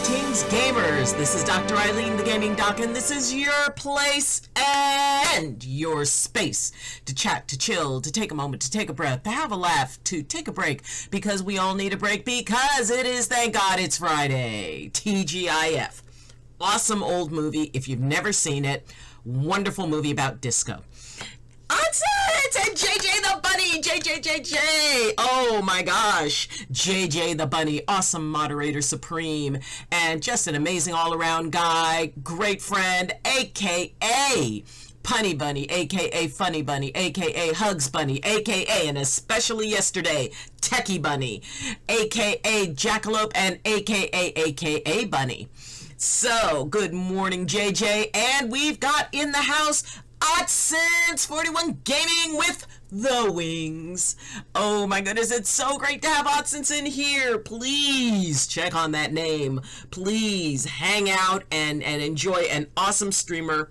Greetings, gamers. This is Dr. Ayleen, the Gaming Doc, and this is your place and your space to chat, to chill, to take a moment, to take a breath, to have a laugh, to take a break, because we all need a break, because it is, thank God, it's Friday. TGIF. Awesome old movie. If you've never seen it, wonderful movie about disco. It's and JJ the Bunny, JJ. Oh my gosh, JJ the Bunny, awesome moderator supreme, and just an amazing all-around guy, great friend, aka Punny Bunny, aka Funny Bunny, aka Hugs Bunny, aka, and especially yesterday, Techie Bunny, aka Jackalope, and aka Bunny. So, good morning, JJ, and we've got in the house Otsins 41 Gaming with the Wings. Oh my goodness, it's so great to have Otsins in here. Please check on that name. Please hang out and enjoy an awesome streamer.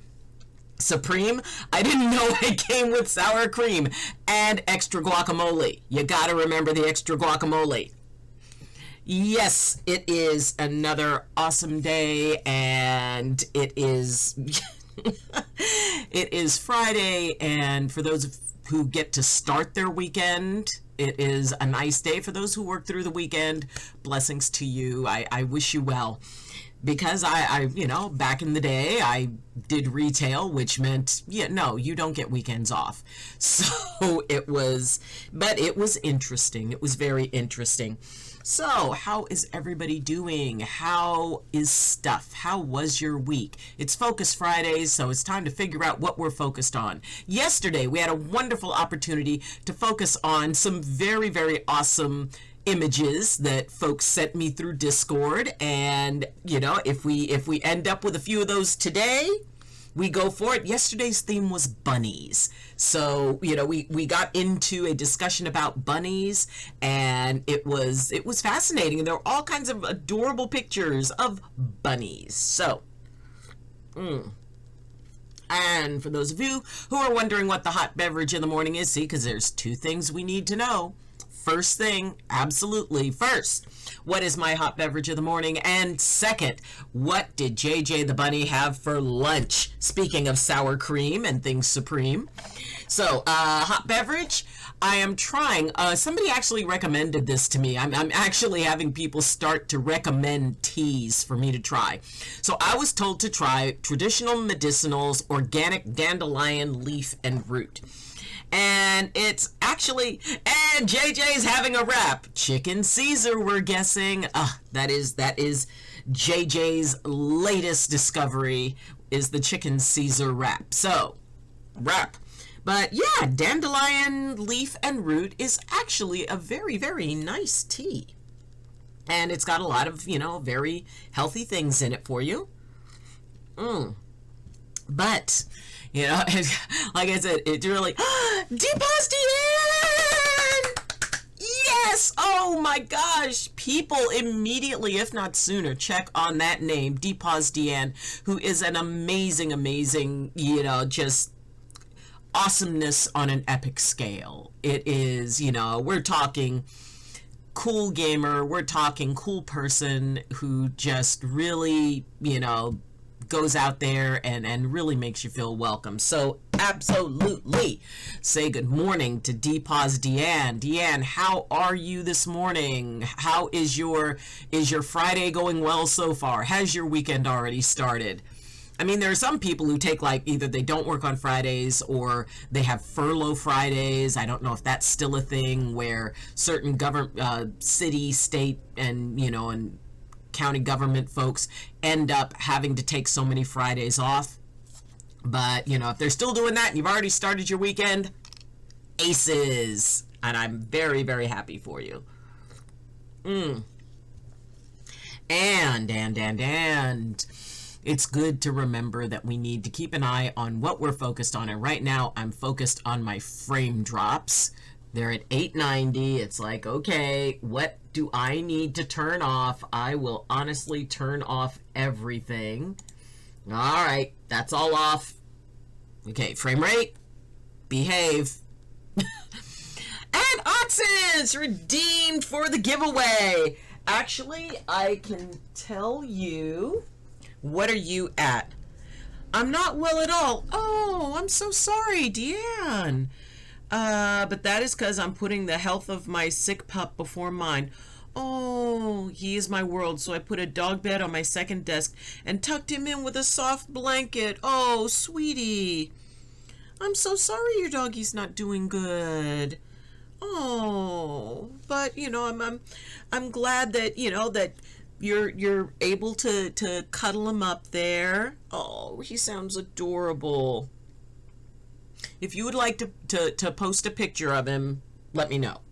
Supreme, I didn't know it came with sour cream and extra guacamole. You gotta remember the extra guacamole. Yes, it is another awesome day, and it is it is Friday, and for those who get to start their weekend, it is a nice day. For those who work through the weekend, blessings to you. I wish you well, because I you know, back in the day, I did retail, which meant, no, you don't get weekends off. So it was interesting. It was very interesting. So, how is everybody doing? How is stuff? How was your week? It's Focus Fridays, so it's time to figure out what we're focused on. Yesterday, we had a wonderful opportunity to focus on some very, very awesome images that folks sent me through Discord, and, you know, if we end up with a few of those today, we go for it. Yesterday's theme was bunnies. So, you know, we got into a discussion about bunnies, and it was fascinating. And there were all kinds of adorable pictures of bunnies. So, and for those of you who are wondering what the hot beverage in the morning is, see, because there's two things we need to know. First thing, absolutely. First, what is my hot beverage of the morning? And second, what did JJ the Bunny have for lunch? Speaking of sour cream and things supreme. So, hot beverage, I am trying, somebody actually recommended this to me. I'm actually having people start to recommend teas for me to try. So I was told to try Traditional Medicinals Organic Dandelion Leaf and Root. And it's actually, and JJ's having a wrap. Chicken Caesar, we're guessing. That is JJ's latest discovery, is the Chicken Caesar wrap. So, wrap. But yeah, dandelion leaf and root is actually a very, very nice tea. And it's got a lot of, you know, very healthy things in it for you. But, you know, like I said, it's really, Depostian! Yes! Oh my gosh! People immediately, if not sooner, check on that name, Depostian, who is an amazing, you know, just awesomeness on an epic scale. It is, you know, we're talking cool gamer, we're talking cool person who just really, you know, goes out there and really makes you feel welcome. So absolutely say good morning to Deanne. Deanne, how are you this morning? How is your Friday going well so far? Has your weekend already started? I mean, there are some people who take, like, either they don't work on Fridays or they have furlough Fridays. I don't know if that's still a thing, where certain city, state, and, you know, and county government folks end up having to take so many Fridays off. But, you know, if they're still doing that and you've already started your weekend, aces. And I'm very, very happy for you. And it's good to remember that we need to keep an eye on what we're focused on. And right now, I'm focused on my frame drops. They're at 890. It's like, okay, what do I need to turn off? I will honestly turn off everything. All right, that's all off. Okay, frame rate, behave. And Otsins redeemed for the giveaway. Actually, I can tell you. What are you at? I'm not well at all. Oh, I'm so sorry, Deanne. But that is because I'm putting the health of my sick pup before mine. Oh, he is my world, so I put a dog bed on my second desk and tucked him in with a soft blanket. Oh, sweetie. I'm so sorry your doggy's not doing good. Oh, but I'm glad that that you're able to cuddle him up there. Oh, he sounds adorable. If you would like to post a picture of him, let me know.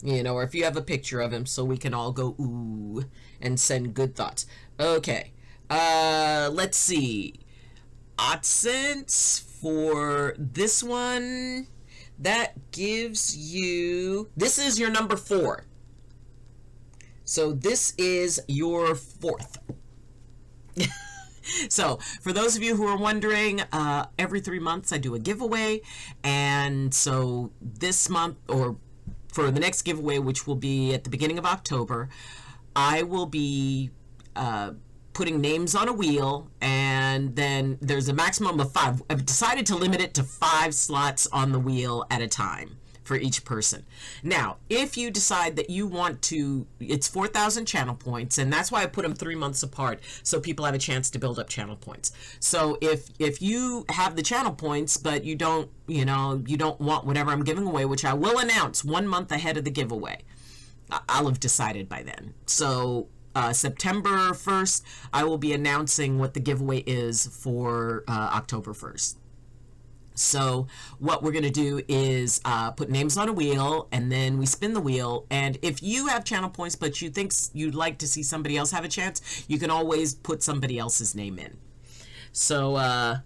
Or if you have a picture of him so we can all go ooh and send good thoughts. Okay. Let's see. AdSense for this one. That gives you, this is your number 4. So this is your 4th. So for those of you who are wondering, every 3 months I do a giveaway. And so this month, or for the next giveaway, which will be at the beginning of October, I will be putting names on a wheel, and then there's a maximum of 5. I've decided to limit it to 5 slots on the wheel at a time for each person. Now, if you decide that you want to, it's 4,000 channel points, and that's why I put them 3 months apart, so people have a chance to build up channel points. So if you have the channel points, but you don't want whatever I'm giving away, which I will announce 1 month ahead of the giveaway, I'll have decided by then. So September 1st, I will be announcing what the giveaway is for October 1st. So what we're going to do is put names on a wheel, and then we spin the wheel. And if you have channel points, but you think you'd like to see somebody else have a chance, you can always put somebody else's name in. So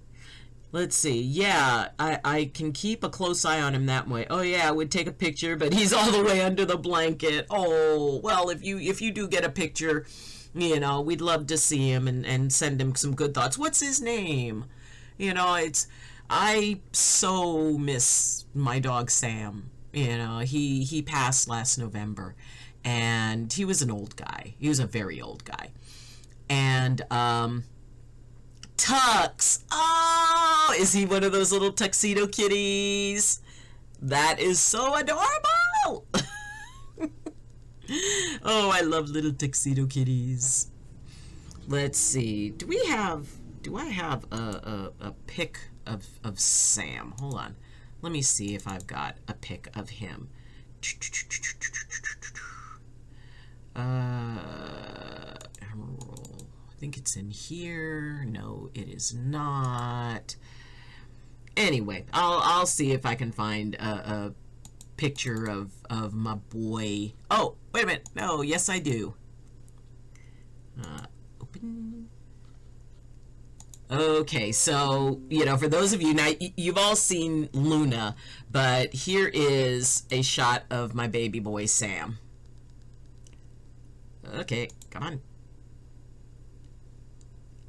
let's see. Yeah, I can keep a close eye on him that way. Oh yeah, I would take a picture, but he's all the way under the blanket. Oh, well, if you do get a picture, we'd love to see him and send him some good thoughts. What's his name? I so miss my dog Sam. He passed last November, and he was an old guy. He was a very old guy. And Tux. Oh, is he one of those little tuxedo kitties? That is so adorable. Oh, I love little tuxedo kitties. Let's see. Do I have a pic of Sam? Hold on. Let me see if I've got a pic of him. Emerald. I think it's in here. No, it is not. Anyway, I'll see if I can find a picture of my boy. Oh, wait a minute. No, yes I do. Open. Okay, so, for those of you, now, you've all seen Luna, but here is a shot of my baby boy, Sam. Okay, come on.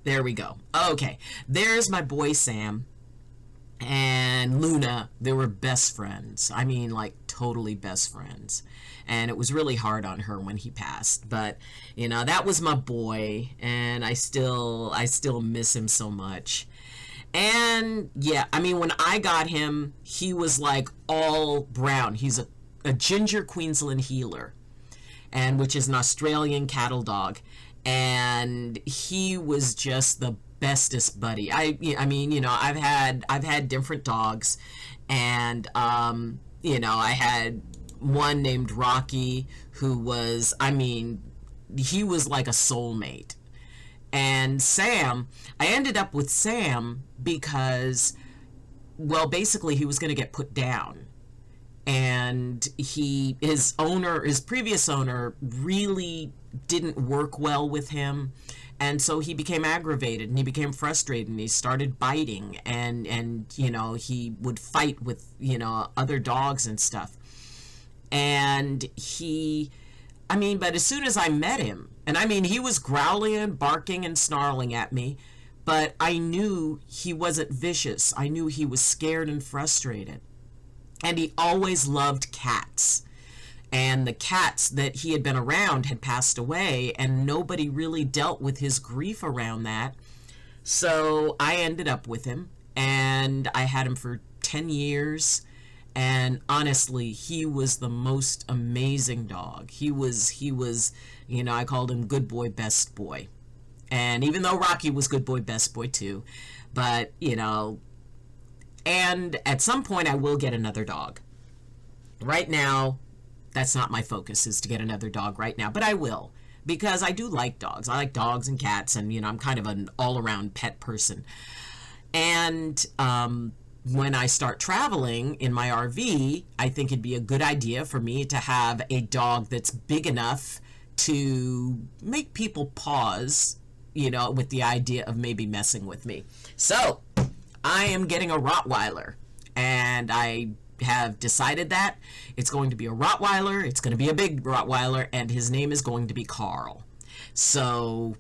There we go. Okay, there's my boy, Sam, and Luna. They were best friends. I mean, like, totally best friends. And it was really hard on her when he passed, but that was my boy, and I still miss him so much. And yeah, I mean, when I got him, he was like all brown. He's a ginger Queensland healer, and which is an Australian cattle dog, and he was just the bestest buddy. I mean, I've had different dogs, and I had one named Rocky, who was, he was like a soulmate. And Sam, I ended up with Sam because, well, basically he was going to get put down. And his previous owner really didn't work well with him. And so he became aggravated, and he became frustrated, and he started biting, and he would fight with, other dogs and stuff. And but as soon as I met him, and he was growling and barking and snarling at me, but I knew he wasn't vicious. I knew he was scared and frustrated. And he always loved cats. and the cats that he had been around had passed away, and nobody really dealt with his grief around that. So I ended up with him, and I had him for 10 years. And honestly, he was the most amazing dog. He was, I called him good boy, best boy. And even though Rocky was good boy, best boy too, but, and at some point I will get another dog. Right now, that's not my focus, is to get another dog right now, but I will, because I do like dogs. I like dogs and cats, and, I'm kind of an all-around pet person. And, when I start traveling in my RV, I think it'd be a good idea for me to have a dog that's big enough to make people pause, with the idea of maybe messing with me. So I am getting a Rottweiler, and I have decided that it's going to be a Rottweiler. It's going to be a big Rottweiler, and his name is going to be Carl. So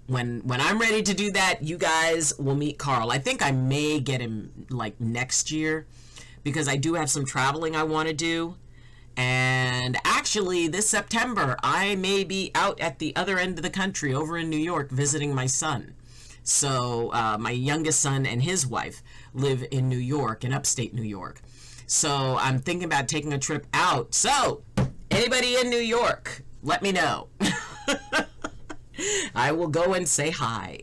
when I'm ready to do that, you guys will meet Carl. I think I may get him like next year, because I do have some traveling I want to do. And actually this September, I may be out at the other end of the country over in New York visiting my son. So my youngest son and his wife live in New York, in upstate New York. So I'm thinking about taking a trip out. So anybody in New York, let me know. I will go and say hi.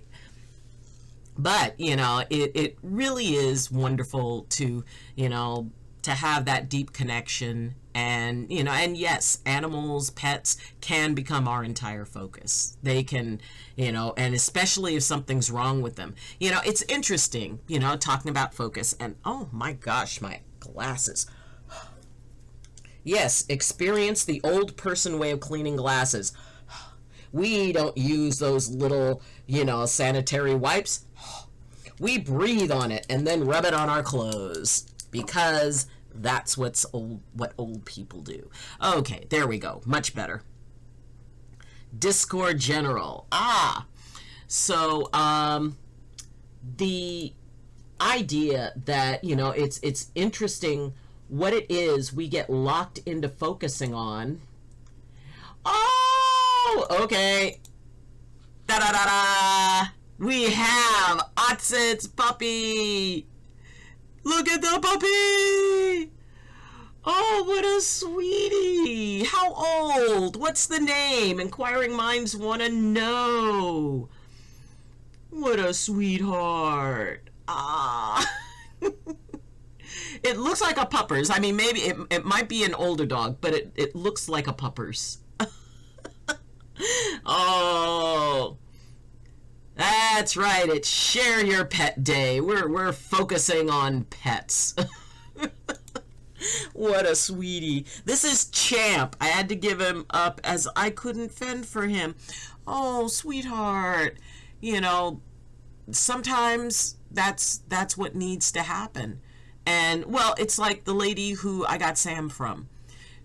But, it really is wonderful to, to have that deep connection. And, and yes, animals, pets can become our entire focus. They can, and especially if something's wrong with them. It's interesting, talking about focus. And, oh my gosh, my glasses. Yes, experience the old person way of cleaning glasses. We don't use those little, sanitary wipes. We breathe on it and then rub it on our clothes, because that's what old people do. Okay, there we go. Much better. Discord General. So the idea that, it's interesting what it is we get locked into focusing on. Oh, okay. Da-da-da-da. We have Otsit's puppy. Look at the puppy. Oh, what a sweetie. How old? What's the name? Inquiring minds want to know. What a sweetheart. It looks like a puppers. I mean, maybe it might be an older dog, but it looks like a puppers. Oh, that's right. It's Share Your Pet Day. We're focusing on pets. What a sweetie. This is Champ. I had to give him up as I couldn't fend for him. Oh, sweetheart. Sometimes that's what needs to happen. And, well, it's like the lady who I got Sam from.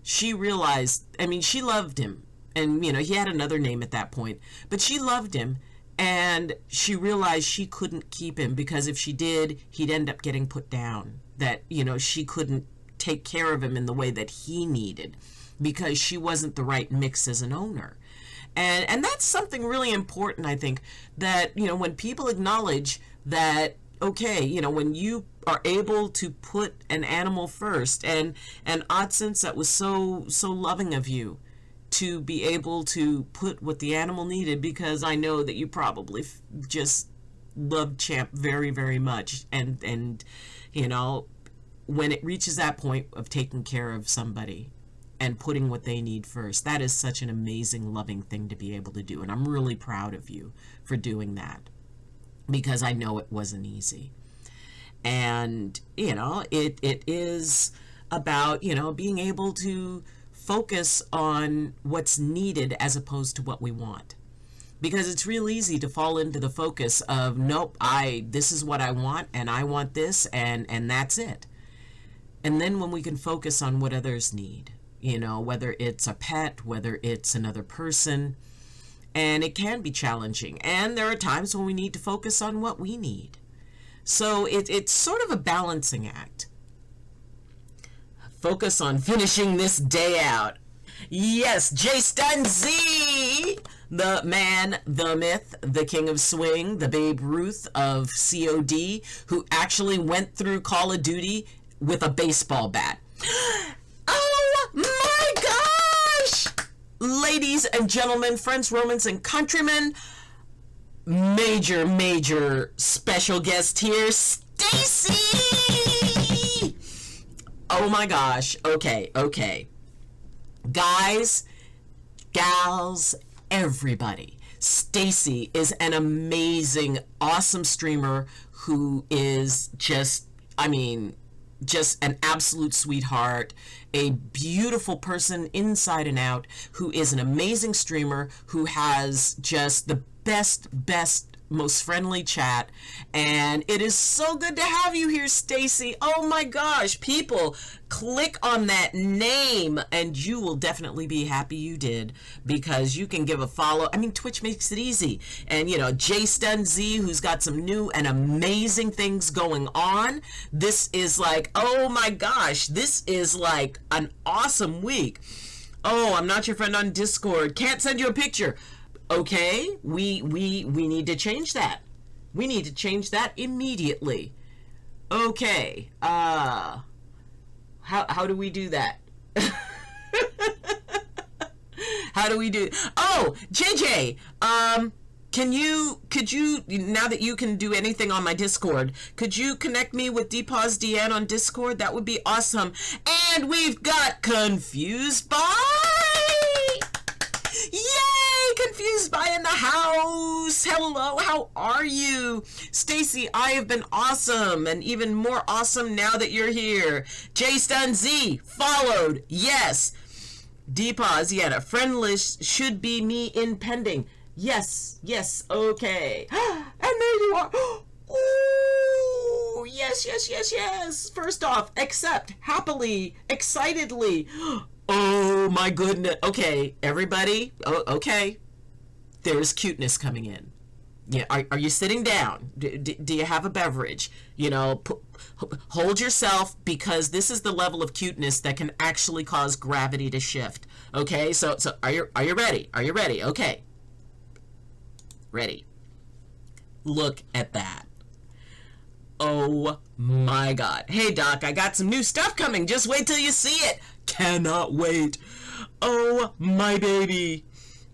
She realized, she loved him. And, he had another name at that point. But she loved him. And she realized she couldn't keep him, because if she did, he'd end up getting put down. That, she couldn't take care of him in the way that he needed, because she wasn't the right mix as an owner. And that's something really important, I think, that, when people acknowledge that, okay, when you are able to put an animal first, and Otsins, that was so loving of you to be able to put what the animal needed, because I know that you probably just loved Champ very, very much. And when it reaches that point of taking care of somebody and putting what they need first, that is such an amazing, loving thing to be able to do. And I'm really proud of you for doing that, because I know it wasn't easy. And, it is about, being able to focus on what's needed as opposed to what we want. Because it's real easy to fall into the focus of, nope, this is what I want, and I want this, and that's it. And then when we can focus on what others need, whether it's a pet, whether it's another person, and it can be challenging. And there are times when we need to focus on what we need. So it's sort of a balancing act. Focus on finishing this day out. Yes, Jay Stun Z, the man, the myth, the king of swing, the Babe Ruth of COD, who actually went through Call of Duty with a baseball bat. Oh my gosh! Ladies and gentlemen, friends, Romans, and countrymen, major special guest here, Stacy! Oh my gosh. Okay. Guys, gals, everybody. Stacy is an amazing, awesome streamer who is just an absolute sweetheart, a beautiful person inside and out, who is an amazing streamer, who has just the best, most friendly chat, and it is so good to have you here, Stacy. Oh my gosh, people, click on that name and you will definitely be happy you did, because you can give a follow. I mean, Twitch makes it easy. And you know, Jay Stun Z, who's got some new and amazing things going on. This is like, oh my gosh, this is like an awesome week. Oh, I'm not your friend on Discord, can't send you a picture. Okay, we need to change that. We need to change that immediately. Okay, how do we do that? How do we do? Oh, JJ, could you, now that you can do anything on my Discord, could you connect me with Dpause DN on Discord? That would be awesome. And we've got Confused By. Yay! Confused By in the house. Hello, how are you? Stacy, I have been awesome, and even more awesome now that you're here. Jay Stun Z, followed. Yes. Dpause, yeah, a friend list should be me in pending. Yes, okay. And there you are. Ooh, yes. First off, accept, happily, excitedly. Oh my goodness. Okay, everybody. Oh, okay. There's cuteness coming in. Yeah. Are you sitting down? Do you have a beverage? You know, hold yourself, because this is the level of cuteness that can actually cause gravity to shift. Okay. So are you ready? Are you ready? Okay. Ready. Look at that. Oh my God. Hey Doc, I got some new stuff coming. Just wait till you see it. Cannot wait. Oh my baby.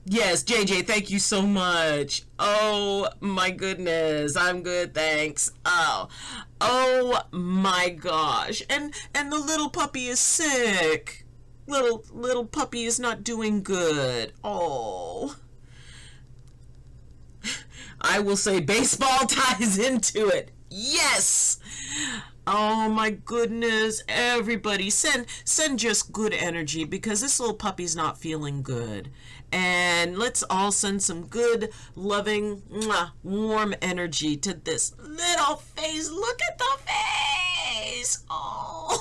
Yes, JJ, thank you so much. Oh my goodness. I'm good, thanks. Oh my gosh. And the little puppy is sick. Little puppy is not doing good. Oh. I will say baseball ties into it. Yes. Oh my goodness, everybody send just good energy, because this little puppy's not feeling good. And let's all send some good, loving, warm energy to this little face. Look at the face. Oh.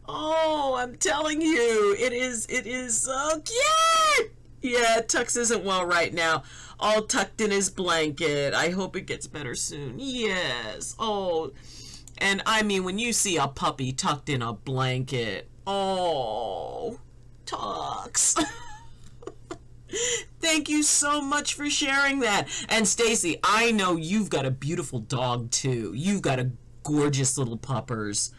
Oh, I'm telling you, it is so cute. Yeah, Tux isn't well right now. All tucked in his blanket. I hope it gets better soon. Yes. Oh, and I mean, when you see a puppy tucked in a blanket, oh, Tux. Thank you so much for sharing that. And Stacy, I know you've got a beautiful dog too. You've got a gorgeous little puppers.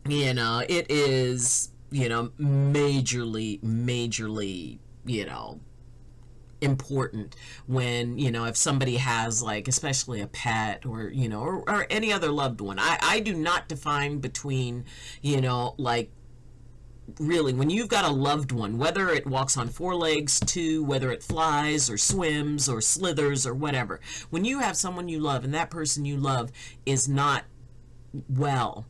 You know, it is, you know, majorly, you know, important when, you know, if somebody has, like, especially a pet, or, you know, or any other loved one. I do not define between, you know, like, really, when you've got a loved one, whether it walks on four legs, two, whether it flies or swims or slithers or whatever, when you have someone you love and that person you love is not well,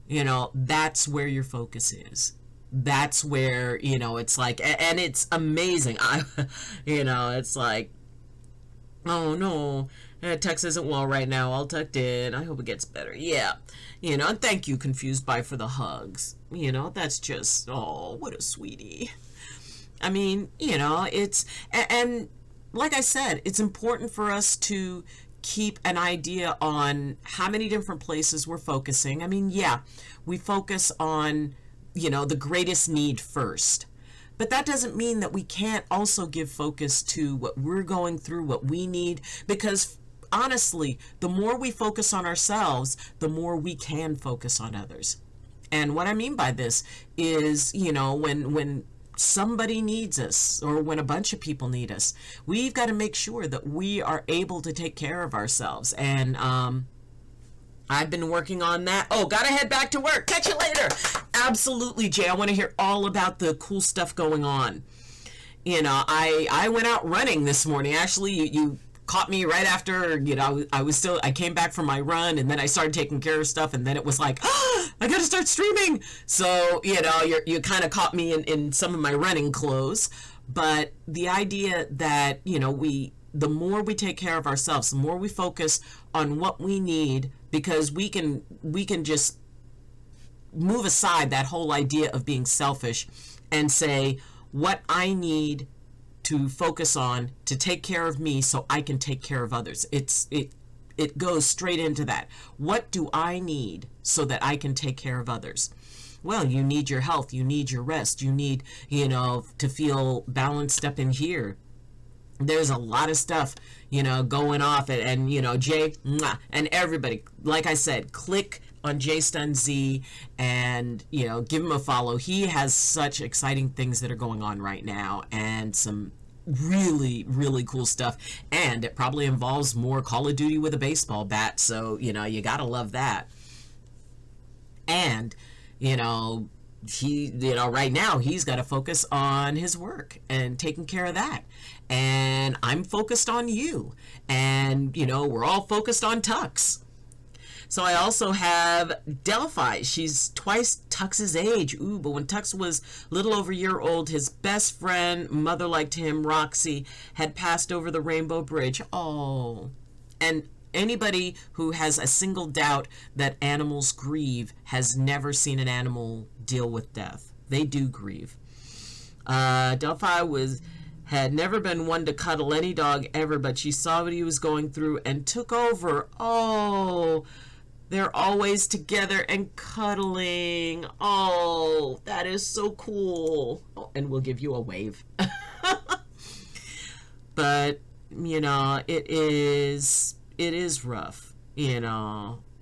you know, that's where your focus is. That's where, you know, it's like, and it's amazing. You know, it's like, oh no, Tex isn't well right now, all tucked in. I hope it gets better. Yeah. You know, and thank you, Confused By, for the hugs. You know, that's just, oh, what a sweetie. I mean, you know, it's, and like I said, it's important for us to keep an idea on how many different places we're focusing. I mean, yeah, we focus on, the greatest need first. But that doesn't mean that we can't also give focus to what we're going through, what we need, because honestly, the more we focus on ourselves, the more we can focus on others. And what I mean by this is, when somebody needs us, or when a bunch of people need us, we've got to make sure that we are able to take care of ourselves. And I've been working on that. Oh, gotta head back to work. Catch you later. Absolutely, Jay. I want to hear all about the cool stuff going on. I went out running this morning. Actually, you caught me right after, I came back from my run, and then I started taking care of stuff, and then it was like, I gotta start streaming. So, you kind of caught me in some of my running clothes. But the idea that, the more we take care of ourselves, the more we focus on what we need, because we can just move aside that whole idea of being selfish and say, what I need to focus on to take care of me so I can take care of others. It goes straight into that. What do I need so that I can take care of others? Well, you need your health, you need your rest, you need, to feel balanced up in here. There's a lot of stuff, going off, and Jay, and everybody, like I said, click on Jay Stun Z and, give him a follow. He has such exciting things that are going on right now, and some really, really cool stuff. And it probably involves more Call of Duty with a baseball bat. So, you gotta love that. And, he, right now he's got to focus on his work and taking care of that. And I'm focused on you. And, we're all focused on Tux. So I also have Delphi. She's twice Tux's age. Ooh, but when Tux was little over a year old, his best friend, mother liked him, Roxy, had passed over the Rainbow Bridge. Oh. And anybody who has a single doubt that animals grieve has never seen an animal deal with death. They do grieve. Delphi had never been one to cuddle any dog ever, but she saw what he was going through and took over. Oh, they're always together and cuddling. Oh, that is so cool. Oh, and we'll give you a wave. But, it is rough. It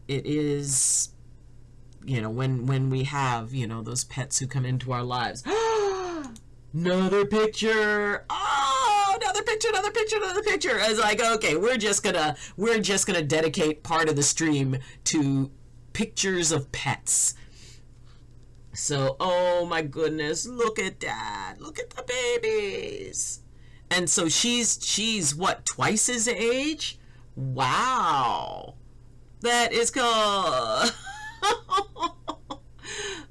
is, when we have, those pets who come into our lives. Another picture. Oh, another picture. I was like, okay, we're just gonna dedicate part of the stream to pictures of pets. So, oh my goodness, look at that. Look at the babies. And so she's what, twice his age? Wow. That is cool.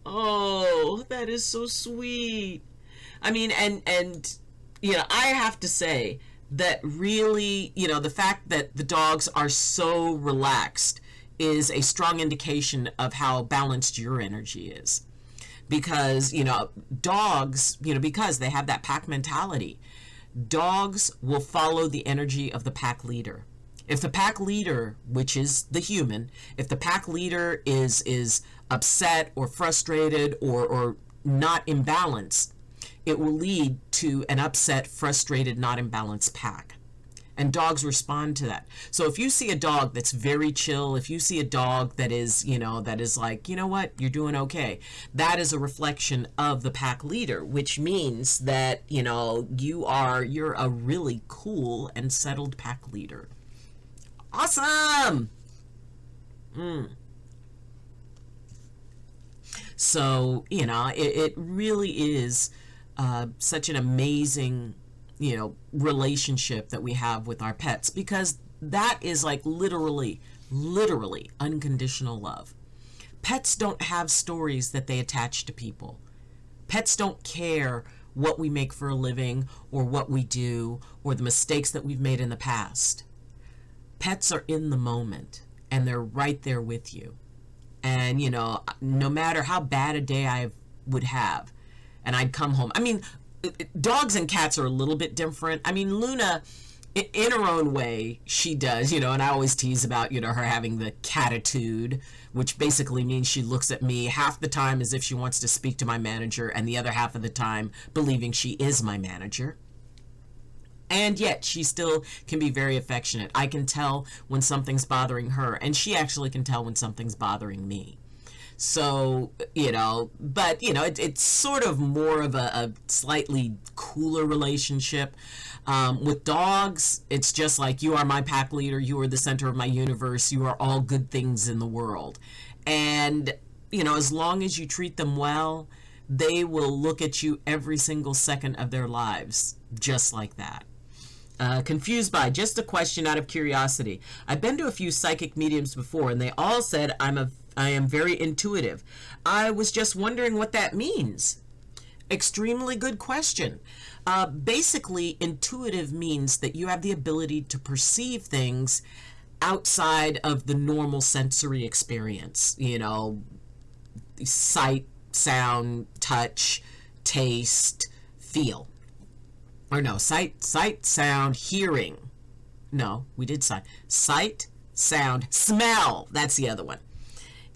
Oh, that is so sweet. I mean, and I have to say that really, the fact that the dogs are so relaxed is a strong indication of how balanced your energy is. Because, dogs, because they have that pack mentality, dogs will follow the energy of the pack leader. If the pack leader, which is the human, if the pack leader is upset or frustrated or not in balance, it will lead to an upset, frustrated, not in balance pack. And dogs respond to that. So if you see a dog that's very chill, if you see a dog that is, that is like, what, you're doing okay, that is a reflection of the pack leader, which means that, you're a really cool and settled pack leader. Awesome! So, it really is such an amazing, relationship that we have with our pets, because that is like literally unconditional love. Pets don't have stories that they attach to people. Pets don't care what we make for a living or what we do or the mistakes that we've made in the past. Pets are in the moment and they're right there with you. And, no matter how bad a day I would have, and I'd come home. I mean, dogs and cats are a little bit different. I mean, Luna in her own way, she does, and I always tease about, her having the catitude, which basically means she looks at me half the time as if she wants to speak to my manager, and the other half of the time believing she is my manager. And yet she still can be very affectionate. I can tell when something's bothering her, and she actually can tell when something's bothering me. So, it's sort of more of a slightly cooler relationship. With dogs, it's just like, you are my pack leader, you are the center of my universe, you are all good things in the world. And, as long as you treat them well, they will look at you every single second of their lives, just like that. Confused by, just a question out of curiosity. I've been to a few psychic mediums before, and they all said I am very intuitive. I was just wondering what that means. Extremely good question. Basically, intuitive means that you have the ability to perceive things outside of the normal sensory experience. Sight, sound, touch, taste, feel. Or no, sight, sound, hearing. No, we did sight. Sight, sound, smell. That's the other one.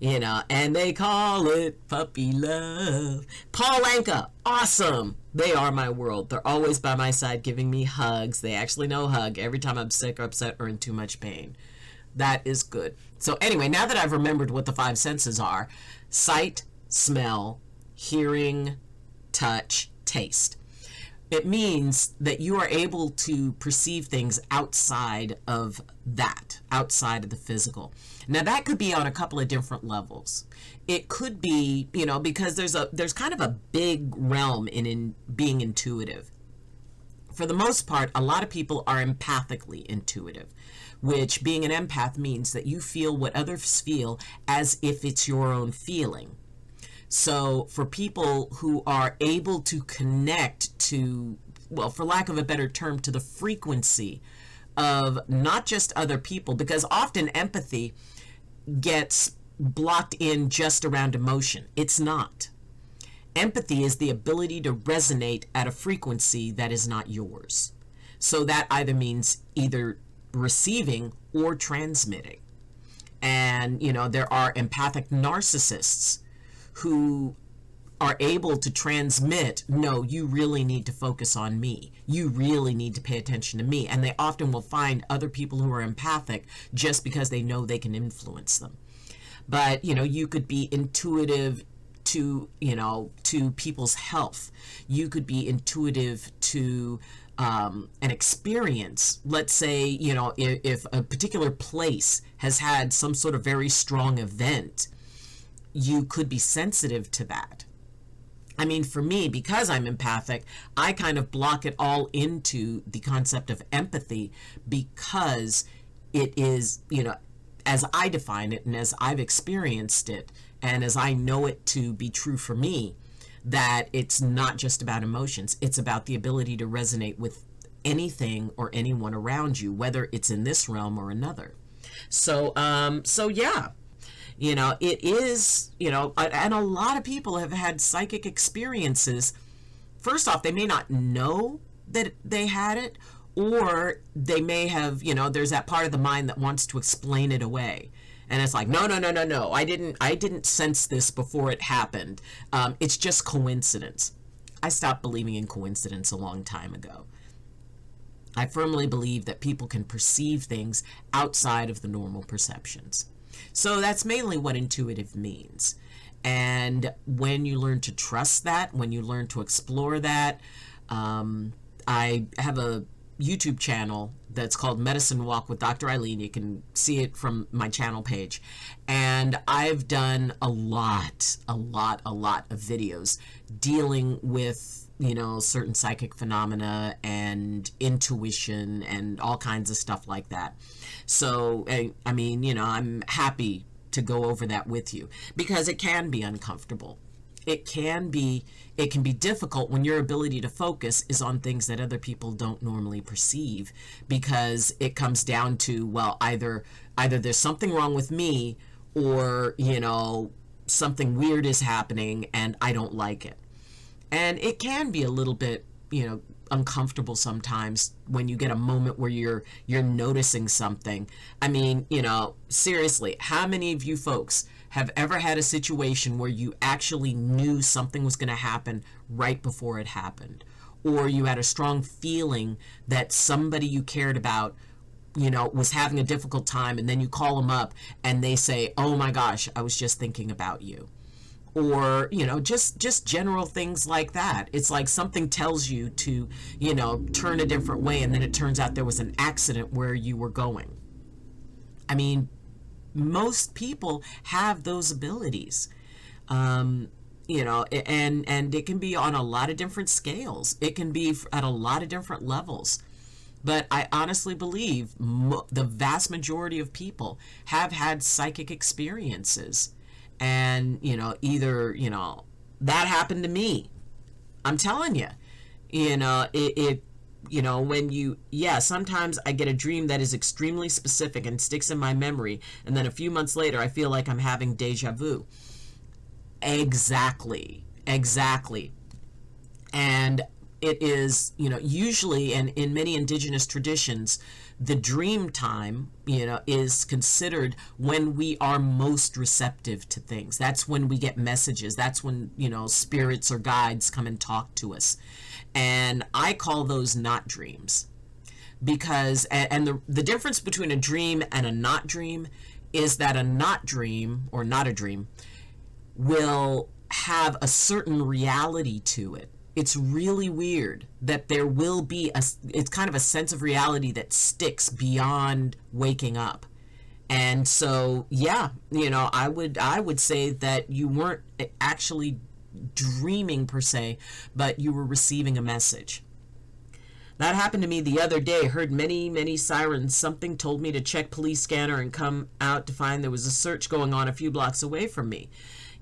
And they call it puppy love. Paul Anka, awesome. They are my world. They're always by my side giving me hugs. They actually know hug every time I'm sick or upset or in too much pain. That is good. So anyway, now that I've remembered what the 5 senses are, sight, smell, hearing, touch, taste. It means that you are able to perceive things outside of that, outside of the physical. Now that could be on a couple of different levels. It could be, because there's kind of a big realm in being intuitive. For the most part, a lot of people are empathically intuitive, which being an empath means that you feel what others feel as if it's your own feeling. So for people who are able to connect to, well, for lack of a better term, to the frequency of not just other people, because often empathy gets blocked in just around emotion. It's not. Empathy is the ability to resonate at a frequency that is not yours. So that either means either receiving or transmitting. And, there are empathic narcissists who are able to transmit, no, you really need to focus on me. You really need to pay attention to me. And they often will find other people who are empathic just because they know they can influence them. But, you could be intuitive to people's health. You could be intuitive to an experience. Let's say, if a particular place has had some sort of very strong event, you could be sensitive to that. I mean, for me, because I'm empathic, I kind of block it all into the concept of empathy, because it is, as I define it and as I've experienced it and as I know it to be true for me, that it's not just about emotions. It's about the ability to resonate with anything or anyone around you, whether it's in this realm or another. So yeah. It is, and a lot of people have had psychic experiences. First off, they may not know that they had it, or they may have, there's that part of the mind that wants to explain it away. And it's like, no, I didn't sense this before it happened. It's just coincidence. I stopped believing in coincidence a long time ago. I firmly believe that people can perceive things outside of the normal perceptions. So that's mainly what intuitive means. And when you learn to trust that, when you learn to explore that, I have a YouTube channel that's called Medicine Walk with Dr. Ayleen. You can see it from my channel page. And I've done a lot of videos dealing with, certain psychic phenomena and intuition and all kinds of stuff like that. So, I mean, I'm happy to go over that with you, because it can be uncomfortable. It can be difficult when your ability to focus is on things that other people don't normally perceive, because it comes down to, well, either there's something wrong with me, or, something weird is happening and I don't like it. And it can be a little bit uncomfortable sometimes when you get a moment where you're noticing something. I mean, seriously, how many of you folks have ever had a situation where you actually knew something was going to happen right before it happened? Or you had a strong feeling that somebody you cared about, was having a difficult time, and then you call them up and they say, "Oh my gosh, I was just thinking about you." Or, just general things like that. It's like something tells you to, turn a different way, and then it turns out there was an accident where you were going. I mean, most people have those abilities. And it can be on a lot of different scales. It can be at a lot of different levels. But I honestly believe the vast majority of people have had psychic experiences. And, either, that happened to me. I'm telling you, sometimes I get a dream that is extremely specific and sticks in my memory. And then a few months later, I feel like I'm having deja vu. Exactly. And it is, usually, and in many indigenous traditions, the dream time, is considered when we are most receptive to things. That's when we get messages. That's when, spirits or guides come and talk to us. And I call those not dreams. Because, and the difference between a dream and a not dream is that a not dream, or not a dream, will have a certain reality to it. It's really weird that there will be it's kind of a sense of reality that sticks beyond waking up. And so, I would say that you weren't actually dreaming per se, but you were receiving a message. That happened to me the other day. Heard many, many sirens. Something told me to check police scanner and come out to find there was a search going on a few blocks away from me.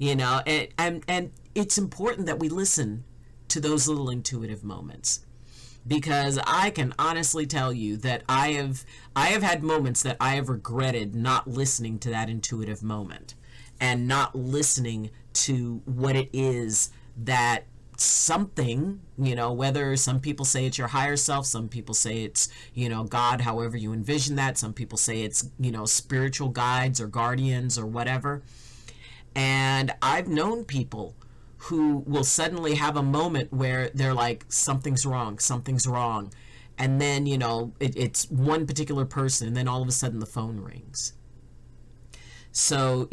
And it's important that we listen to those little intuitive moments, because I can honestly tell you that I have had moments that I have regretted not listening to that intuitive moment and not listening to what it is that something, whether some people say it's your higher self, some people say it's, God, however you envision that. Some people say it's, spiritual guides or guardians or whatever. And I've known people who will suddenly have a moment where they're like, something's wrong. And then, it's one particular person, and then all of a sudden the phone rings. So,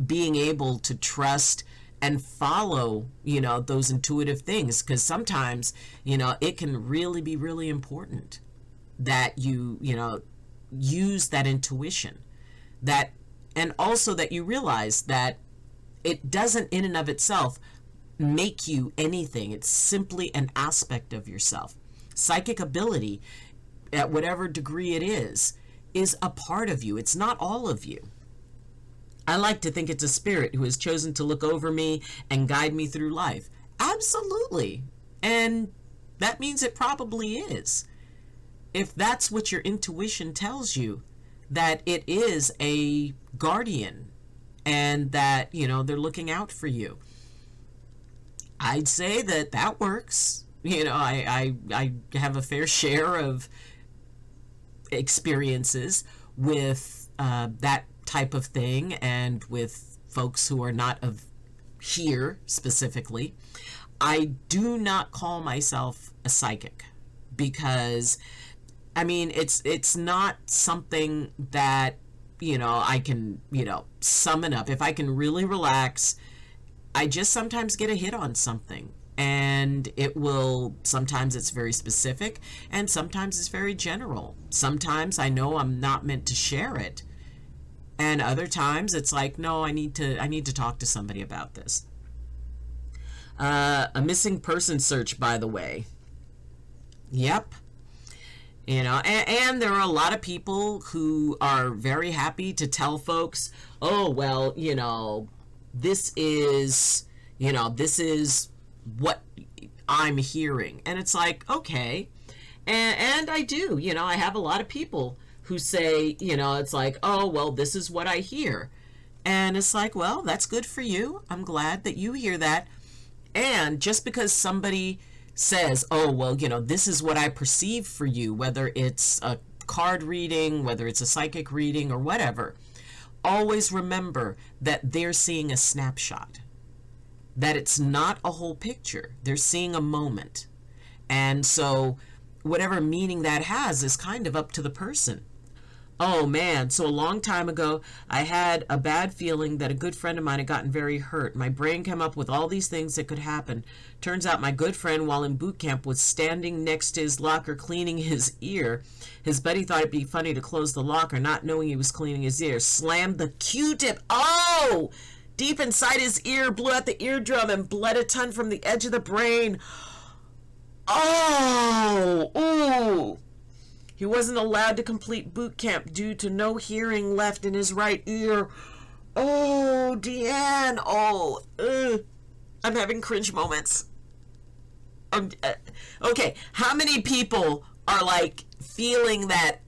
being able to trust and follow, those intuitive things, because sometimes, it can really be really important that you, use that intuition, and also that you realize that it doesn't in and of itself make you anything. It's simply an aspect of yourself. Psychic ability, at whatever degree it is a part of you. It's not all of you. I like to think it's a spirit who has chosen to look over me and guide me through life. Absolutely. And that means it probably is. If that's what your intuition tells you, that it is a guardian and that, they're looking out for you, I'd say that works. I have a fair share of experiences with that type of thing, and with folks who are not of here specifically. I do not call myself a psychic, because it's not something that I can summon up. If I can really relax, I just sometimes get a hit on something, and sometimes it's very specific, and sometimes it's very general. Sometimes I know I'm not meant to share it, and other times it's like, no, I need to talk to somebody about this. A missing person search, by the way. Yep. And there are a lot of people who are very happy to tell folks, oh, well, this is what I'm hearing. And it's like, okay. And I do, I have a lot of people who say, it's like, oh, well, this is what I hear. And it's like, well, that's good for you. I'm glad that you hear that. And just because somebody says, oh, well, this is what I perceive for you, whether it's a card reading, whether it's a psychic reading or whatever, always remember that they're seeing a snapshot, that it's not a whole picture. They're seeing a moment. And so whatever meaning that has is kind of up to the person. Oh man, so a long time ago, I had a bad feeling that a good friend of mine had gotten very hurt. My brain came up with all these things that could happen. Turns out my good friend, while in boot camp, was standing next to his locker cleaning his ear. His buddy thought it'd be funny to close the locker, not knowing he was cleaning his ear. Slammed the Q-tip. Oh! Deep inside his ear, blew out the eardrum and bled a ton from the edge of the brain. Oh! Ooh! He wasn't allowed to complete boot camp due to no hearing left in his right ear. Oh, Deanne. Oh, I'm having cringe moments. Okay, how many people are like feeling that,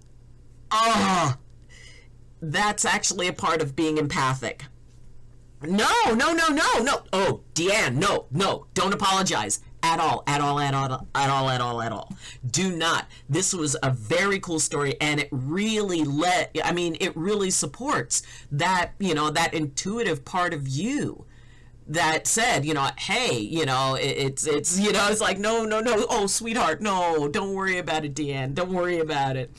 that's actually a part of being empathic? No. Oh, Deanne, no, don't apologize. At all. Do not. This was a very cool story, and it really it really supports that, that intuitive part of you that said, hey, it's like, no. Oh, sweetheart, no, don't worry about it, Deanne. Don't worry about it.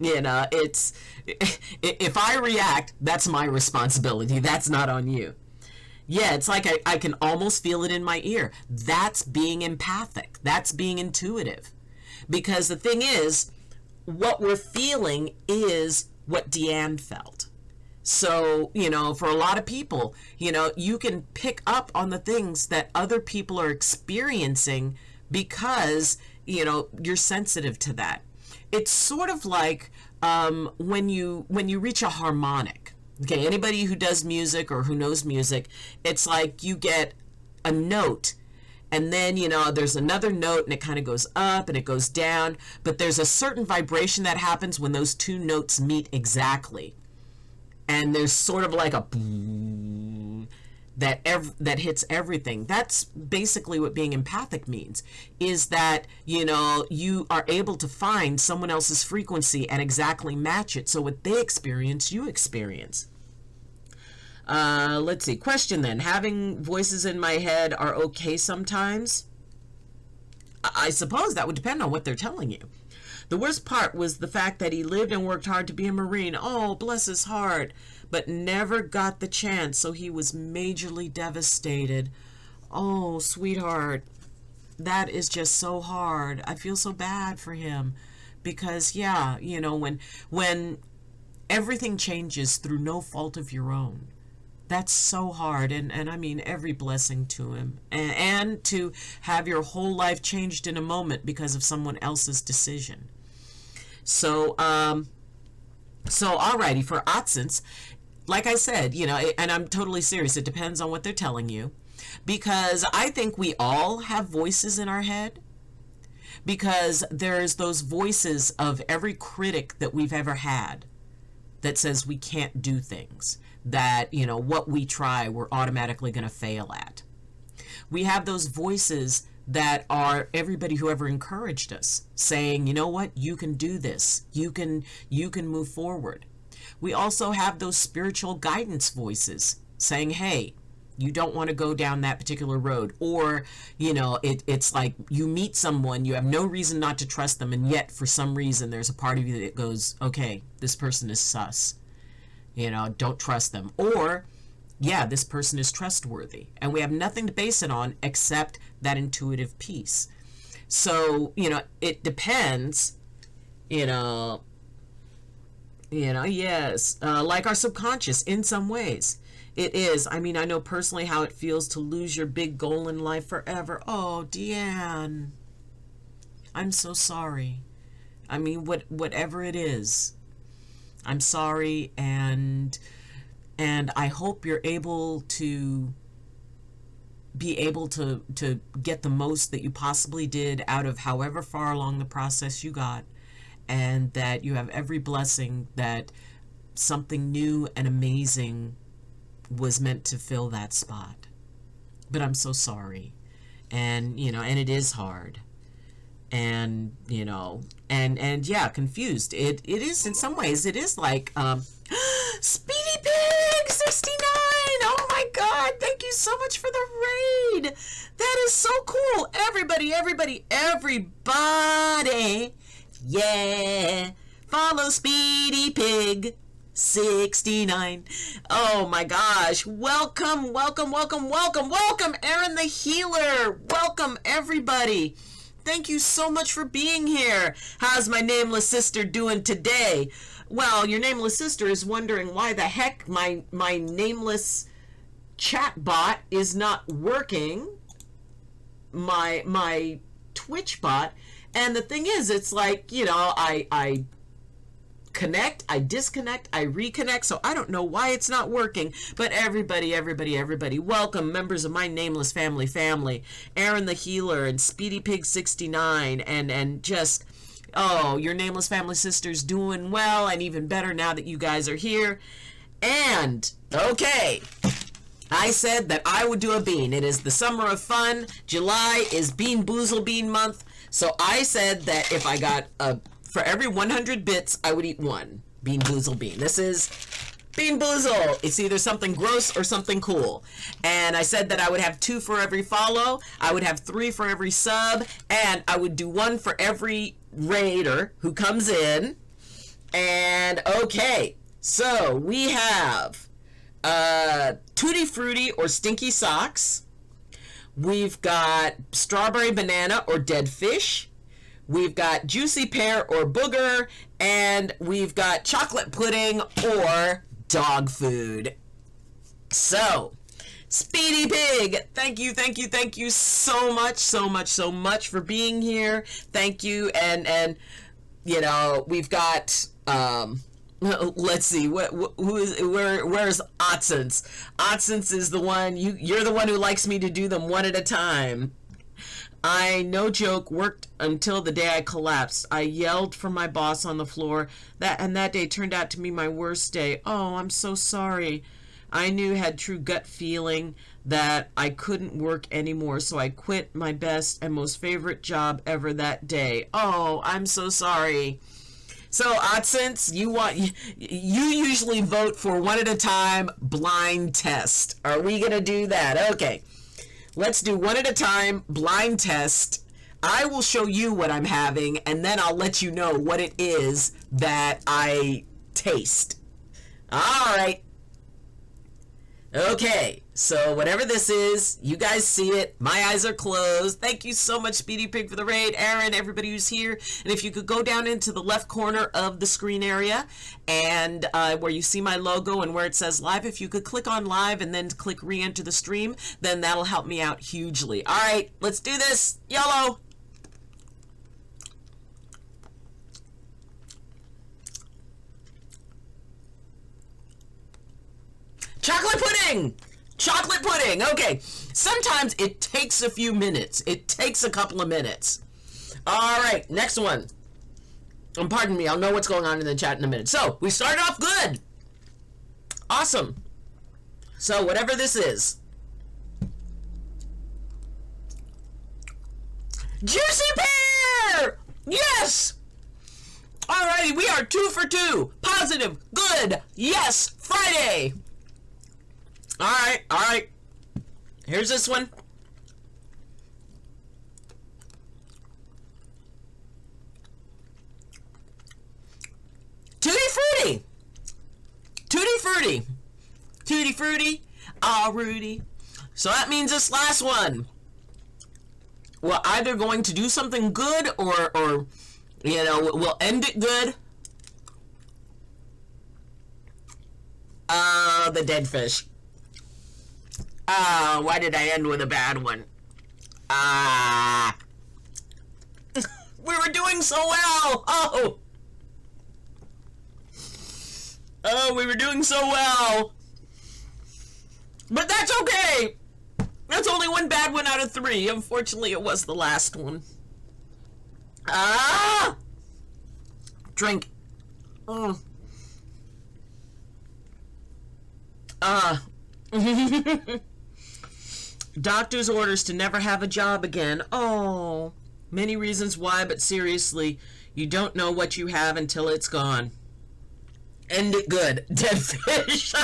It's, if I react, that's my responsibility. That's not on you. Yeah, it's like I can almost feel it in my ear. That's being empathic. That's being intuitive. Because the thing is, what we're feeling is what Deanne felt. So, for a lot of people, you can pick up on the things that other people are experiencing because, you're sensitive to that. It's sort of like when you reach a harmonic. Okay, anybody who does music or who knows music, it's like you get a note and then, there's another note and it kind of goes up and it goes down, but there's a certain vibration that happens when those two notes meet exactly. And there's sort of like a that hits everything. That's basically what being empathic means, is that, you are able to find someone else's frequency and exactly match it. So what they experience, you experience. Let's see. Question then. Having voices in my head are okay sometimes? I suppose that would depend on what they're telling you. The worst part was the fact that he lived and worked hard to be a Marine. Oh, bless his heart. But never got the chance, so he was majorly devastated. Oh, sweetheart. That is just so hard. I feel so bad for him. Because, yeah, when everything changes through no fault of your own, that's so hard. And I mean, every blessing to him. And to have your whole life changed in a moment because of someone else's decision. So alrighty, for Otsins, like I said, and I'm totally serious, it depends on what they're telling you. Because I think we all have voices in our head. Because there's those voices of every critic that we've ever had that says we can't do things. That, what we try, we're automatically going to fail at. We have those voices that are everybody who ever encouraged us, saying, you know what, you can do this. You can move forward. We also have those spiritual guidance voices saying, hey, you don't want to go down that particular road. Or, it's like you meet someone, you have no reason not to trust them, and yet for some reason there's a part of you that goes, okay, this person is sus. Don't trust them. Or, yeah, this person is trustworthy. And we have nothing to base it on except that intuitive piece. So, it depends, yes, like our subconscious in some ways. It is. I mean, I know personally how it feels to lose your big goal in life forever. Oh, Deanne, I'm so sorry. I mean, whatever it is, I'm sorry, and I hope you're able to get the most that you possibly did out of however far along the process you got, and that you have every blessing that something new and amazing was meant to fill that spot. But I'm so sorry. And, and it is hard. and and yeah, confused. It is, in some ways it is like Speedy Pig 69. Oh my god, thank you so much for the raid. That is so cool. Everybody, yeah, follow Speedy Pig 69. Oh my gosh, welcome, Aaron the Healer. Welcome everybody. Thank you so much for being here. How's my nameless sister doing today? Well, your nameless sister is wondering why the heck my nameless chat bot is not working. My Twitch bot. And the thing is, it's like, I connect, I disconnect, I reconnect, so I don't know why it's not working. But everybody, welcome, members of my nameless family, Aaron the Healer and Speedy Pig 69, and just, oh, your nameless family sister's doing well, and even better now that you guys are here. And okay, I said that I would do a bean. It is the summer of fun. July is Bean Boozled Bean month, so I said that if I got for every 100 bits, I would eat one Bean Boozled Bean. This is Bean Boozled. It's either something gross or something cool. And I said that I would have 2 for every follow, I would have 3 for every sub, and I would do 1 for every raider who comes in. And okay, so we have Tutti Frutti or Stinky Socks. We've got Strawberry Banana or Dead Fish. We've got Juicy Pear or Booger, and we've got Chocolate Pudding or Dog Food. So, Speedy Pig, thank you so much for being here. Thank you, and we've got let's see, where's Otsens? Otsens is the one, you're the one who likes me to do them one at a time. I, no joke, worked until the day I collapsed. I yelled for my boss on the floor, and that day turned out to be my worst day. Oh, I'm so sorry. I had true gut feeling that I couldn't work anymore, so I quit my best and most favorite job ever that day. Oh, I'm so sorry. So, Otsens, you usually vote for one at a time blind test. Are we going to do that? Okay. Let's do one at a time, blind test. I will show you what I'm having, and then I'll let you know what it is that I taste. All right. Okay, so whatever this is, you guys see it. My eyes are closed. Thank you so much, Speedy Pig, for the raid. Aaron, everybody who's here. And if you could go down into the left corner of the screen area and where you see my logo and where it says live, if you could click on live and then click re-enter the stream, then that'll help me out hugely. All right, let's do this. YOLO. Chocolate pudding! Chocolate pudding! Okay, sometimes it takes a few minutes. It takes a couple of minutes. All right, next one. And pardon me, I'll know what's going on in the chat in a minute. So, we started off good. Awesome. So, whatever this is. Juicy Pear! Yes! Alrighty, we are 2 for 2. Positive, good, yes, Friday. All right. Here's this one. Tutti Frutti. Tutti Frutti. Ah, Rudy. So that means this last one, we're either going to do something good or we'll end it good. The dead fish. Why did I end with a bad one? We were doing so well. We were doing so well. But that's okay. That's only one bad one out of 3. Unfortunately, it was the last one. Drink. Doctor's orders to never have a job again. Oh, Many reasons why, but seriously, you don't know what you have until it's gone. End it good. Dead fish.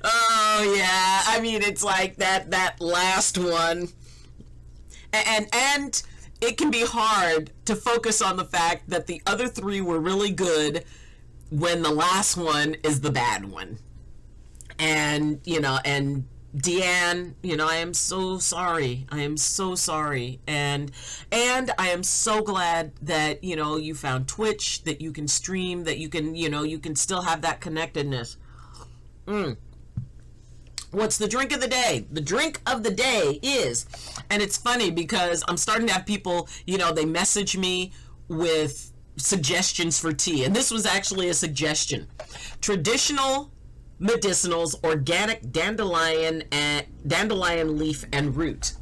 Oh yeah, I mean, it's like that last one, and it can be hard to focus on the fact that the other three were really good when the last one is the bad one. And and Deanne, I am so sorry. I am so sorry. And I am so glad that, you found Twitch, that you can stream, that you can, you can still have that connectedness. What's the drink of the day? The drink of the day is, and it's funny because I'm starting to have people, they message me with suggestions for tea. And this was actually a suggestion. Traditional medicinals, organic dandelion leaf and root.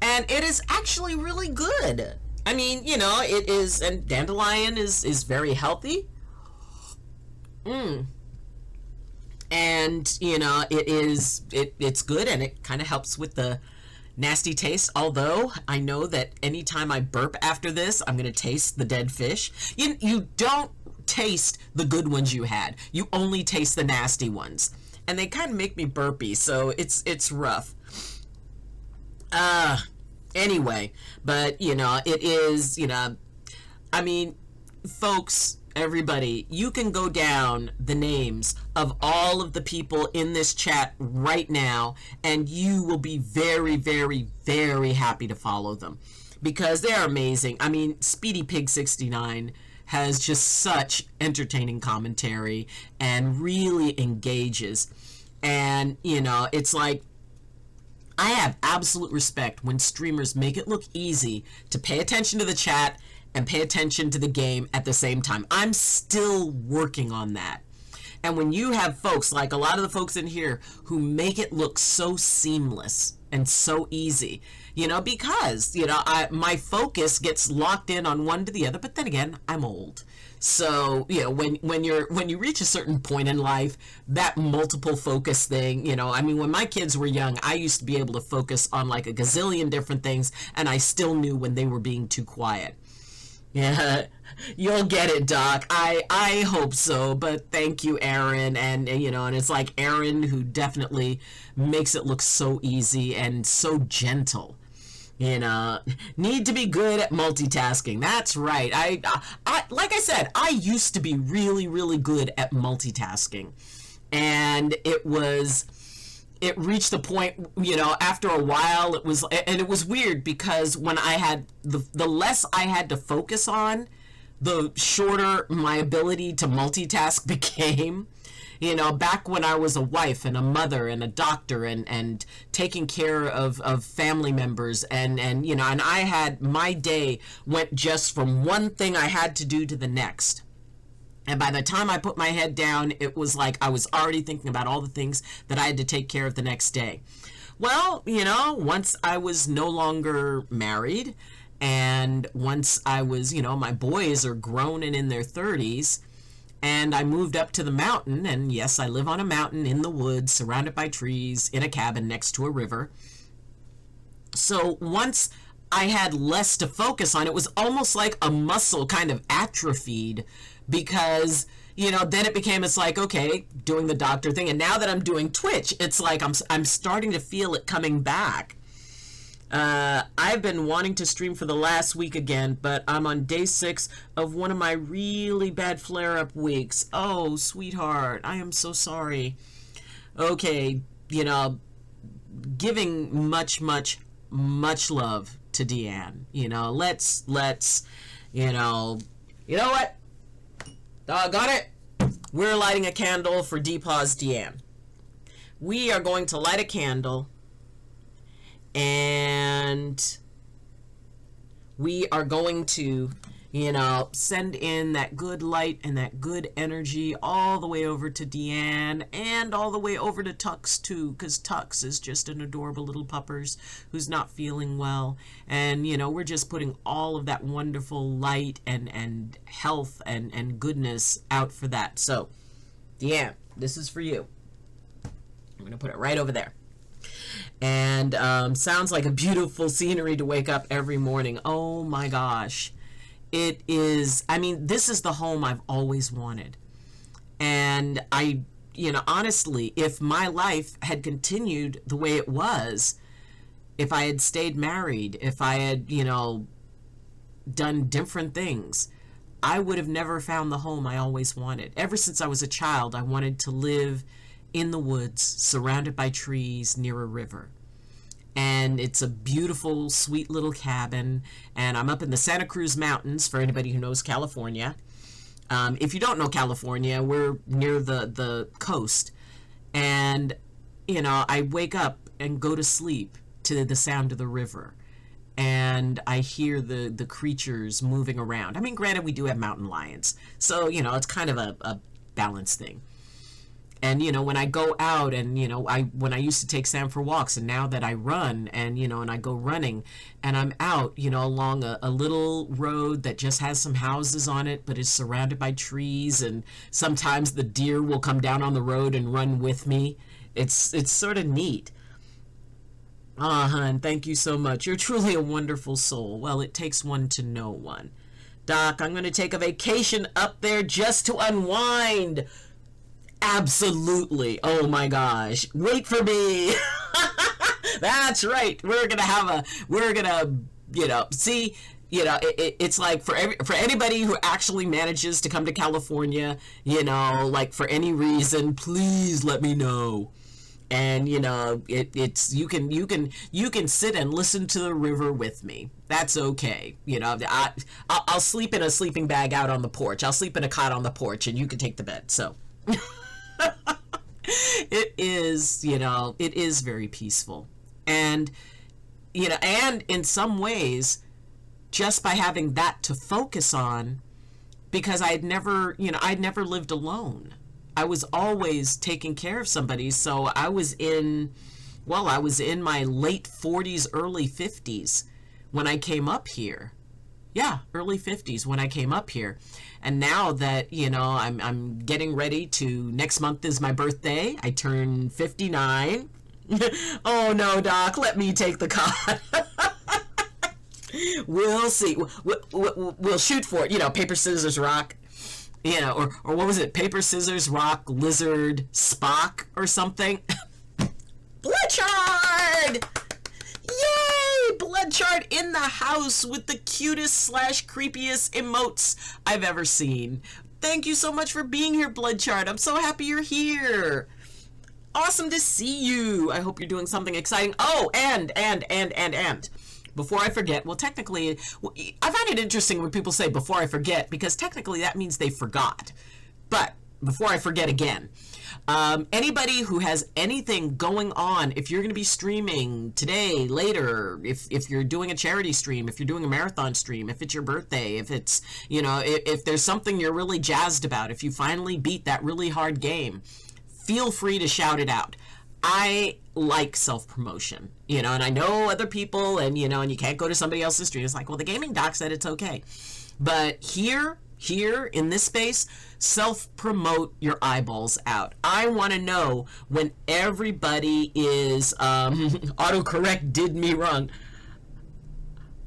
And it is actually really good. I mean, it is, and dandelion is very healthy. And it's good, and it kind of helps with the nasty taste, although I know that anytime I burp after this, I'm going to taste the dead fish. You don't taste the good ones you had. You only taste the nasty ones, and they kind of make me burpy, so it's rough. Anyway, but it is, I mean, folks, everybody, you can go down the names of all of the people in this chat right now, and you will be very, very, very happy to follow them because they're amazing. I mean, Speedy Pig 69 has just such entertaining commentary and really engages. And, it's like, I have absolute respect when streamers make it look easy to pay attention to the chat and pay attention to the game at the same time. I'm still working on that. And when you have folks, like a lot of the folks in here, who make it look so seamless and so easy, because, my focus gets locked in on one to the other, but then again, I'm old. So, when you reach a certain point in life, that multiple focus thing, I mean, when my kids were young, I used to be able to focus on like a gazillion different things, and I still knew when they were being too quiet. Yeah, you'll get it, Doc. I hope so, but thank you, Aaron. And and it's like Aaron, who definitely makes it look so easy and so gentle. Need to be good at multitasking. That's right. I like I said, I used to be really, really good at multitasking, and it reached the point, after a while, it was weird because when I had the less I had to focus on, the shorter my ability to multitask became. Back when I was a wife and a mother and a doctor and taking care of family members and I had, my day went just from one thing I had to do to the next. And by the time I put my head down, it was like I was already thinking about all the things that I had to take care of the next day. Well, once I was no longer married, and once I was, my boys are grown and in their 30s, and I moved up to the mountain, and yes, I live on a mountain in the woods, surrounded by trees, in a cabin next to a river. So once I had less to focus on, it was almost like a muscle kind of atrophied, because then it became, it's like, okay, doing the doctor thing, and now that I'm doing Twitch, it's like I'm starting to feel it coming back. I've been wanting to stream for the last week again, but I'm on day 6 of one of my really bad flare-up weeks. Oh, sweetheart, I am so sorry. Okay, giving much love to Deanne. Let's you know what? Doggone it. We're lighting a candle for Deepaw's Deanne. We are going to light a candle, and we are going to, send in that good light and that good energy all the way over to Deanne and all the way over to Tux too, because Tux is just an adorable little puppers who's not feeling well. And, we're just putting all of that wonderful light and health and goodness out for that. So, Deanne, this is for you. I'm going to put it right over there. And sounds like a beautiful scenery to wake up every morning. Oh my gosh. It is, I mean, this is the home I've always wanted. And I, honestly, if my life had continued the way it was, if I had stayed married, if I had, done different things, I would have never found the home I always wanted. Ever since I was a child, I wanted to live in the woods, surrounded by trees near a river. And it's a beautiful, sweet little cabin. And I'm up in the Santa Cruz Mountains, for anybody who knows California. If you don't know California, we're near the coast. And, I wake up and go to sleep to the sound of the river. And I hear the creatures moving around. I mean, granted, we do have mountain lions. So, it's kind of a balance thing. And, when I go out and, when I used to take Sam for walks, and now that I run and, and I go running and I'm out, along a little road that just has some houses on it, but is surrounded by trees. And sometimes the deer will come down on the road and run with me. It's sort of neat. Ah, hon, thank you so much. You're truly a wonderful soul. Well, it takes one to know one. Doc, I'm going to take a vacation up there just to unwind. Absolutely. Oh my gosh. Wait for me. That's right. We're going to see, it's like for anybody who actually manages to come to California, like for any reason, please let me know. And it's you can sit and listen to the river with me. That's okay. I'll sleep in a sleeping bag out on the porch. I'll sleep in a cot on the porch, and you can take the bed. So it is very peaceful. And and in some ways, just by having that to focus on, because I'd never lived alone. I was always taking care of somebody. So I was in my late 40s, early 50s when I came up here. Yeah, early 50s when I came up here. And now that, I'm getting ready to, next month is my birthday. I turn 59. Oh no, Doc, let me take the card. We'll see. We'll shoot for it. Paper, scissors, rock. Or what was it? Paper, scissors, rock, lizard, Spock, or something. Bloodchard! Yay! Bloodchard in the house with the cutest / creepiest emotes I've ever seen. Thank you so much for being here, Bloodchard. I'm so happy you're here. Awesome to see you. I hope you're doing something exciting. Oh, and. Before I forget, well, technically, I find it interesting when people say before I forget, because technically that means they forgot. But before I forget again, anybody who has anything going on, if you're going to be streaming today, later, if you're doing a charity stream, if you're doing a marathon stream, if it's your birthday, if it's, if there's something you're really jazzed about, if you finally beat that really hard game, feel free to shout it out. I like self-promotion, and I know other people, and you can't go to somebody else's stream. It's like, well, the gaming doc said it's okay. But here in this space, self-promote your eyeballs out. I want to know when everybody is, autocorrect did me wrong.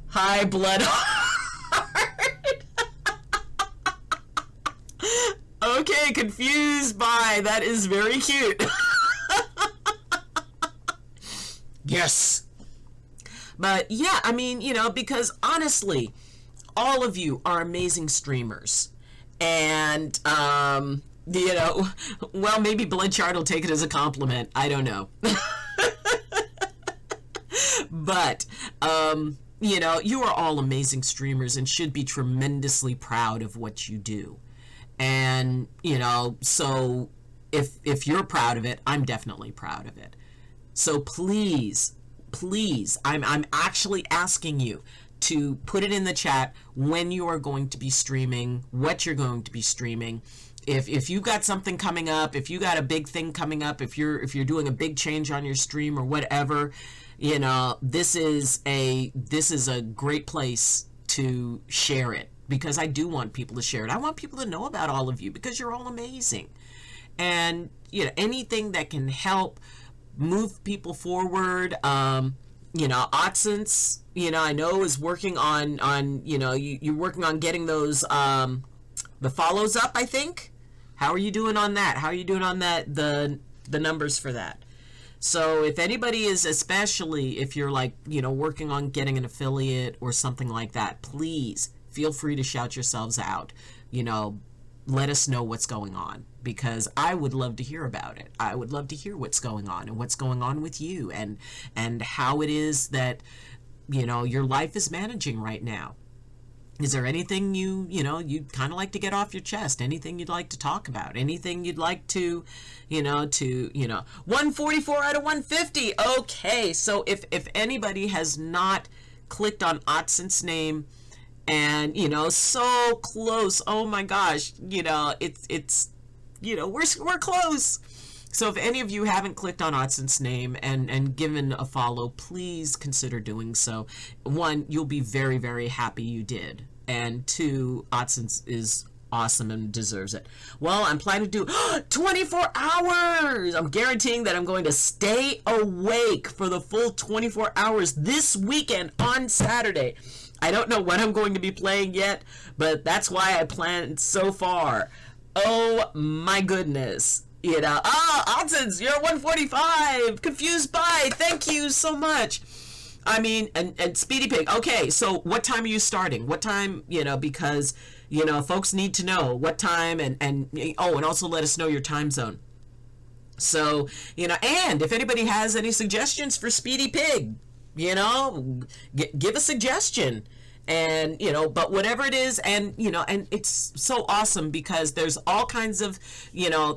Hi, Bloodheart. Okay, confused by, that is very cute. Yes. But yeah, I mean, because honestly, all of you are amazing streamers. And, well, maybe Bloodchard will take it as a compliment. I don't know. But, you are all amazing streamers and should be tremendously proud of what you do. And, so if you're proud of it, I'm definitely proud of it. So please, I'm actually asking you to put it in the chat when you are going to be streaming, what you're going to be streaming. If you've got something coming up, if you got a big thing coming up, if you're doing a big change on your stream or whatever, this is a great place to share it, because I do want people to share it. I want people to know about all of you because you're all amazing. And anything that can help move people forward. Otsense, I know is working on you're working on getting those, the follows up, I think. How are you doing on that? How are you doing on that, the numbers for that? So if anybody is, especially if you're like, working on getting an affiliate or something like that, please feel free to shout yourselves out. Let us know what's going on, because I would love to hear about it. I would love to hear what's going on and what's going on with you, and how it is that, your life is managing right now. Is there anything you'd kind of like to get off your chest? Anything you'd like to talk about? Anything you'd like to 144 out of 150. Okay, so if anybody has not clicked on Otsen's name, and so close, oh my gosh, it's we're close. So if any of you haven't clicked on Otsen's name and given a follow, please consider doing so. One, you'll be very, very happy you did. And two, Otsen's is awesome and deserves it. Well, I'm planning to do 24 hours. I'm guaranteeing that I'm going to stay awake for the full 24 hours this weekend on Saturday. I don't know what I'm going to be playing yet, but that's why I planned so far. Oh my goodness. Otsen's, you're 145. Confused by. Thank you so much. I mean, and Speedy Pig. Okay, so what time are you starting? What time, because, folks need to know what time, and also let us know your time zone. So, and if anybody has any suggestions for Speedy Pig, give a suggestion. And but whatever it is, and and it's so awesome because there's all kinds of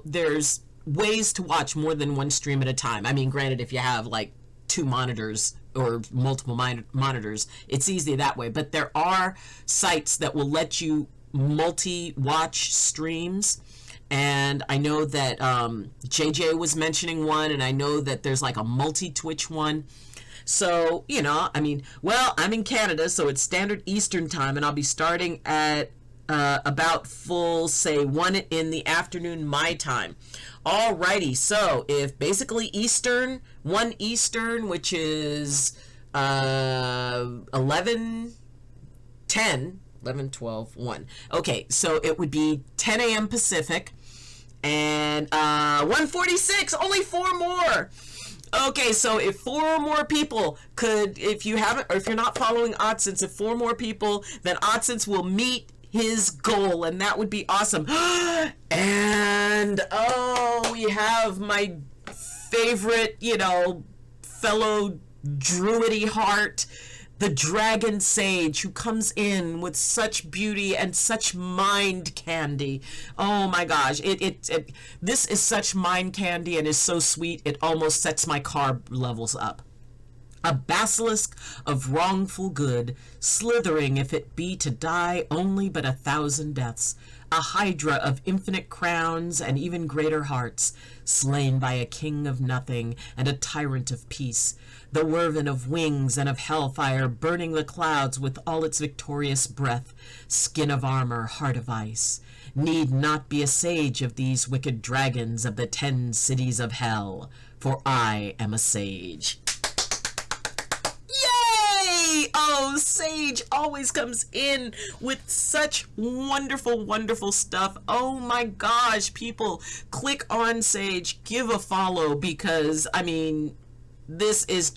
there's ways to watch more than one stream at a time. I mean, granted, if you have like 2 monitors or multiple monitors, it's easy that way, but there are sites that will let you multi-watch streams. And I know that JJ was mentioning one, and I know that there's like a multi-Twitch one. So, I'm in Canada, so it's Standard Eastern Time, and I'll be starting at about full, say, 1 in the afternoon, my time. Alrighty, so if basically Eastern, 1 Eastern, which is 11, 12, 1. Okay, so it would be 10 a.m. Pacific, and 146, only 4 more. Okay, so if 4 more people could, if you haven't, or if you're not following Otsen's, if 4 more people, then Otsen's will meet his goal, and that would be awesome. And, we have my favorite, fellow druidy heart, the dragon sage, who comes in with such beauty and such mind candy. Oh my gosh, this is such mind candy and is so sweet, it almost sets my carb levels up. A basilisk of wrongful good, slithering if it be to die only but 1,000 deaths. A hydra of infinite crowns and even greater hearts, slain by a king of nothing and a tyrant of peace. The whirlwind of wings and of hellfire, burning the clouds with all its victorious breath. Skin of armor, heart of ice. Need not be a sage of these wicked dragons of the 10 cities of hell, for I am a sage. Yay! Oh, Sage always comes in with such wonderful, wonderful stuff. Oh my gosh, people, click on Sage, give a follow, because, this is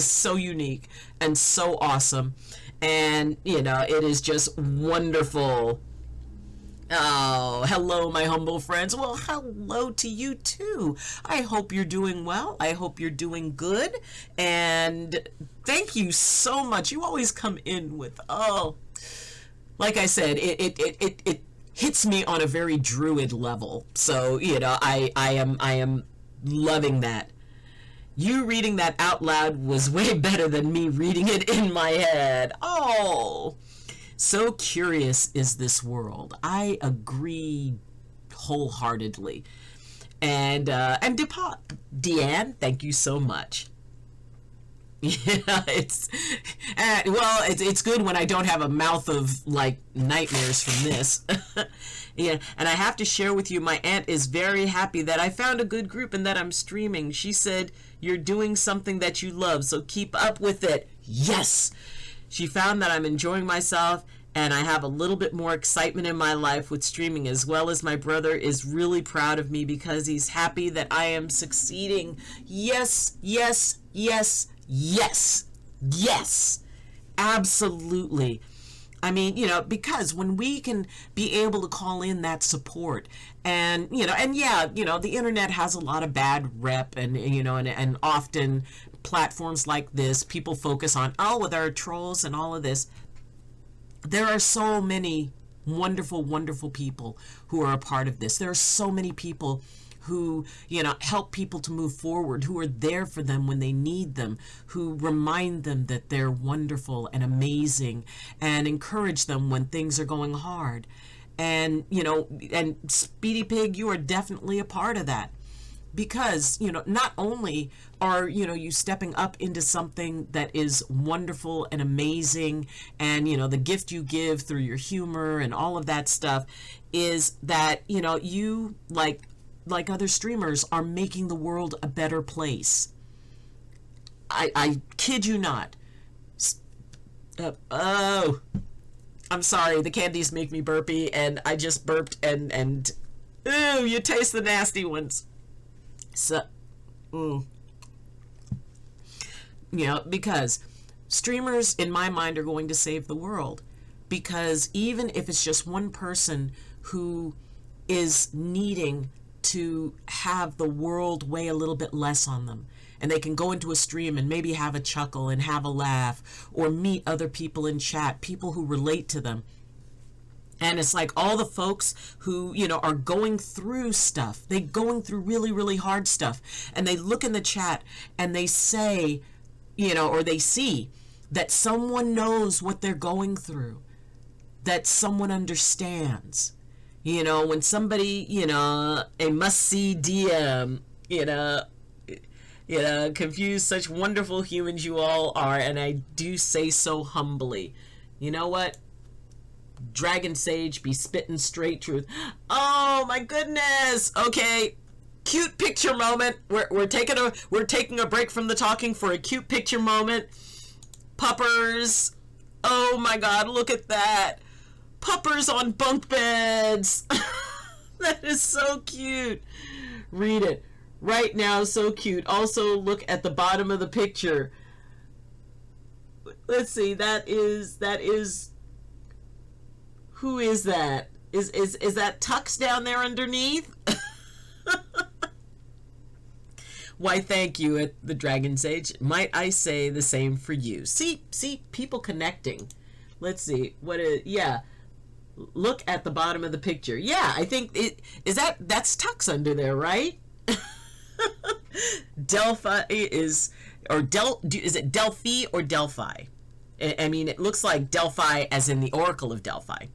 so unique and so awesome. And, it is just wonderful. Oh, hello, my humble friends. Well, hello to you too. I hope you're doing well. I hope you're doing good. And thank you so much. You always come in with, like I said, it hits me on a very druid level. So, I am loving that. You reading that out loud was way better than me reading it in my head. Oh, so curious is this world. I agree wholeheartedly. And Deanne, thank you so much. Yeah, it's good when I don't have a mouth of like nightmares from this. Yeah, and I have to share with you, my aunt is very happy that I found a good group and that I'm streaming. She said, "You're doing something that you love, so keep up with it." Yes. She found that I'm enjoying myself and I have a little bit more excitement in my life with streaming, as well as my brother is really proud of me because he's happy that I am succeeding. Yes, yes, yes, yes, yes, absolutely. I mean, because when we can be able to call in that support and, and yeah, the internet has a lot of bad rep and often platforms like this, people focus on, oh, there are trolls and all of this. There are so many wonderful, wonderful people who are a part of this. There are so many people who, help people to move forward, who are there for them when they need them, who remind them that they're wonderful and amazing and encourage them when things are going hard. And, and Speedy Pig, you are definitely a part of that. Because, not only are, you stepping up into something that is wonderful and amazing, and, the gift you give through your humor and all of that stuff is that, you, like other streamers, are making the world a better place. I kid you not. Oh, I'm sorry. The candies make me burpy, and I just burped, and ooh, you taste the nasty ones. So, because streamers, in my mind, are going to save the world. Because even if it's just one person who is needing to have the world weigh a little bit less on them, and they can go into a stream and maybe have a chuckle and have a laugh, or meet other people in chat, people who relate to them. And it's like all the folks who, are going through stuff. They're going through really, really hard stuff. And they look in the chat and they say, or they see that someone knows what they're going through, that someone understands. When somebody, a must-see DM, confuse such wonderful humans you all are, and I do say so humbly. You know what? Dragon Sage be spitting straight truth. Oh my goodness. Okay. Cute picture moment. We're taking a break from the talking for a cute picture moment. Puppers. Oh my god, look at that. Puppers on bunk beds. That is so cute. Read it. Right now, so cute. Also, look at the bottom of the picture. Let's see. That is who is that? Is that Tux down there underneath? Why, thank you at the Dragon Sage. Might I say the same for you? See, people connecting. Let's see. Yeah. Look at the bottom of the picture. Yeah, I think that's Tux under there, right? Delphi is it Delphi or Delphi? I mean, it looks like Delphi as in the Oracle of Delphi.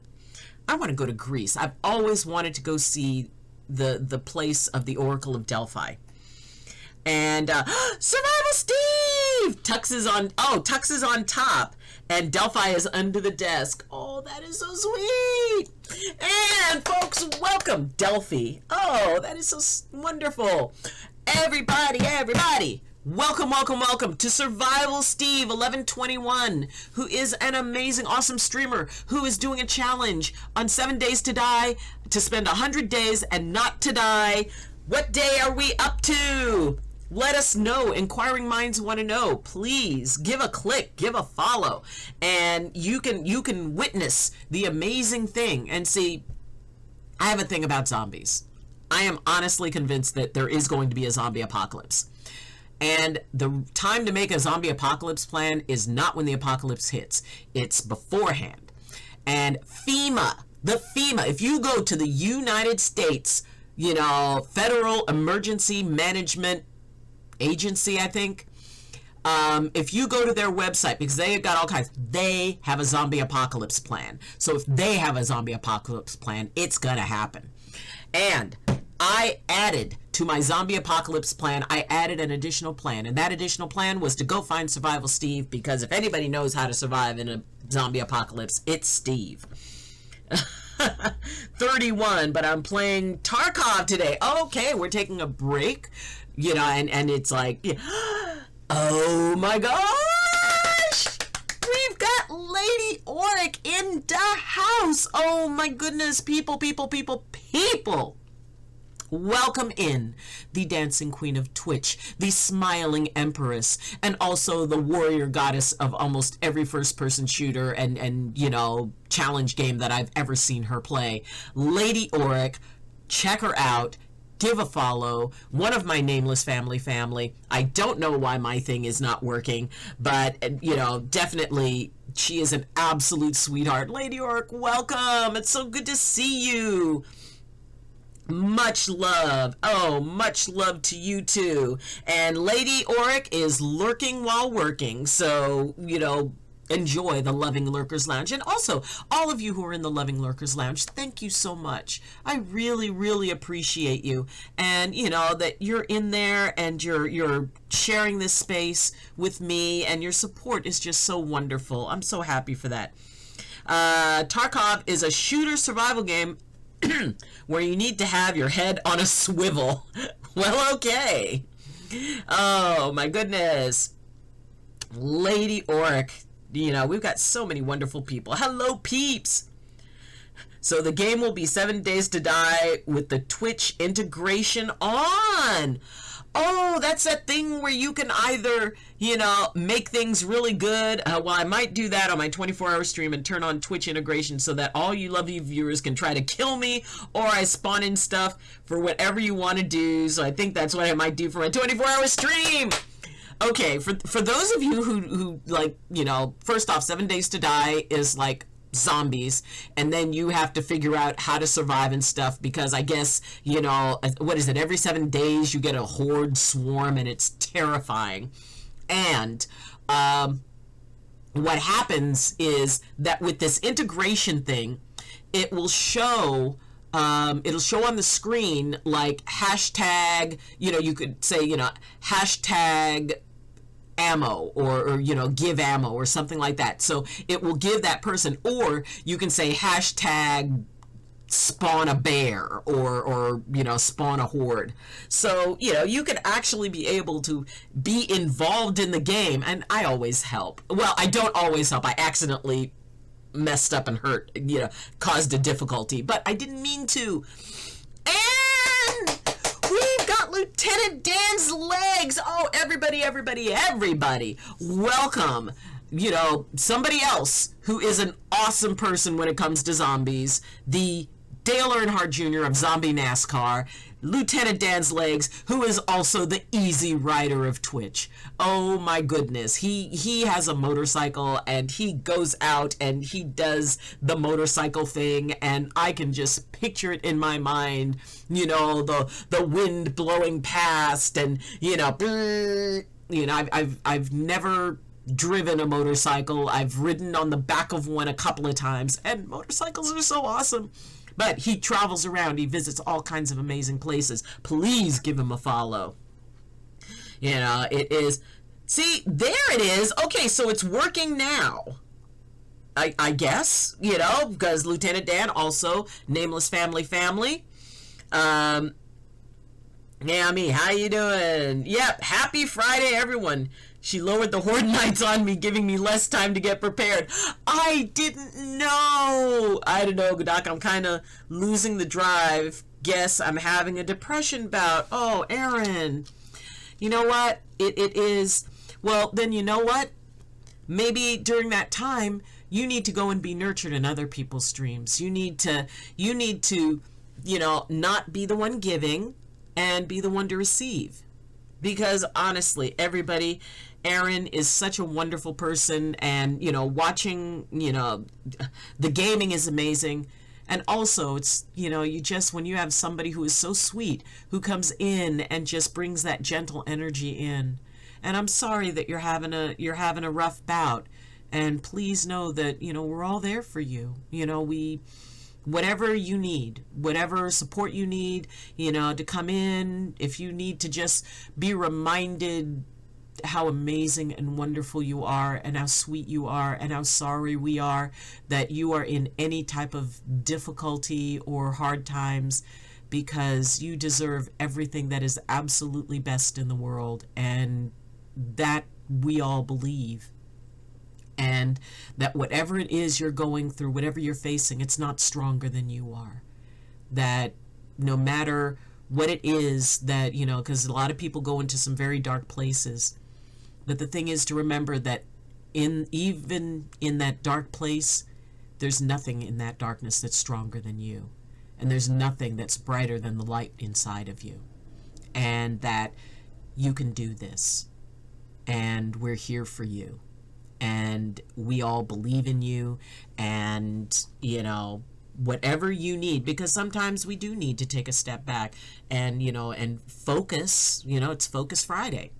I want to go to Greece. I've always wanted to go see the place of the Oracle of Delphi. And Survival Steve! Tux is on top, and Delphi is under the desk. Oh, that is so sweet! And folks, welcome Delphi. Oh, that is so wonderful. Everybody. Welcome to Survival Steve 1121, who is an amazing, awesome streamer who is doing a challenge on 7 days to die, to spend 100 days and not to die. What day are we up to? Let us know. Inquiring minds want to know. Please give a click, give a follow, and you can witness the amazing thing. And see, I have a thing about zombies. I am honestly convinced that there is going to be a zombie apocalypse. And the time to make a zombie apocalypse plan is not when the apocalypse hits. It's beforehand. And FEMA, if you go to the United States, Federal Emergency Management Agency, I think, if you go to their website, because they have got all kinds, they have a zombie apocalypse plan. So if they have a zombie apocalypse plan, it's going to happen. And I added to my zombie apocalypse plan, I added an additional plan. And that additional plan was to go find Survival Steve, because if anybody knows how to survive in a zombie apocalypse, it's Steve. 31, but I'm playing Tarkov today. Okay, we're taking a break, you know, and it's like, oh my gosh! We've got Lady Oric in the house. Oh my goodness, people. Welcome in the dancing queen of Twitch, the smiling empress, and also the warrior goddess of almost every first-person shooter and you know, challenge game that I've ever seen her play. Lady Oric, check her out. Give a follow. One of my nameless family. I don't know why my thing is not working, but, you know, definitely she is an absolute sweetheart. Lady Oric, welcome. It's so good to see you. Much love. Oh, much love to you too. And Lady Oric is lurking while working. So, you know, enjoy the Loving Lurkers Lounge. And also, all of you who are in the Loving Lurkers Lounge, thank you so much. I really appreciate you. And, you know, that you're in there and you're sharing this space with me, and your support is just so wonderful. I'm so happy for that. Tarkov is a shooter survival game where you need to have your head on a swivel. Well, okay. Oh, my goodness. Lady Oric. You know, we've got so many wonderful people. Hello, peeps. So the game will be 7 Days to Die with the Twitch integration on. Oh, that's that thing where you can either, you know, make things really good. Well, I might do that on my 24-hour stream and turn on Twitch integration so that all you lovely viewers can try to kill me, or I spawn in stuff for whatever you want to do. So I think that's what I might do for my 24-hour stream. Okay, for those of you who like, you know, first off, 7 Days to Die is like zombies, and then you have to figure out how to survive and stuff, because I guess, you know, what is it, every 7 days you get a horde swarm, and it's terrifying. And what happens is that with this integration thing, it will show it'll show on the screen like hashtag, you know, you could say, you know, hashtag ammo, or you know, give ammo or something like that. So it will give that person, or you can say hashtag spawn a bear, or you know, spawn a horde. So, you know, you could actually be able to be involved in the game. And I always help. Well, I don't always help. I accidentally messed up and hurt, you know, caused a difficulty, but I didn't mean to. And we've got Lieutenant Dan's legs. Oh, everybody, welcome. You know, somebody else who is an awesome person when it comes to zombies, the Dale Earnhardt Jr. of Zombie NASCAR, Lieutenant Dan's legs, who is also the easy rider of Twitch. Oh my goodness, he has a motorcycle, and he goes out and he does the motorcycle thing, and I can just picture it in my mind, you know, the wind blowing past, and you know, I've never driven a motorcycle. I've ridden on the back of one a couple of times, and motorcycles are so awesome. But he travels around. He visits all kinds of amazing places. Please give him a follow. You know, it is. See, there it is. Okay, so it's working now. I guess, you know, because Lieutenant Dan, also nameless family. Yami, how you doing? Yep, happy Friday, everyone. She lowered the Horde Knights on me, giving me less time to get prepared. I didn't know. I don't know, Doc. I'm kind of losing the drive. Guess I'm having a depression bout. Oh, Aaron. You know what? It is. Well, then you know what? Maybe during that time, you need to go and be nurtured in other people's streams. You need to, you know, not be the one giving and be the one to receive. Because honestly, everybody, Aaron is such a wonderful person, and, you know, watching, you know, the gaming is amazing. And also, it's, you know, you just, when you have somebody who is so sweet, who comes in and just brings that gentle energy in. And I'm sorry that you're having a rough bout. And please know that, you know, we're all there for you. You know, we whatever you need, whatever support you need, to come in, if you need to just be reminded how amazing and wonderful you are and how sweet you are and how sorry we are that you are in any type of difficulty or hard times, because you deserve everything that is absolutely best in the world, and that we all believe. And that whatever it is you're going through, whatever you're facing, it's not stronger than you are. That no matter what it is that, because a lot of people go into some very dark places, but the thing is to remember that even in that dark place, there's nothing in that darkness that's stronger than you. And there's nothing that's brighter than the light inside of you. And that you can do this. And we're here for you. And we all believe in you. And, whatever you need, because sometimes we do need to take a step back and, and focus. It's Focus Friday.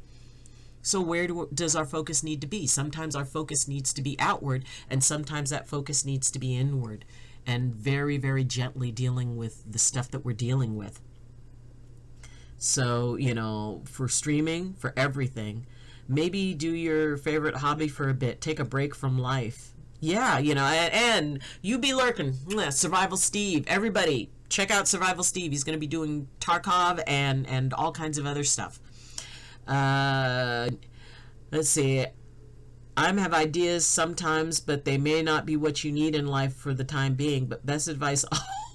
So where does our focus need to be? Sometimes our focus needs to be outward, and sometimes that focus needs to be inward, and very, very gently dealing with the stuff that we're dealing with. So, for streaming, for everything, maybe do your favorite hobby for a bit. Take a break from life. Yeah, and you be lurking. Survival Steve. Everybody, check out Survival Steve. He's going to be doing Tarkov and all kinds of other stuff. Let's see. I have ideas sometimes, but they may not be what you need in life for the time being. But best advice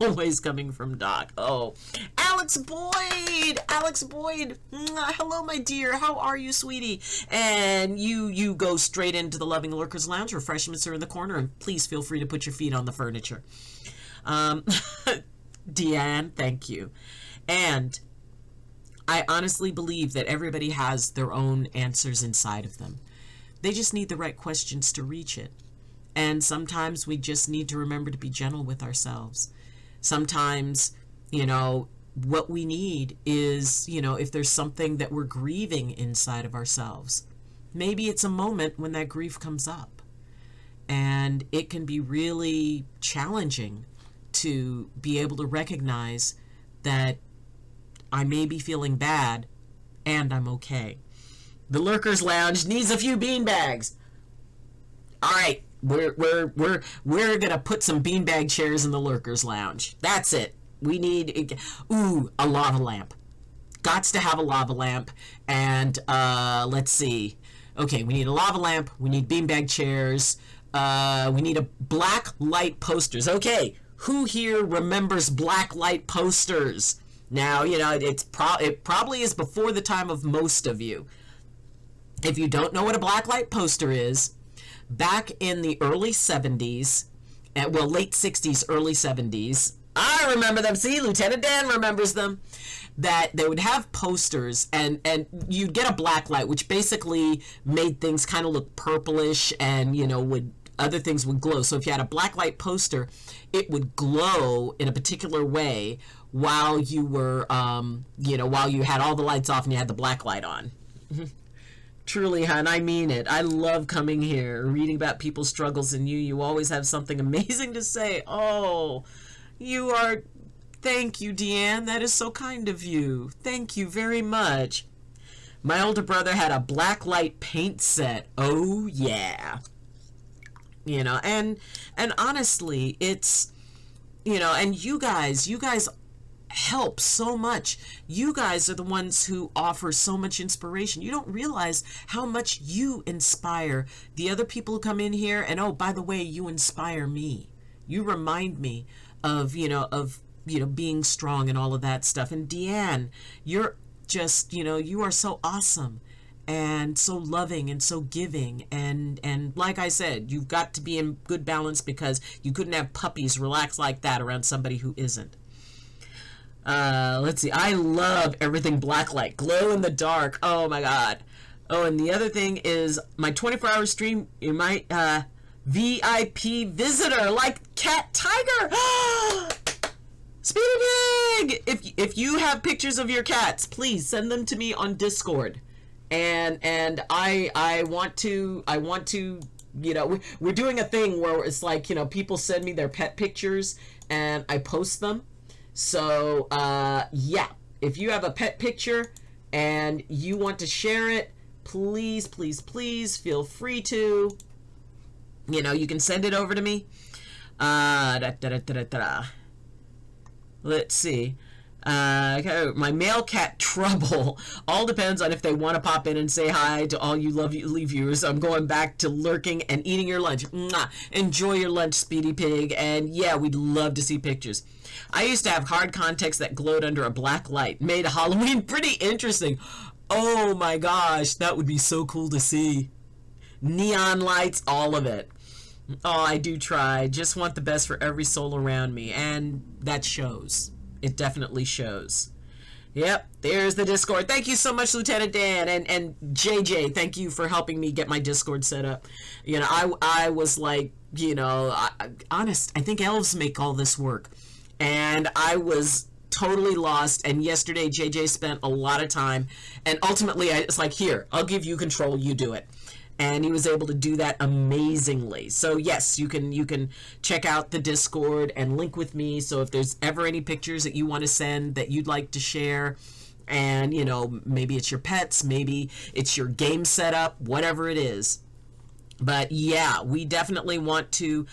always coming from Doc. Oh, Alex Boyd. Hello, my dear. How are you, sweetie? And you go straight into the Loving Lurkers Lounge. Refreshments are in the corner, and please feel free to put your feet on the furniture. Deanne, thank you. And I honestly believe that everybody has their own answers inside of them. They just need the right questions to reach it. And sometimes we just need to remember to be gentle with ourselves. Sometimes, what we need is, if there's something that we're grieving inside of ourselves, maybe it's a moment when that grief comes up. And it can be really challenging to be able to recognize that I may be feeling bad and I'm okay. The Lurkers Lounge needs a few beanbags. All right, we're gonna put some beanbag chairs in the Lurkers Lounge. That's it. We need a lava lamp. Gots to have a lava lamp. And let's see. Okay, we need a lava lamp. We need beanbag chairs. We need a black light posters. Okay, who here remembers black light posters? Now, it probably is before the time of most of you. If you don't know what a blacklight poster is, back in the early 70s, late 60s, early 70s, I remember them. See, Lieutenant Dan remembers them. That they would have posters, and you'd get a black light, which basically made things kind of look purplish, and, other things would glow. So if you had a black light poster, it would glow in a particular way while you were, while you had all the lights off and you had the black light on. Truly, hon, I mean it. I love coming here, reading about people's struggles, and you always have something amazing to say. Oh, thank you, Deanne. That is so kind of you. Thank you very much. My older brother had a black light paint set. Oh, yeah. And honestly, it's, and you guys help so much. You guys are the ones who offer so much inspiration. You don't realize how much you inspire the other people who come in here. And oh, by the way, you inspire me. You remind me of being strong and all of that stuff. And Deanne, you're just, you are so awesome and so loving and so giving. And like I said, you've got to be in good balance, because you couldn't have puppies relax like that around somebody who isn't. Let's see. I love everything blacklight, glow in the dark. Oh my God. Oh, and the other thing is my 24-hour stream. You might VIP visitor like Cat Tiger. Speedy Pig. If you have pictures of your cats, please send them to me on Discord. And I want to. We're doing a thing where it's like, people send me their pet pictures, and I post them. So yeah, if you have a pet picture and you want to share it, please, please, please feel free to. You know, you can send it over to me. Let's see. My male cat Trouble. All depends on if they want to pop in and say hi to all you lovely viewers. I'm going back to lurking and eating your lunch. Mwah. Enjoy your lunch, Speedy Pig. And yeah, we'd love to see pictures. I used to have hard contacts that glowed under a black light. Made Halloween pretty interesting. Oh my gosh, that would be so cool to see. Neon lights, all of it. Oh, I do try. Just want the best for every soul around me. And that shows. It definitely shows. Yep, there's the Discord. Thank you so much, Lieutenant Dan. And JJ, thank you for helping me get my Discord set up. You know, I was like, you know, honest, I think elves make all this work. And I was totally lost. And yesterday, JJ spent a lot of time. And ultimately, it's like, here, I'll give you control. You do it. And he was able to do that amazingly. So yes, you can check out the Discord and link with me. So if there's ever any pictures that you want to send that you'd like to share, and you know, maybe it's your pets, maybe it's your game setup, whatever it is. But yeah, we definitely want to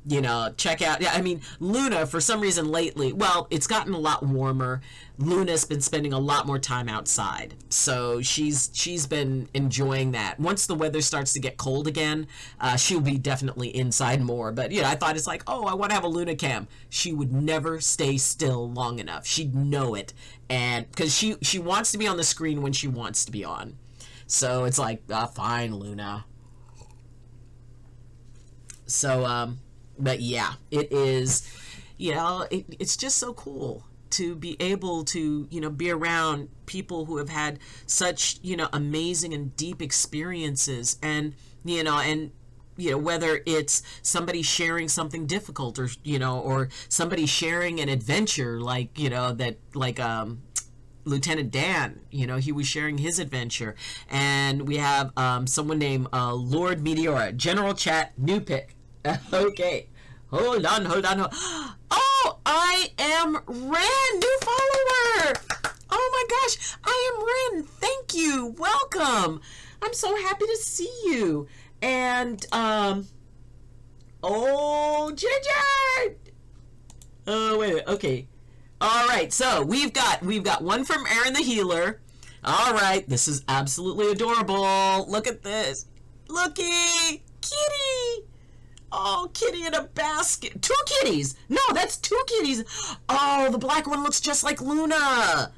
you know, check out. I mean, Luna, for some reason lately, well, it's gotten a lot warmer. Luna's been spending a lot more time outside, so she's been enjoying that. Once the weather starts to get cold again, she'll be definitely inside more. But you know, I thought it's like, oh, I want to have a Luna cam. She would never stay still long enough. She'd know it, and because she wants to be on the screen when she wants to be on. So it's like, fine, Luna. So but yeah, it is, you know, it's just so cool to be able to, you know, be around people who have had such, you know, amazing and deep experiences. And, you know, whether it's somebody sharing something difficult, or, you know, or somebody sharing an adventure like, you know, that like, Lieutenant Dan, you know, he was sharing his adventure. And we have someone named Lord Meteora. General chat, new pick. Okay, hold on. Oh, I am Ren, new follower. Oh my gosh, I am Ren. Thank you. Welcome. I'm so happy to see you. And oh, Ginger. Oh wait. Okay. All right. So we've got one from Aaron the Healer. All right. This is absolutely adorable. Look at this. Looky, kitty. Oh, kitty in a basket. 2 kitties. No, that's 2 kitties. Oh, the black one looks just like Luna.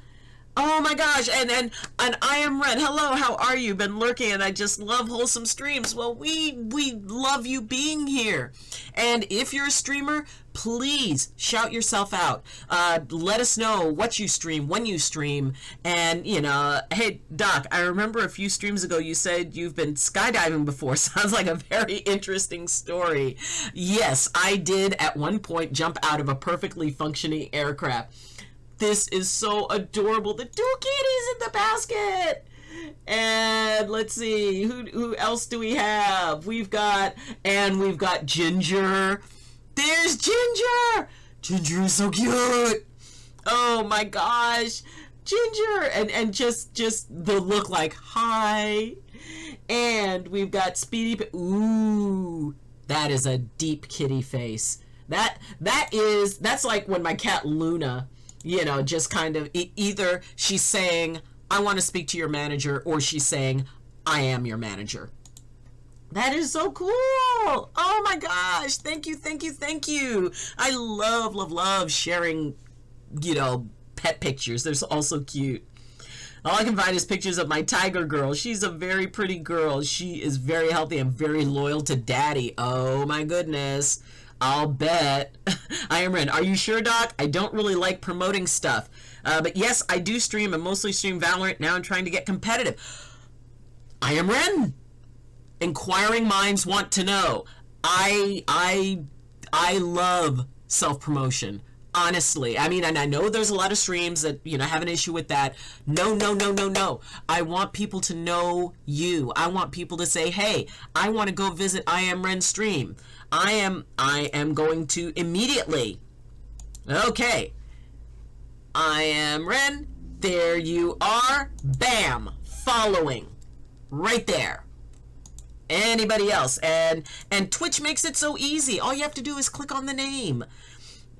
Oh my gosh. And I am Ren. Hello, how are you? Been lurking, and I just love wholesome streams. Well, we love you being here. And if you're a streamer, please shout yourself out. Let us know what you stream, when you stream. And, you know, hey, Doc, I remember a few streams ago you said you've been skydiving before. Sounds like a very interesting story. Yes, I did at one point jump out of a perfectly functioning aircraft. This is so adorable. The 2 kitties in the basket. And let's see, who else do we have? We've got Ginger. There's Ginger. Ginger is so cute. Oh my gosh, Ginger, and just the look like hi. And we've got Speedy. Ooh, that is a deep kitty face. That's like when my cat Luna, you know, just kind of either she's saying, I want to speak to your manager, or she's saying, I am your manager. That is so cool. Oh my gosh. Thank you. I love sharing, you know, pet pictures. They're also cute. All I can find is pictures of my tiger girl. She's a very pretty girl. She is very healthy and very loyal to daddy. Oh my goodness. I'll bet. I am Ren. Are you sure, Doc? I don't really like promoting stuff. But yes, I do stream and mostly stream Valorant. Now I'm trying to get competitive. I am Ren. Inquiring minds want to know. I love self-promotion. Honestly, I mean, and I know there's a lot of streams that, have an issue with that. No, no, no, no, no. I want people to know you. I want people to say, hey, I want to go visit I Am Ren's stream. I am going to immediately. Okay. I Am Ren. There you are. Bam. Following. Right there. Anybody else? And Twitch makes it so easy. All you have to do is click on the name.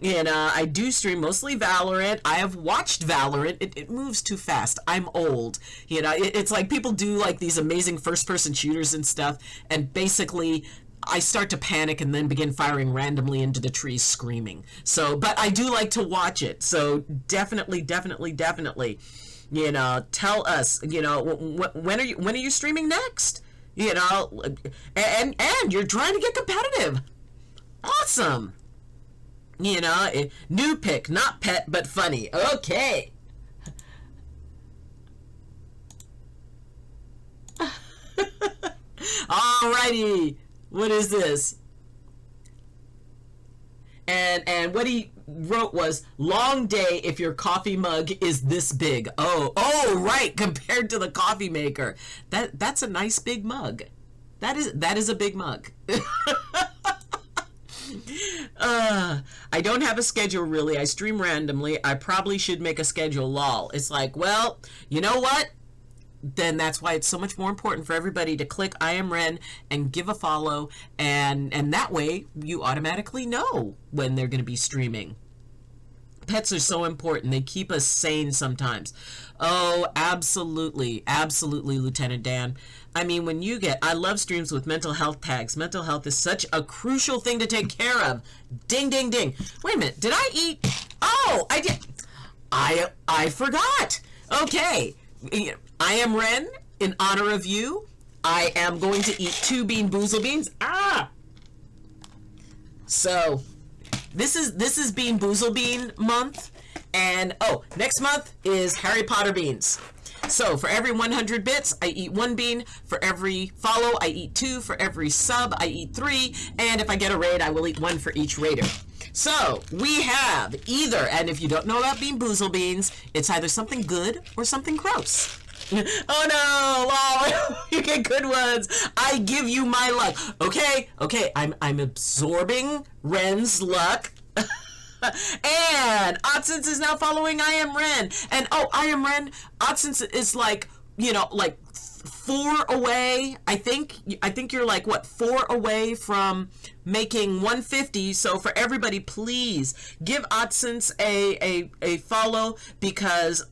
And I do stream mostly Valorant. I have watched Valorant. It moves too fast. I'm old. It's like people do like these amazing first-person shooters and stuff, and basically I start to panic and then begin firing randomly into the trees screaming. So, but I do like to watch it. So definitely, definitely, definitely, tell us, when are you streaming next? And you're trying to get competitive. Awesome. New pick, not pet, but funny. Okay. Alrighty. What is this? And what he wrote was, long day if your coffee mug is this big. Oh, right. Compared to the coffee maker. That's a nice big mug. That is a big mug. I don't have a schedule really. I stream randomly. I probably should make a schedule, lol. It's like, well, you know what? Then that's why it's so much more important for everybody to click I Am Ren and give a follow, and that way you automatically know when they're going to be streaming. Pets are so important. They keep us sane sometimes. Oh, absolutely. Absolutely, Lieutenant Dan. I mean, I love streams with mental health tags. Mental health is such a crucial thing to take care of. Ding, ding, ding. Wait a minute. Did I eat? Oh, I did. I forgot. Okay. I Am Ren, in honor of you, I am going to eat 2 Bean Boozled Beans. So, this is Bean Boozled Bean month, and next month is Harry Potter beans. So for every 100 bits, I eat 1 bean. For every follow, I eat 2. For every sub, I eat 3. And if I get a raid, I will eat 1 for each raider. So we have either, and if you don't know about Bean Boozled Beans, it's either something good or something gross. Oh no, wow, you get good ones. I give you my luck. Okay, I'm absorbing Ren's luck. And Odsens is now following I Am Ren. And I Am Ren, Odsens is like 4 away. I think you're like 4 away from making 150. So for everybody, please give Odsens a follow, because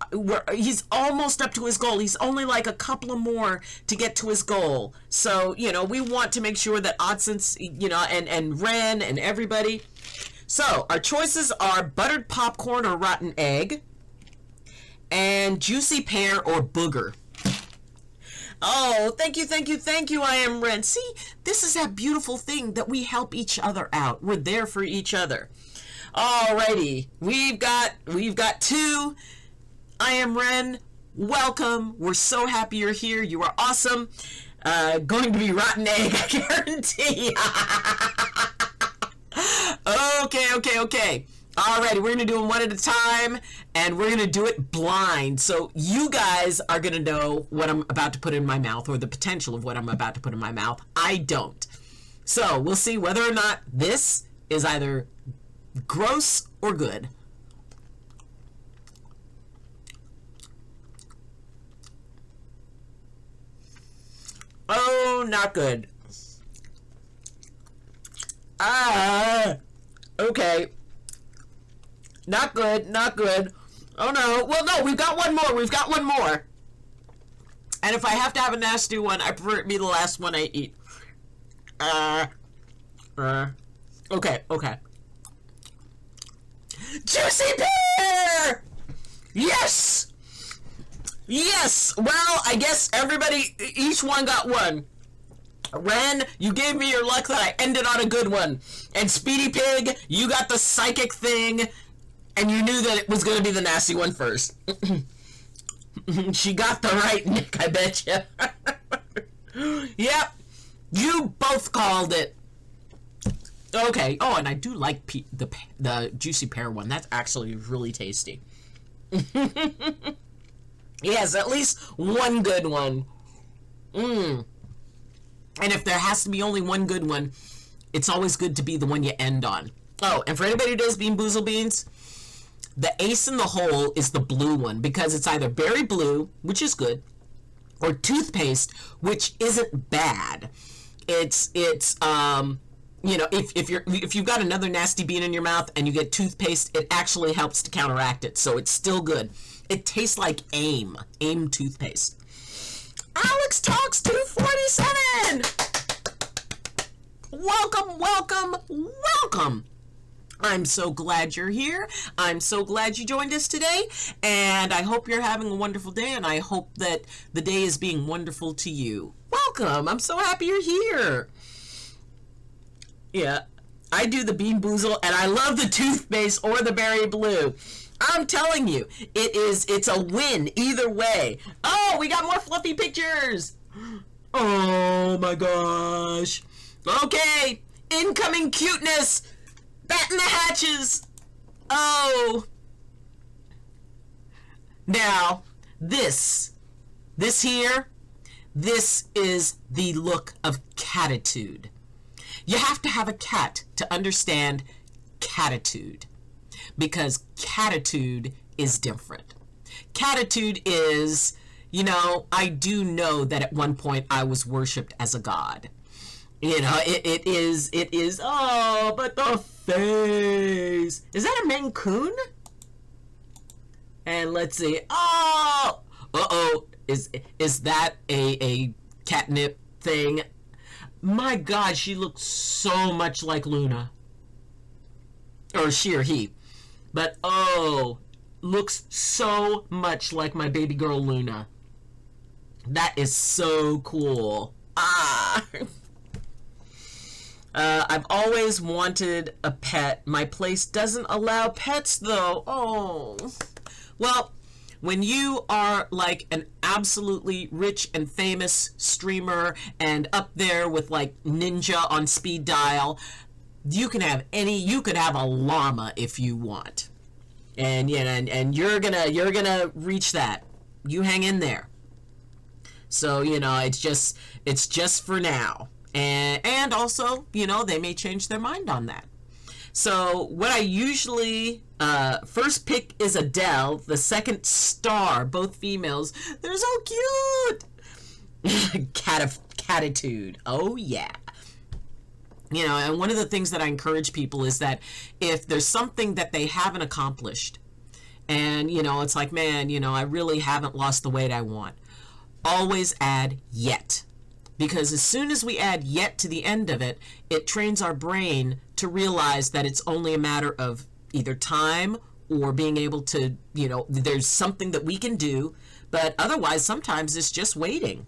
he's almost up to his goal. He's only like a couple of more to get to his goal. So we want to make sure that Odsens, and Ren and everybody. So our choices are buttered popcorn or rotten egg, and juicy pear or booger. Oh, thank you, I Am Ren. See, this is that beautiful thing that we help each other out. We're there for each other. Alrighty, we've got 2. I Am Ren, welcome. We're so happy you're here. You are awesome. Going to be rotten egg, I guarantee. Okay. Alrighty, we're going to do them one at a time, and we're going to do it blind. So you guys are going to know what I'm about to put in my mouth, or the potential of what I'm about to put in my mouth. I don't. So we'll see whether or not this is either gross or good. Oh, not good. Okay. Not good. Oh no. Well, no, we've got one more. And if I have to have a nasty one, I prefer it to be the last one I eat. Okay. Juicy pear! Yes! Well, I guess everybody, each one got one. Ren, you gave me your luck that I ended on a good one. And Speedy Pig, you got the psychic thing, and you knew that it was going to be the nasty one first. She got the right nick, I bet you. Yep, you both called it. Okay. Oh, and I do like the juicy pear one. That's actually really tasty. Yes, at least one good one. And if there has to be only one good one, it's always good to be the one you end on. Oh, and for anybody who does Bean Boozled Beans, the ace in the hole is the blue one, because it's either berry blue, which is good, or toothpaste, which isn't bad. It's if you've got another nasty bean in your mouth and you get toothpaste, it actually helps to counteract it, so it's still good. It tastes like AIM toothpaste. Alex Talks 247. Welcome. I'm so glad you're here. I'm so glad you joined us today, and I hope you're having a wonderful day, and I hope that the day is being wonderful to you. Welcome. I'm so happy you're here. Yeah, I do the Bean Boozle, and I love the toothpaste or the berry blue. I'm telling you, it's a win either way. Oh, we got more fluffy pictures. Oh my gosh. Okay, incoming cuteness. Batten the hatches. Oh. Now, this here, this is the look of catitude. You have to have a cat to understand catitude, because catitude is different. Catitude is, I do know that at one point I was worshipped as a god. It is, oh, but the face. Is that a Maine Coon? And let's see. Oh, is that a catnip thing? My God, she looks so much like Luna. Or she or he. But, looks so much like my baby girl Luna. That is so cool. I've always wanted a pet. My place doesn't allow pets, though. Oh. Well, when you are like an absolutely rich and famous streamer and up there with like Ninja on speed dial, you could have a llama if you want. And and you're gonna reach that. You hang in there. So, it's just for now. And also, they may change their mind on that. So what I usually, first pick is Adele, the second Star, both females. They're so cute. Catitude. Oh yeah. And one of the things that I encourage people is that if there's something that they haven't accomplished, and, it's like, man, I really haven't lost the weight I want, always add yet. Because as soon as we add yet to the end of it, it trains our brain to realize that it's only a matter of either time or being able to, there's something that we can do, but otherwise sometimes it's just waiting.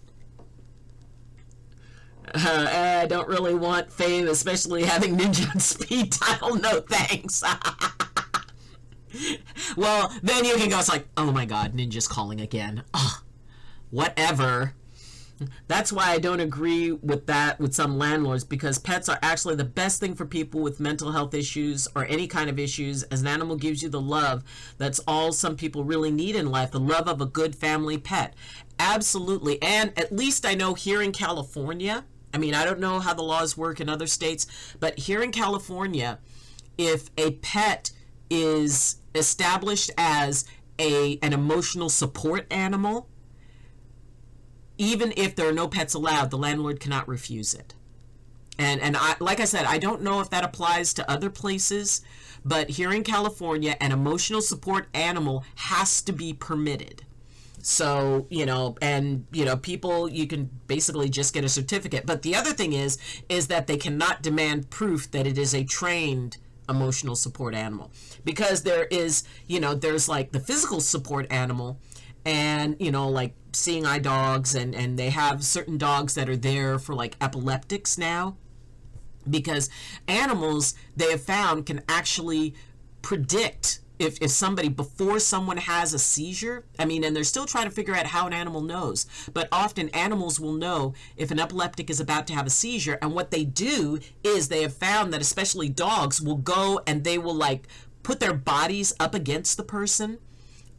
I don't really want fame, especially having Ninja on speed dial. No thanks. Well, then you can go, it's like, oh my God, Ninja's calling again. Oh, whatever. That's why I don't agree with that with some landlords, because pets are actually the best thing for people with mental health issues or any kind of issues, as an animal gives you the love. That's all some people really need in life, the love of a good family pet. Absolutely. And at least I know here in California, I mean, I don't know how the laws work in other states, but here in California, if a pet is established as an emotional support animal, even if there are no pets allowed, the landlord cannot refuse it. And I, like I said, I don't know if that applies to other places, but here in California, an emotional support animal has to be permitted. So, people, you can basically just get a certificate. But the other thing is that they cannot demand proof that it is a trained emotional support animal. Because there is, there's like the physical support animal, and like seeing eye dogs, and they have certain dogs that are there for like epileptics now, because animals, they have found, can actually predict if somebody, before someone has a seizure, I mean, and they're still trying to figure out how an animal knows, but often animals will know if an epileptic is about to have a seizure. And what they do is they have found that especially dogs will go and they will like put their bodies up against the person,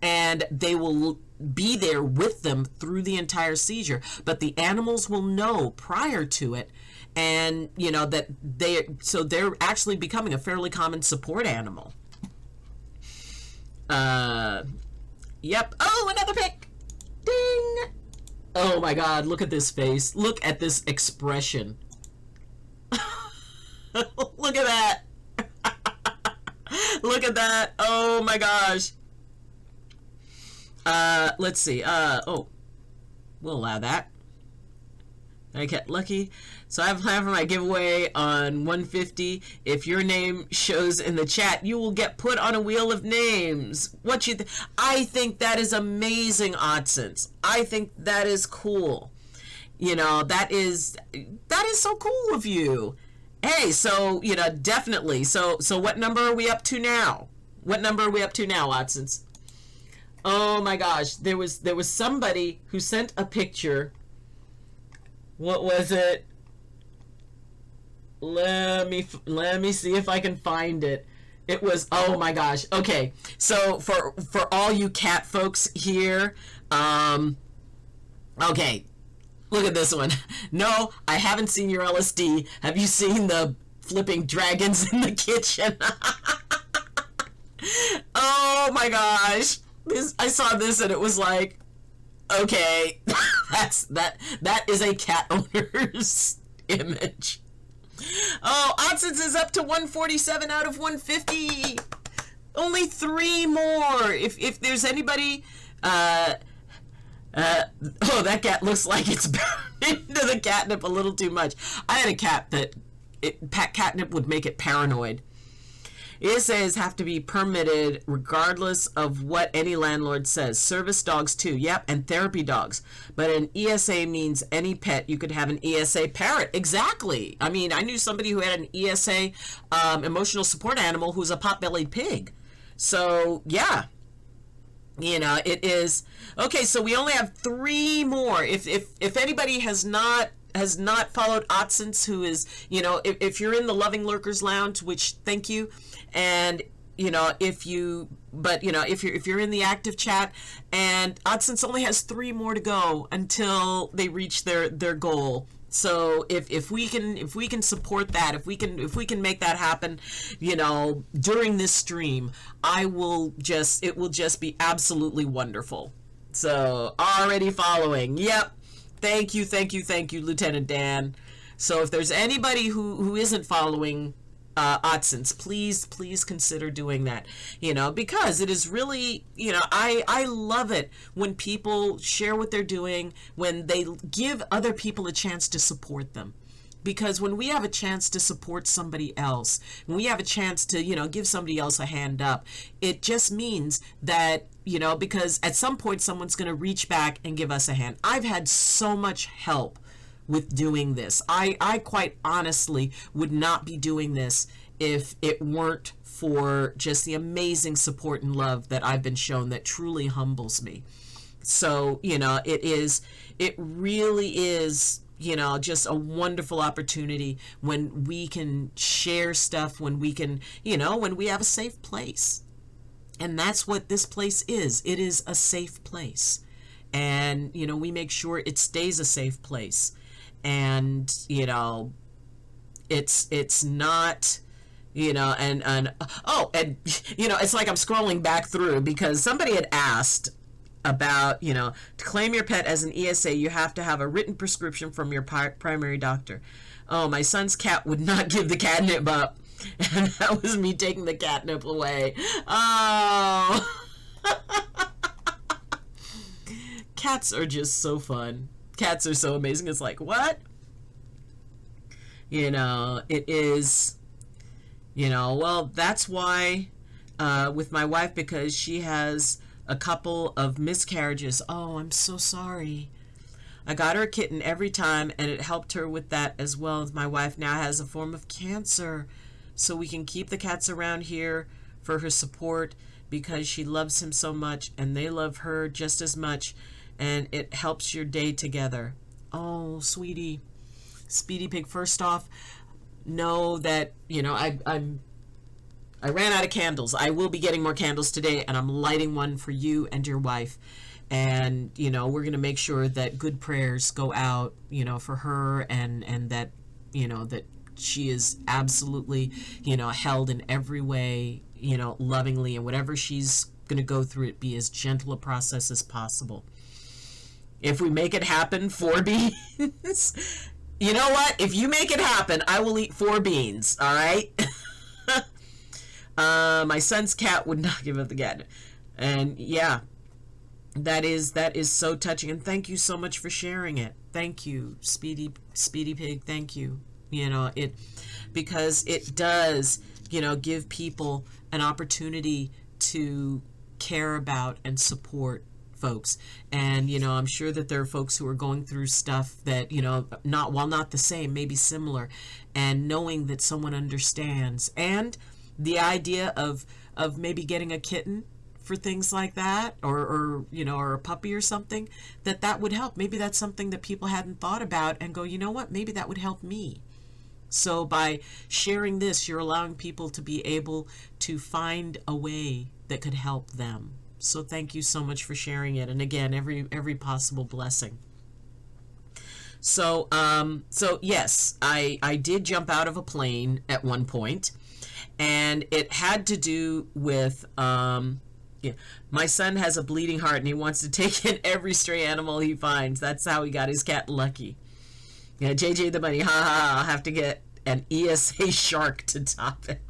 and they will be there with them through the entire seizure. But the animals will know prior to it, and that they're actually becoming a fairly common support animal. Yep. Oh, another pick. Ding. Oh my God, look at this face. Look at this expression. Look at that. Look at that. Oh my gosh. Let's see. Oh, we'll allow that. I get lucky. So I have a plan for my giveaway on 150. If your name shows in the chat, you will get put on a wheel of names. What you I think that is amazing, Oddsons. I think that is cool. That is so cool of you. Hey, so definitely. So what number are we up to now? What number are we up to now, Oddsons? Oh my gosh, there was somebody who sent a picture. What was it? Let me see if I can find it. It was, oh my gosh. Okay, so for all you cat folks here, okay, look at this one. No, I haven't seen your LSD. Have you seen the flipping dragons in the kitchen? Oh my gosh. I saw this and it was like, okay, that is a cat owner's image. Oh, Oddsons is up to 147 out of 150. Only 3 more. If there's anybody, oh, that cat looks like it's into the catnip a little too much. I had a cat that catnip would make it paranoid. ESAs have to be permitted regardless of what any landlord says. Service dogs too, yep, and therapy dogs. But an ESA means any pet. You could have an ESA parrot. Exactly. I mean, I knew somebody who had an ESA emotional support animal who's a pot-bellied pig. So, yeah. It is. Okay, so we only have 3 more. If anybody has not followed Oddsons, who is, if you're in the Loving Lurkers Lounge, which thank you, and if you're in the active chat, and Oddsons only has 3 more to go until they reach their goal. So if we can support that, if we can make that happen, during this stream, it will just be absolutely wonderful. So already following, yep. Thank you, Lieutenant Dan. So if there's anybody who isn't following Oddsons, please consider doing that. Because it is really, I love it when people share what they're doing, when they give other people a chance to support them. Because when we have a chance to support somebody else, when we have a chance to, give somebody else a hand up, it just means that, because at some point someone's going to reach back and give us a hand. I've had so much help with doing this. I quite honestly would not be doing this if it weren't for just the amazing support and love that I've been shown that truly humbles me. So, it really is, just a wonderful opportunity when we can share stuff, when we can, when we have a safe place. And that's what this place is. It is a safe place. And, we make sure it stays a safe place. And, it's not, it's like I'm scrolling back through because somebody had asked about, to claim your pet as an ESA, you have to have a written prescription from your primary doctor. Oh, my son's cat would not give the catnip up. And that was me taking the catnip away. Oh. Cats are just so fun. Cats are so amazing. It's like, what? It is, well, that's why with my wife, because she has a couple of miscarriages. Oh, I'm so sorry. I got her a kitten every time, and it helped her with that as well as my wife now has a form of cancer. So we can keep the cats around here for her support because she loves him so much and they love her just as much, and it helps your day together. Oh, sweetie. Speedy Pig, first off, know that, I ran out of candles. I will be getting more candles today, and I'm lighting one for you and your wife. And, we're going to make sure that good prayers go out, for her, and that, that she is absolutely, held in every way, lovingly, and whatever she's going to go through, it be as gentle a process as possible. If we make it happen, 4 beans. You know what? If you make it happen, I will eat 4 beans. All right. My son's cat would not give up the cat. And yeah, that is so touching. And thank you so much for sharing it. Thank you, Speedy Pig. Thank you. Because it does, give people an opportunity to care about and support folks. And I'm sure that there are folks who are going through stuff that not the same, maybe similar, and knowing that someone understands, and the idea of maybe getting a kitten for things like that, or a puppy or something, that would help. Maybe that's something that people hadn't thought about and go, you know what, maybe that would help me. So by sharing this, you're allowing people to be able to find a way that could help them. So thank you so much for sharing it. And again, every possible blessing. So yes, I did jump out of a plane at one point, and it had to do with, my son has a bleeding heart and he wants to take in every stray animal he finds. That's how he got his cat Lucky. JJ the bunny, I'll have to get an ESA shark to top it.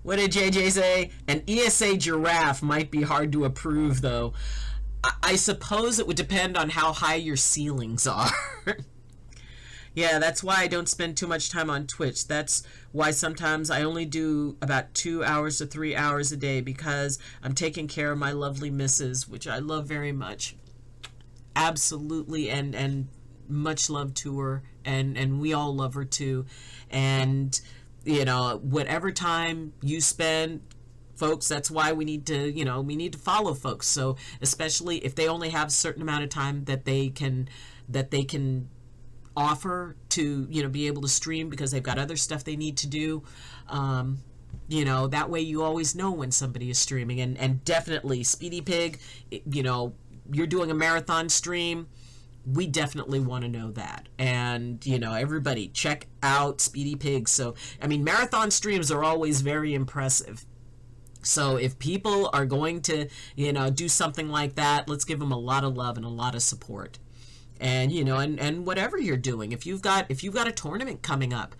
What did JJ say? An ESA giraffe might be hard to approve, though. I suppose it would depend on how high your ceilings are. Yeah, that's why I don't spend too much time on Twitch. That's why sometimes I only do about 2 hours to 3 hours a day, because I'm taking care of my lovely missus, which I love very much. Absolutely, and much love to her, and we all love her too. And whatever time you spend, folks, that's why we need to follow folks. So especially if they only have a certain amount of time that they can offer to, be able to stream, because they've got other stuff they need to do. That way you always know when somebody is streaming. And definitely, Speedy Pig, you're doing a marathon stream. We definitely want to know that. And, everybody check out Speedy Pig. So, marathon streams are always very impressive. So if people are going to, do something like that, let's give them a lot of love and a lot of support. And, and whatever you're doing, if you've got a tournament coming up,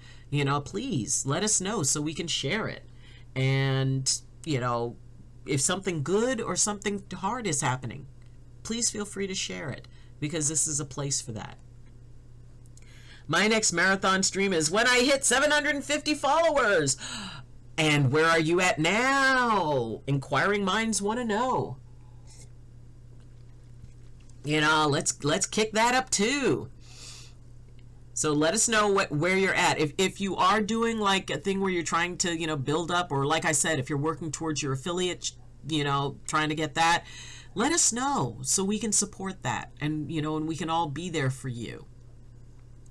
please let us know so we can share it. And, if something good or something hard is happening, please feel free to share it, because this is a place for that. My next marathon stream is when I hit 750 followers. And where are you at now? Inquiring minds want to know. Let's kick that up too. So let us know where you're at. If you are doing like a thing where you're trying to, build up, or like I said, if you're working towards your affiliate, trying to get that, let us know so we can support that, and and we can all be there for you.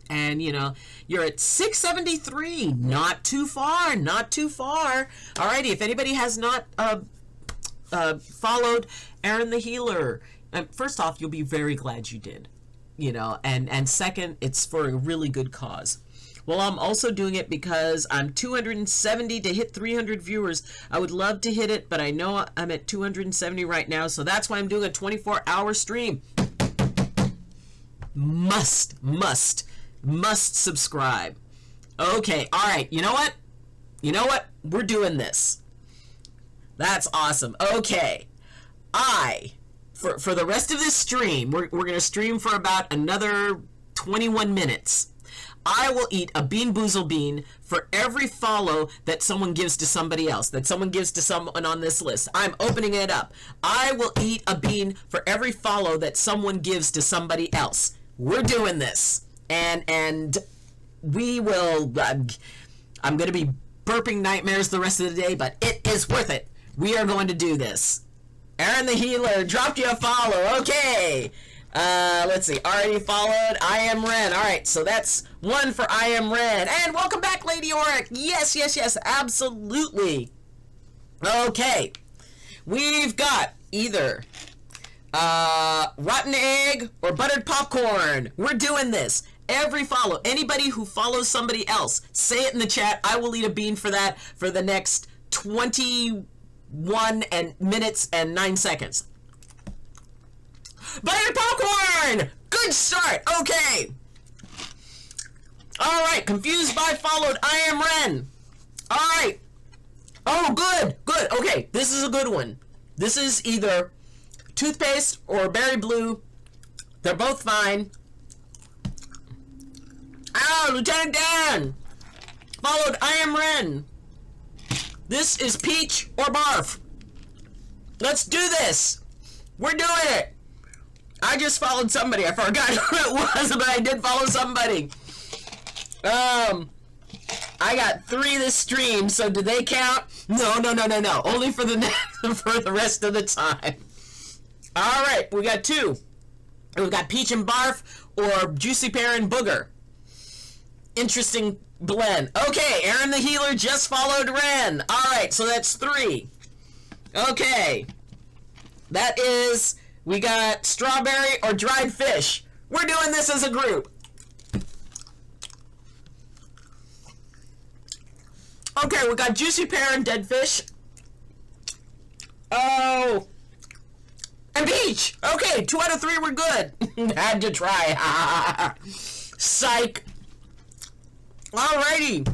And you're at 673, not too far. Alrighty, if anybody has not followed Aaron the Healer, first off, you'll be very glad you did, and second, it's for a really good cause. Well, I'm also doing it because I'm 270 to hit 300 viewers. I would love to hit it, but I know I'm at 270 right now, so that's why I'm doing a 24-hour stream. Must subscribe. Okay, all right, you know what? We're doing this. That's awesome. Okay, for the rest of this stream, we're going to stream for about another 21 minutes. I will eat a Bean Boozled Bean for every follow that someone gives to somebody else, that someone gives to someone on this list. I'm opening it up. I will eat a bean for every follow that someone gives to somebody else. We're doing this. And we will, I'm going to be burping nightmares the rest of the day, but it is worth it. We are going to do this. Aaron the Healer dropped you a follow. Okay. Let's see. Already followed. I am Ren. Alright, so that's one for I am Ren. And welcome back, Lady Auric. Yes, yes, yes. Absolutely. Okay. We've got either rotten egg or buttered popcorn. We're doing this. Every follow. Anybody who follows somebody else, say it in the chat. I will eat a bean for that for the next 21 minutes and 9 seconds. Buttered popcorn! Good start! Okay. Alright, confused by followed. I am Ren. Alright. Oh, good, good. Okay, this is a good one. This is either toothpaste or berry blue. They're both fine. Oh, Lieutenant Dan! Followed I am Ren. This is peach or barf. Let's do this. We're doing it. I just followed somebody. I forgot who it was, but I did follow somebody. I got 3 this stream, so do they count? No. Only for the for the rest of the time. All right, we got 2. We've got peach and barf or juicy pear and booger. Interesting blend. Okay, Aaron the Healer just followed Ren. All right, so that's 3. Okay, that is. We got strawberry or dried fish. We're doing this as a group. Okay, we got juicy pear and dead fish. Oh. And peach. Okay, 2 out of 3 were good. Had to try. Psych. Alrighty.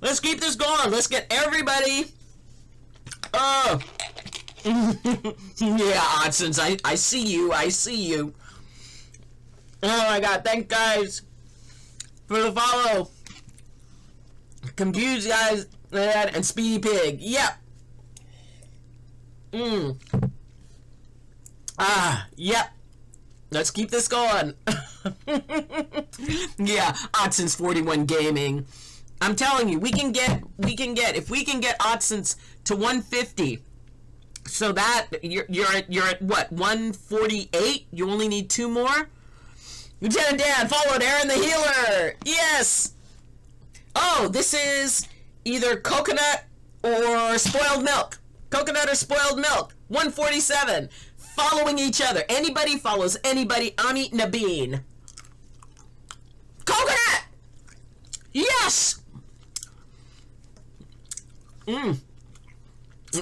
Let's keep this going. Let's get everybody. Yeah, Odsons, I see you. I see you. Oh my god, thank guys for the follow. Confused guys and Speedy Pig. Yep. Yep. Let's keep this going. Yeah, Odsons 41 Gaming. I'm telling you, we can get if we can get Odsons to 150. So that you're at what, 148? You only need 2 more. Lieutenant Dan followed Aaron the Healer. Yes. Oh, this is either coconut or spoiled milk. Coconut or spoiled milk. 147. Following each other. Anybody follows anybody. I'm eating a bean. Coconut. Yes.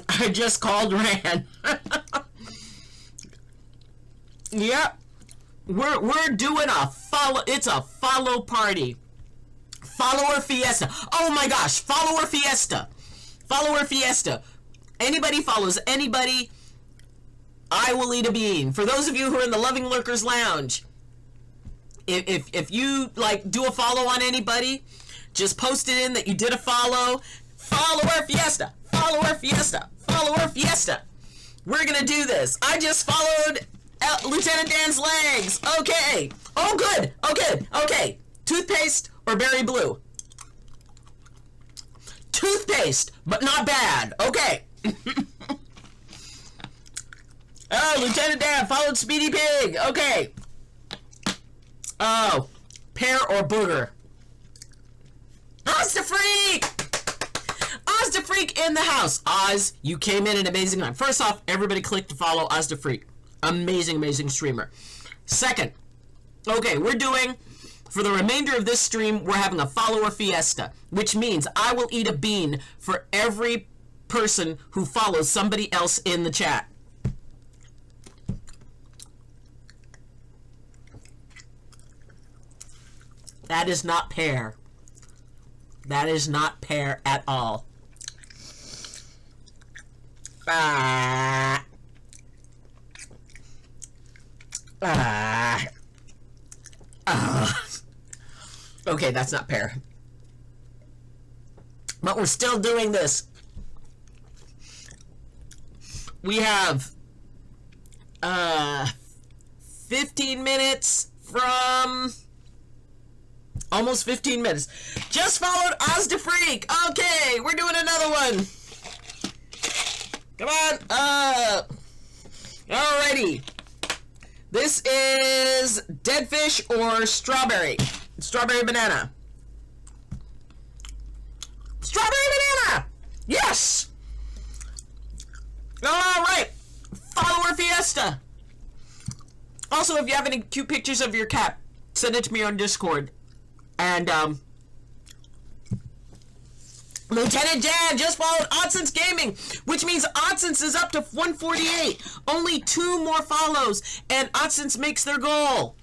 I just called Ran. Yep. We're doing a follow. It's a follow party. Follower fiesta. Oh my gosh. Follower fiesta. Follower fiesta. Anybody follows anybody, I will eat a bean. For those of you who are in the Loving Lurkers Lounge, if you like do a follow on anybody, just post it in that you did a follow. Follower fiesta. Follower fiesta. Follower fiesta. We're gonna do this. I just followed Lieutenant Dan's legs. Okay. Oh, good. Oh, good. Okay. Toothpaste or berry blue? Toothpaste, but not bad. Okay. Oh, Lieutenant Dan followed Speedy Pig. Okay. Oh, pear or booger? Oz the Freak! Oz the Freak in the house. Oz, you came in an amazing time. First off, everybody click to follow Oz the Freak. Amazing, amazing streamer. Second, okay, we're doing, for the remainder of this stream, we're having a follower fiesta, which means I will eat a bean for every person who follows somebody else in the chat. That is not pear. That is not pear at all. Okay, that's not pear. But we're still doing this. We have 15 minutes from almost 15 minutes. Just followed Oz the Freak. Okay, we're doing another one. Come on. Alrighty. This is dead fish or strawberry. Strawberry banana. Strawberry banana! Yes! Alright. Follower fiesta. Also, if you have any cute pictures of your cat, send it to me on Discord. And, Lieutenant Dan just followed Oddson's Gaming, which means Oddson's is up to 148. Only 2 more follows, and Oddson's makes their goal.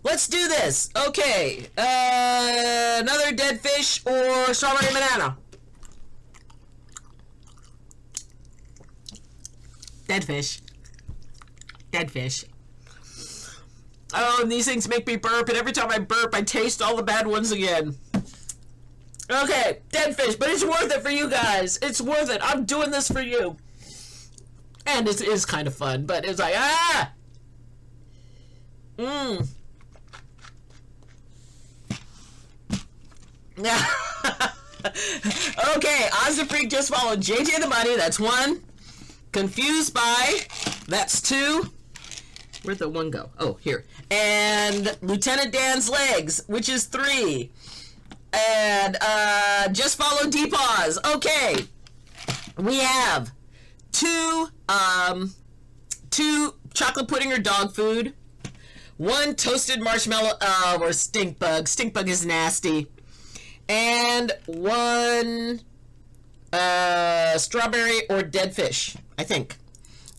Let's do this. Okay. Another dead fish or strawberry banana? Dead fish. Dead fish. Oh, and these things make me burp, and every time I burp, I taste all the bad ones again. Okay, dead fish, but it's worth it for you guys. It's worth it. I'm doing this for you. And it is kind of fun, but it's like, ah! Mmm. Okay, Ozafreak just followed JJ the Bunny. That's 1. Confused by, that's 2. Where'd the 1 go? Oh, here. And Lieutenant Dan's Legs, which is 3. And just follow D-Paws. Okay. We have 2 chocolate pudding or dog food, 1 toasted marshmallow or stink bug. Stink bug is nasty. And 1 strawberry or dead fish, I think.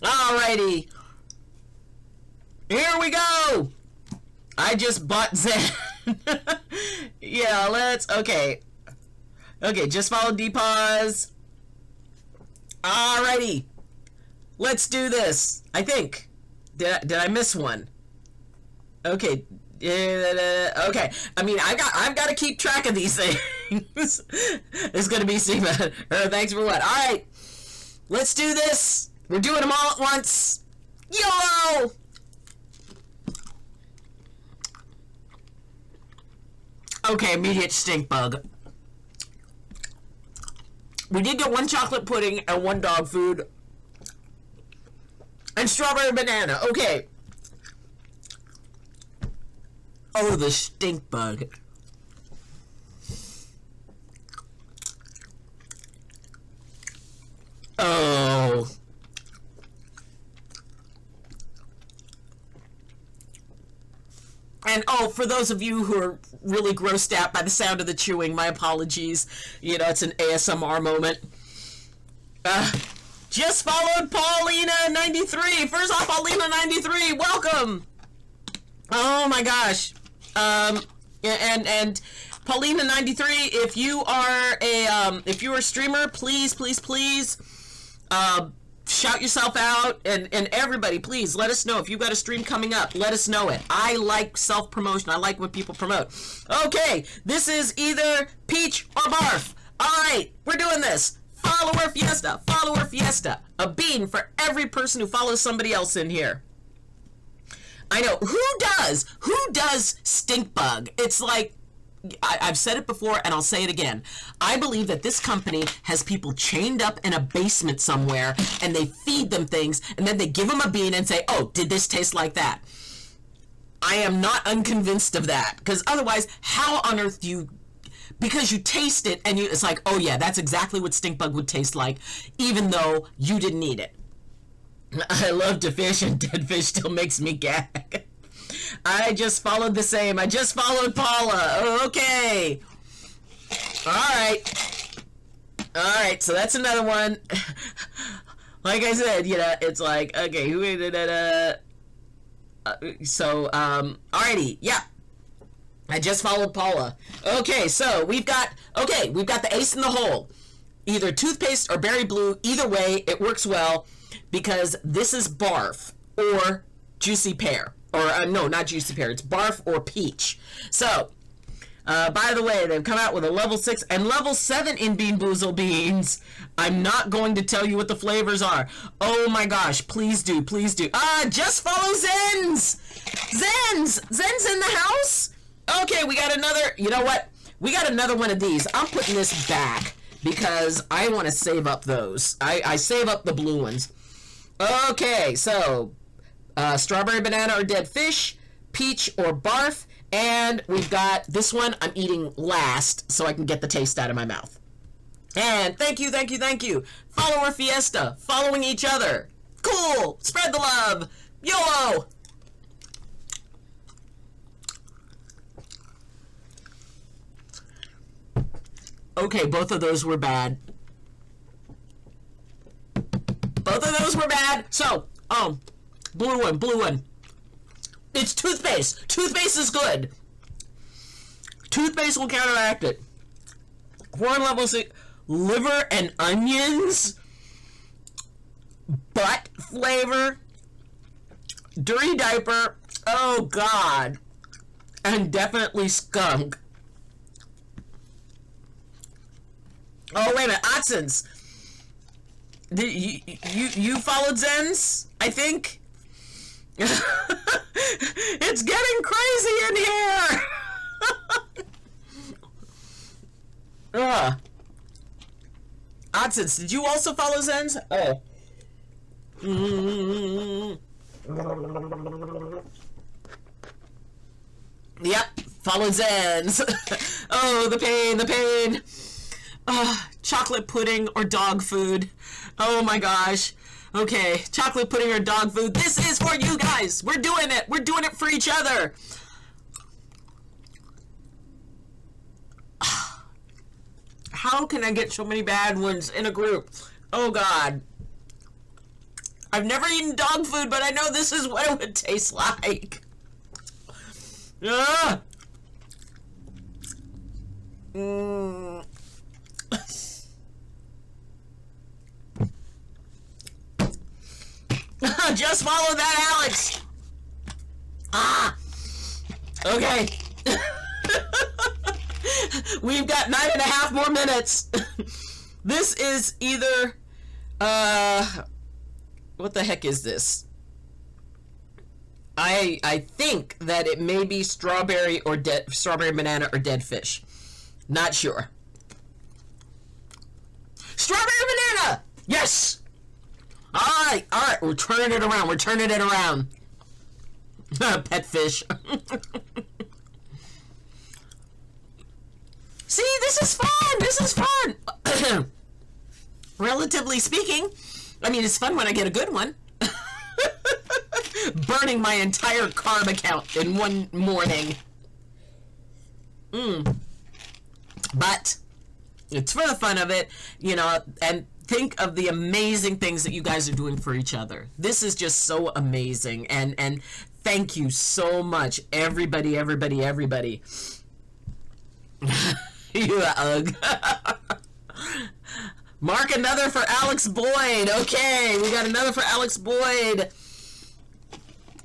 Alrighty. Here we go. I just bought Zen. Yeah, let's, okay. Okay, just follow D-Paws. Alrighty. Let's do this. I think. Did I miss one? Okay. Okay. I mean, I've got to keep track of these things. It's gonna be Sigma. Thanks for what? Alright. Let's do this. We're doing them all at once. YOLO! Okay, immediate stink bug. We did get 1 chocolate pudding and 1 dog food. And strawberry banana. Okay. Oh, the stink bug. Oh. And oh, for those of you who are really grossed out by the sound of the chewing, my apologies. You know, it's an ASMR moment. Just followed Paulina93. First off, Paulina93, welcome. Oh my gosh. And Paulina93, if you are a streamer, please shout yourself out, and everybody, please let us know if you've got a stream coming up. Let us know it. I like self-promotion. I like when people promote. Okay, this is either peach or barf. Alright, we're doing this. Follower fiesta. Follower fiesta. A bean for every person who follows somebody else in here. I know. Who does stink bug? It's like, I've said it before and I'll say it again. I believe that this company has people chained up in a basement somewhere and they feed them things and then they give them a bean and say, oh, did this taste like that? I am not unconvinced of that, because otherwise, how on earth do you, because you taste it and it's like, oh yeah, that's exactly what stink bug would taste like, even though you didn't eat it. I love to fish and dead fish still makes me gag. I just followed the same. I just followed Paula. Okay. Alright. Alright, so that's another one. Like I said, you know, it's like, okay, alrighty, yeah. I just followed Paula. Okay, so we've got the ace in the hole. Either toothpaste or berry blue, either way, it works well, because this is barf or juicy pear. Or, no, not juicy pear. It's barf or peach. So, by the way, they've come out with a level 6 and level 7 in Bean Boozled Beans. I'm not going to tell you what the flavors are. Oh my gosh, please do, please do. Just follow Zen's! Zen's in the house? Okay, we got another, you know what? We got another one of these. I'm putting this back because I want to save up those. I save up the blue ones. Okay, so strawberry banana or dead fish, peach or barf, and we've got this one I'm eating last so I can get the taste out of my mouth. And thank you. Follower Fiesta, following each other. Cool, spread the love. YOLO. Okay, both of those were bad. So, blue one. It's toothpaste. Toothpaste is good. Toothpaste will counteract it. Corn level 6. Liver and onions. Butt flavor. Dirty diaper. Oh, God. And definitely skunk. Oh, wait a minute. Otsons. You followed Zen's, I think? It's getting crazy in here! Otsons, did you also follow Zen's? Oh. Yep, follow Zen's. Oh, the pain. Chocolate pudding or dog food. Oh my gosh. Okay, chocolate pudding or dog food. This is for you guys. We're doing it. We're doing it for each other. How can I get so many bad ones in a group? Oh God. I've never eaten dog food, but I know this is what it would taste like. Just follow that, Alex. Okay. We've got 9.5 more minutes. This is either, what the heck is this? I think that it may be strawberry banana or dead fish. Not sure. Strawberry banana! Yes! Alright, we're turning it around. Pet fish. See, this is fun! Relatively speaking, I mean, it's fun when I get a good one. Burning my entire carb account in one morning. But it's for the fun of it, you know, and think of the amazing things that you guys are doing for each other. This is just so amazing, and thank you so much, everybody. You ugh. Mark another for Alex Boyd. Okay, we got another for Alex Boyd.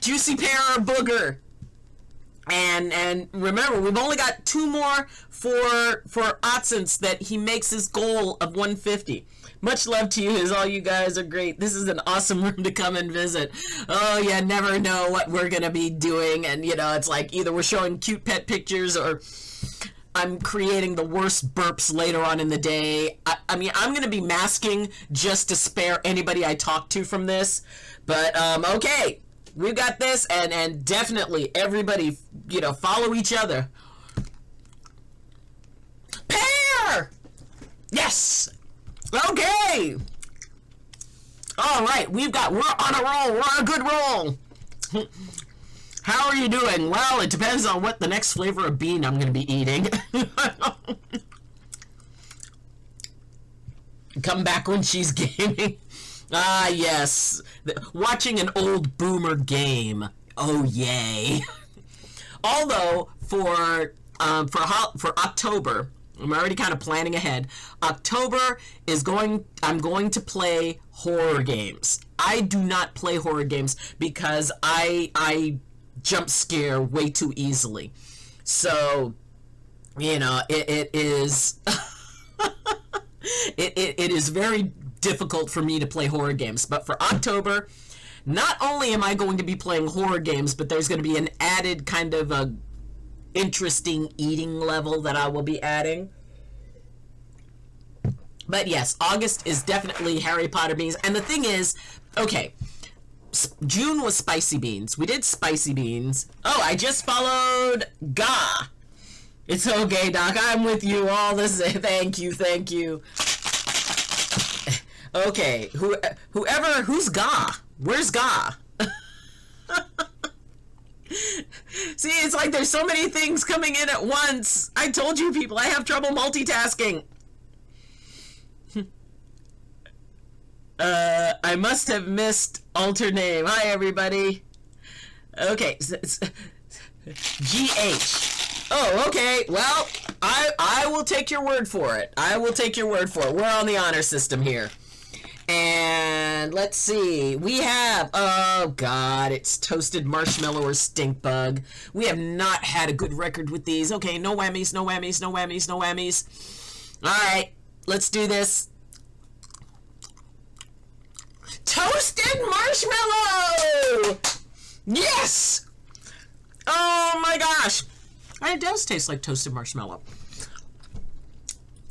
Juicy pear or booger. And remember, we've only got 2 more for Otsons that he makes his goal of 150. Much love to you, as all you guys are great. This is an awesome room to come and visit. Oh, you never know what we're going to be doing. And, you know, it's like either we're showing cute pet pictures or I'm creating the worst burps later on in the day. I mean, I'm going to be masking just to spare anybody I talk to from this. But, okay. We've got this, and definitely everybody, you know, follow each other. Pear! Yes! Okay! Alright, we're on a roll. We're on a good roll. How are you doing? Well, it depends on what the next flavor of bean I'm going to be eating. Come back when she's gaming. Ah, yes. Watching an old boomer game. Oh, yay. Although, for October, I'm already kind of planning ahead. October I'm going to play horror games. I do not play horror games because I jump scare way too easily. So, you know, it is it is very difficult for me to play horror games. But for October, not only am I going to be playing horror games, but there's going to be an added kind of a interesting eating level that I will be adding. But yes, August is definitely Harry Potter beans. And the thing is, okay, June was spicy beans. We did spicy beans. Oh, I just followed Ga. It's okay, Doc. I'm with you all this. Thank you. Okay, who's Ga? Where's Ga? See, it's like there's so many things coming in at once. I told you people, I have trouble multitasking. I must have missed alter name. Hi, everybody. Okay, GH. Oh, okay. Well, I will take your word for it. We're on the honor system here. And let's see. We have, oh God, it's toasted marshmallow or stink bug. We have not had a good record with these. Okay, no whammies. All right, let's do this. Toasted marshmallow! Yes! Oh my gosh. It does taste like toasted marshmallow.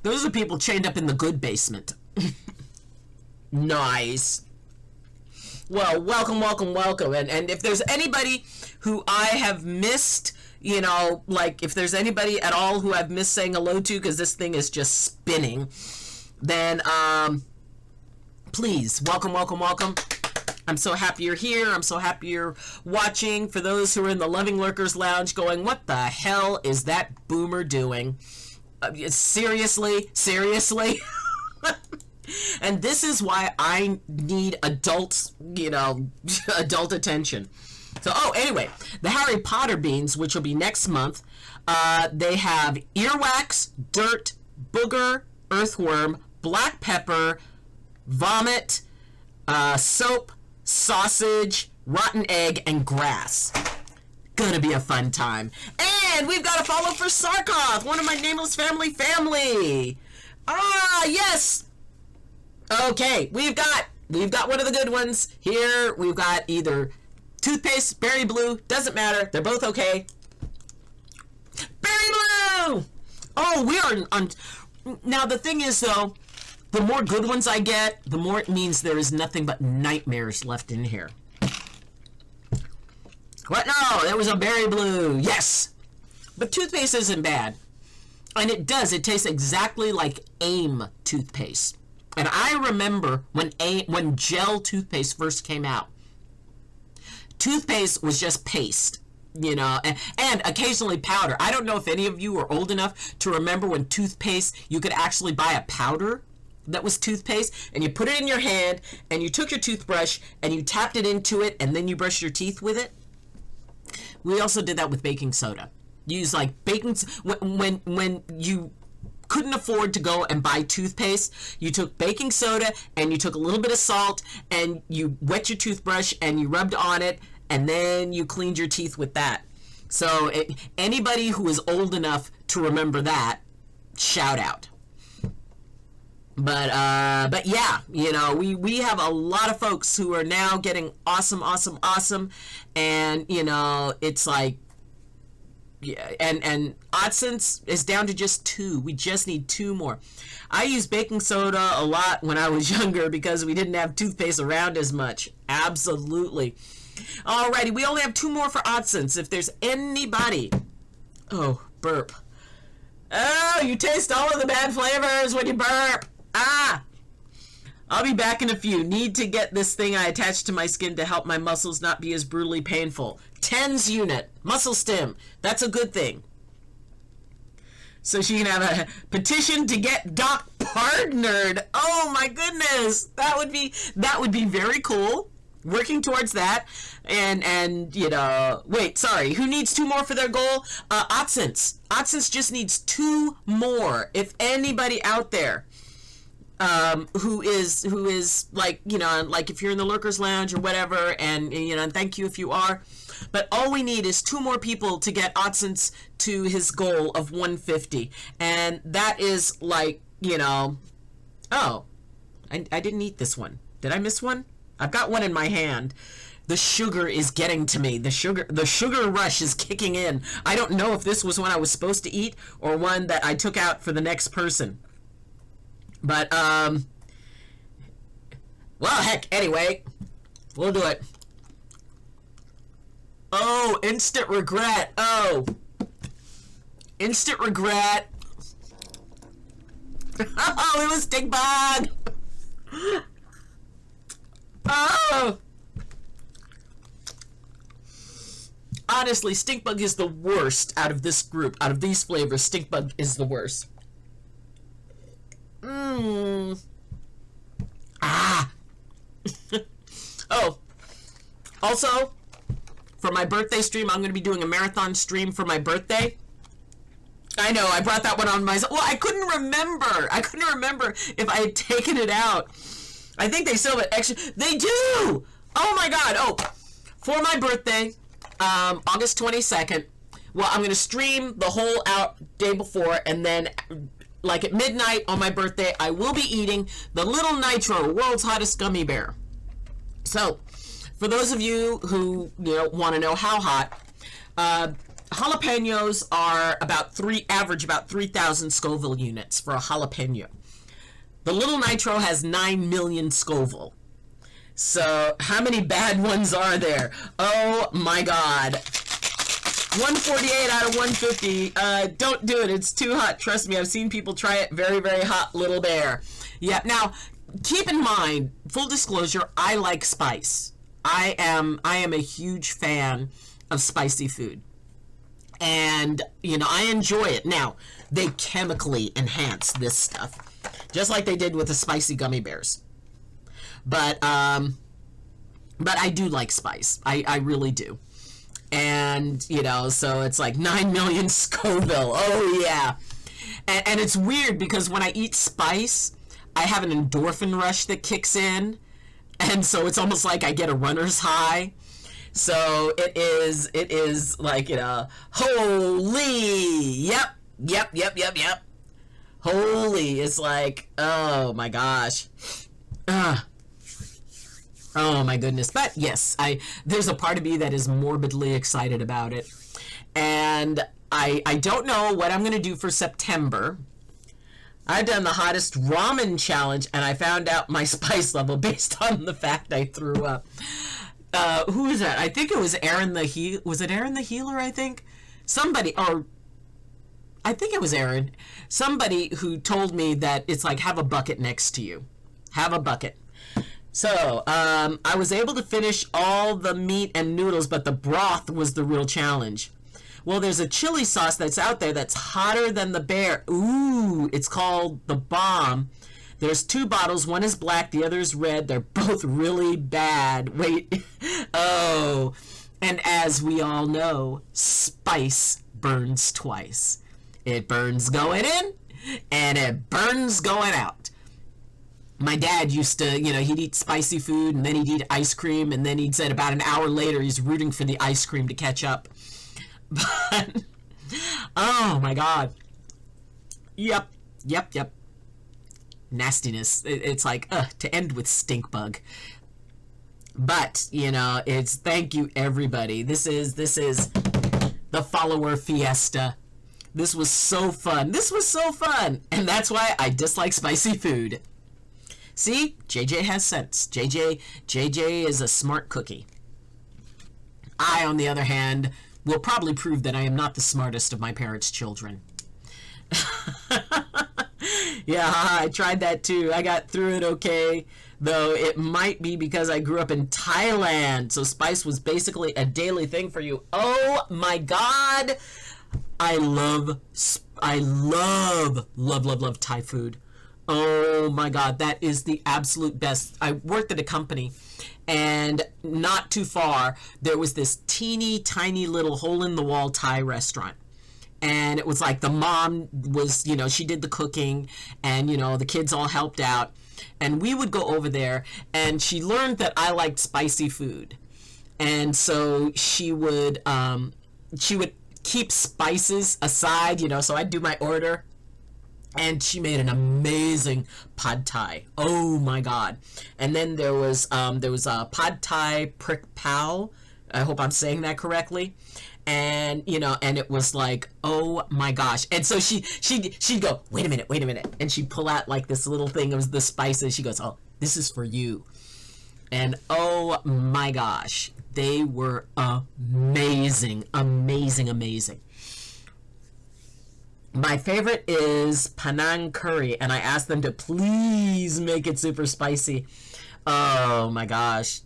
Those are people chained up in the good basement. Nice. Well, welcome. And if there's anybody who I have missed, you know, like if there's anybody at all who I've missed saying hello to, because this thing is just spinning, then please, welcome. I'm so happy you're here. I'm so happy you're watching. For those who are in the Loving Lurkers Lounge going, what the hell is that boomer doing? Seriously? And this is why I need adult attention. So, anyway, the Harry Potter beans, which will be next month, they have earwax, dirt, booger, earthworm, black pepper, vomit, soap, sausage, rotten egg, and grass. Gonna be a fun time. And we've got a follow for Sarkoth, one of my nameless family. Ah, yes. Okay, we've got one of the good ones here. We've got either toothpaste, berry blue, doesn't matter. They're both okay. Berry blue! Oh, we are on. Now, the thing is, though, the more good ones I get, the more it means there is nothing but nightmares left in here. What? No, there was a berry blue. Yes! But toothpaste isn't bad. And it tastes exactly like AIM toothpaste. And I remember when gel toothpaste first came out. Toothpaste was just paste, you know, and occasionally powder. I don't know if any of you are old enough to remember when toothpaste, you could actually buy a powder that was toothpaste, and you put it in your hand, and you took your toothbrush, and you tapped it into it, and then you brushed your teeth with it. We also did that with baking soda. Use like when you couldn't afford to go and buy toothpaste, you took baking soda and you took a little bit of salt and you wet your toothbrush and you rubbed on it, and then you cleaned your teeth with that. So anybody who is old enough to remember that, shout out. But yeah, you know, we have a lot of folks who are now getting awesome, and you know, it's like, yeah, and Odson's is down to just 2. We just need 2 more. I used baking soda a lot when I was younger because we didn't have toothpaste around as much. Absolutely. Alrighty, we only have 2 more for Odson's. If there's anybody, oh, burp. Oh, you taste all of the bad flavors when you burp. Ah. I'll be back in a few. Need to get this thing I attached to my skin to help my muscles not be as brutally painful. TENS unit. Muscle stim. That's a good thing. So she can have a petition to get Doc partnered. Oh my goodness. That would be very cool. Working towards that. And you know, wait, sorry. Who needs 2 more for their goal? Otsins. Otsins just needs 2 more. If anybody out there who is like, you know, like if you're in the Lurkers Lounge or whatever, and you know, and thank you if you are, but all we need is 2 more people to get Otsins to his goal of 150, and that is like, you know, oh, I didn't eat this one. Did I miss one? I've got one in my hand. The sugar is getting to me. The sugar rush is kicking in. I don't know if this was one I was supposed to eat or one that I took out for the next person. But, well, heck, anyway, we'll do it. Oh, instant regret. Oh, instant regret. Oh, it was stink bug. Oh. Honestly, stink bug is the worst out of this group. Out of these flavors, stink bug is the worst. Ah. Oh. Also, for my birthday stream, I'm going to be doing a marathon stream for my birthday. I know, I brought that one on myself. Well, I couldn't remember. I couldn't remember if I had taken it out. I think they still have it extra. They do! Oh my god. Oh, for my birthday, August 22nd, well, I'm going to stream the whole out day before, and then, like at midnight on my birthday, I will be eating the Little Nitro, world's hottest gummy bear. So, for those of you who, want to know how hot, jalapenos are average about 3,000 Scoville units for a jalapeno. The Little Nitro has 9 million Scoville. So, how many bad ones are there? Oh my god. 148 out of 150. Don't do it. It's too hot. Trust me, I've seen people try it. Very, very hot, Little Bear. Yeah, now, keep in mind, full disclosure, I like spice. I am a huge fan of spicy food. And, I enjoy it. Now, they chemically enhance this stuff. Just like they did with the spicy gummy bears. But I do like spice. I really do. And, so it's like 9 million Scoville. Oh, yeah. And it's weird because when I eat spice, I have an endorphin rush that kicks in. And so it's almost like I get a runner's high. So it is like, holy, yep. Holy, it's like, oh my gosh. Oh my goodness. But yes, there's a part of me that is morbidly excited about it. And I don't know what I'm going to do for September. I've done the hottest ramen challenge, and I found out my spice level based on the fact I threw up. Who was that? I think it was Aaron the Healer. Was it Aaron the Healer, I think? Somebody, or I think it was Aaron. Somebody who told me that it's like, have a bucket next to you. Have a bucket. So, I was able to finish all the meat and noodles, but the broth was the real challenge. Well, there's a chili sauce that's out there that's hotter than the bear. Ooh, it's called the Bomb. There's 2 bottles. One is black, the other is red. They're both really bad. Wait. Oh. And as we all know, spice burns twice. It burns going in, and it burns going out. My dad used to, he'd eat spicy food, and then he'd eat ice cream, and then he'd said about an hour later he's rooting for the ice cream to catch up. But, oh my god. Yep. Nastiness. It's like, to end with stink bug. But, it's thank you everybody. This is the follower fiesta. This was so fun. And that's why I dislike spicy food. See? JJ has sense. JJ is a smart cookie. I, on the other hand, will probably prove that I am not the smartest of my parents' children. Yeah, I tried that too. I got through it okay, though it might be because I grew up in Thailand, so spice was basically a daily thing for you. Oh my god! I love Thai food. Oh my god, that is the absolute best. I worked at a company, and not too far, there was this teeny tiny little hole-in-the-wall Thai restaurant. And it was like the mom was, she did the cooking, and, the kids all helped out. And we would go over there, and she learned that I liked spicy food. And so she would keep spices aside, so I'd do my order. And she made an amazing pad thai. Oh my god. And then there was a pad thai prick pow. I hope I'm saying that correctly. And and it was like, oh my gosh. And so she'd go, wait a minute, and she'd pull out like this little thing of the spices. She goes, oh, this is for you. And oh my gosh, they were amazing. My favorite is Penang curry, and I asked them to please make it super spicy. Oh my gosh,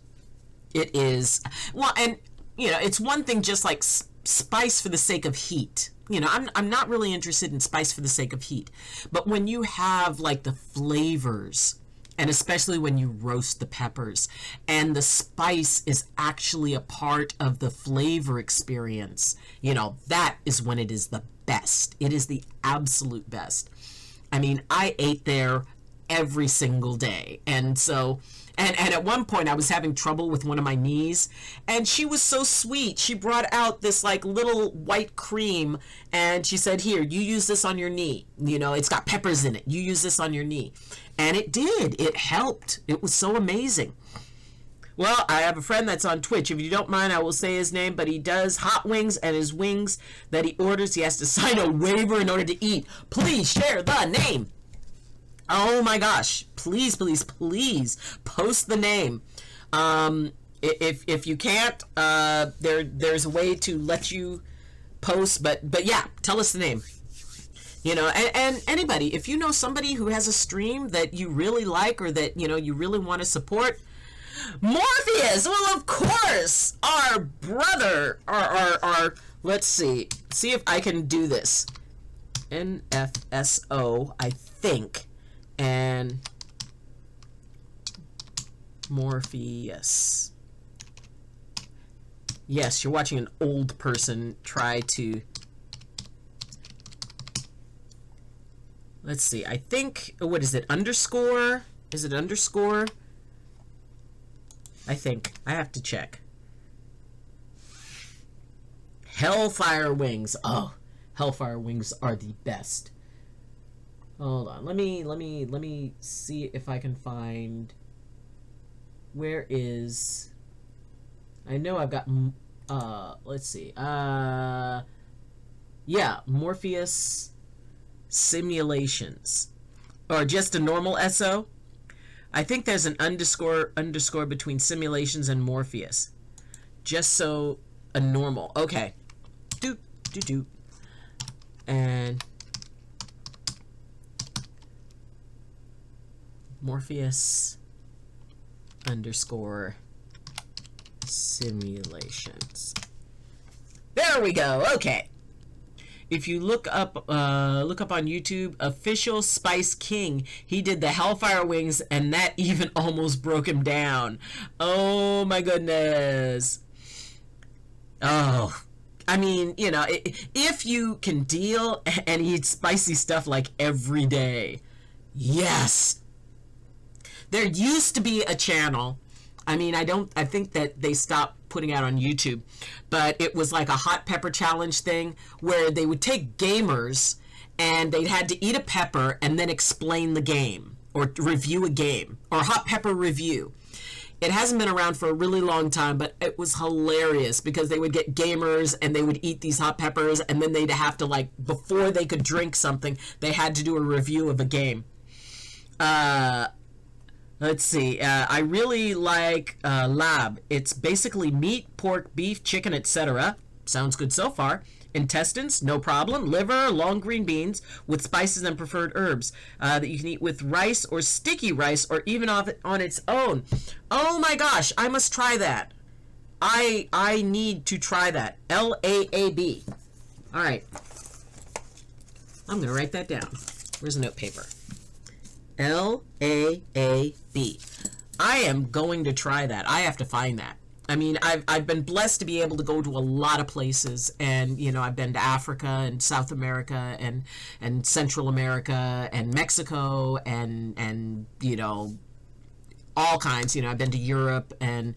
it is. Well, and it's one thing just like spice for the sake of heat. I'm not really interested in spice for the sake of heat. But when you have like the flavors, and especially when you roast the peppers, and the spice is actually a part of the flavor experience, that is when it is the best. It is the absolute best. I mean, I ate there every single day. And so, and at one point I was having trouble with one of my knees, and she was so sweet. She brought out this like little white cream, and she said, here, you use this on your knee. It's got peppers in it. You use this on your knee. And it did. It helped. It was so amazing. Well, I have a friend that's on Twitch. If you don't mind, I will say his name, but he does hot wings, and his wings that he orders, he has to sign a waiver in order to eat. Please share the name. Oh my gosh, please post the name. If you can't, there's a way to let you post, but yeah, tell us the name. And anybody, if you know somebody who has a stream that you really like, or that you really want to support, Morpheus, well, of course, our brother, our let's see if I can do this. NFSO, I think. And Morpheus. Yes, you're watching an old person try to... Let's see, I think... What is it? Underscore? Is it underscore? I think. I have to check. Hellfire wings. Oh, Hellfire wings are the best. Hold on. Let me see if I can find... Where is... I know I've got... let's see. Yeah, Morpheus Simulations. Or just a normal SO. I think there's an underscore between Simulations and Morpheus. Just so a normal. Okay. Doot. And... Morpheus underscore simulations. There we go. Okay. If you look up on YouTube, Official Spice King, he did the Hellfire wings, and that even almost broke him down. Oh my goodness. Oh, I mean, if you can deal and eat spicy stuff like every day, yes. There used to be a channel. I mean, I think that they stopped putting out on YouTube, but it was like a hot pepper challenge thing where they would take gamers and they had to eat a pepper and then explain the game or review a game, or hot pepper review. It hasn't been around for a really long time, but it was hilarious because they would get gamers and they would eat these hot peppers, and then they'd have to, like, before they could drink something, they had to do a review of a game. Let's see. I really like Lab. It's basically meat, pork, beef, chicken, etc. Sounds good so far. Intestines, no problem. Liver, long green beans with spices and preferred herbs that you can eat with rice or sticky rice, or even on its own. Oh my gosh, I must try that. I need to try that. LAAB. All right. I'm going to write that down. Where's the note paper? LAAB. I am going to try that. I have to find that. I mean, I've been blessed to be able to go to a lot of places, and I've been to Africa and South America and Central America and Mexico and all kinds. I've been to Europe and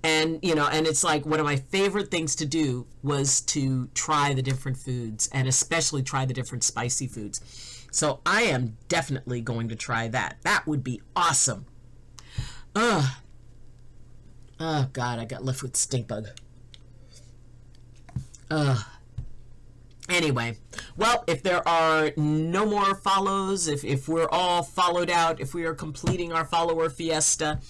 it's like one of my favorite things to do was to try the different foods, and especially try the different spicy foods. So I am definitely going to try that. That would be awesome. Oh God, I got left with stink bug. Anyway, well, if there are no more follows, if we're all followed out, if we are completing our follower fiesta,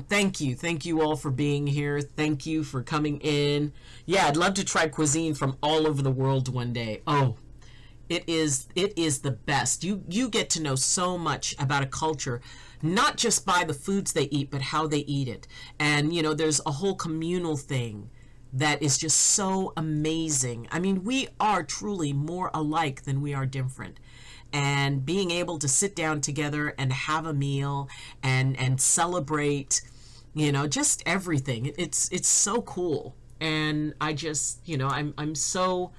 thank you. Thank you all for being here. Thank you for coming in. Yeah, I'd love to try cuisine from all over the world one day. Oh, it is the best. You get to know so much about a culture, not just by the foods they eat, but how they eat it. And, you know, there's a whole communal thing that is just so amazing. I mean, we are truly more alike than we are different. And being able to sit down together and have a meal and celebrate, you know, just everything. It's so cool. And I just, you know, I'm so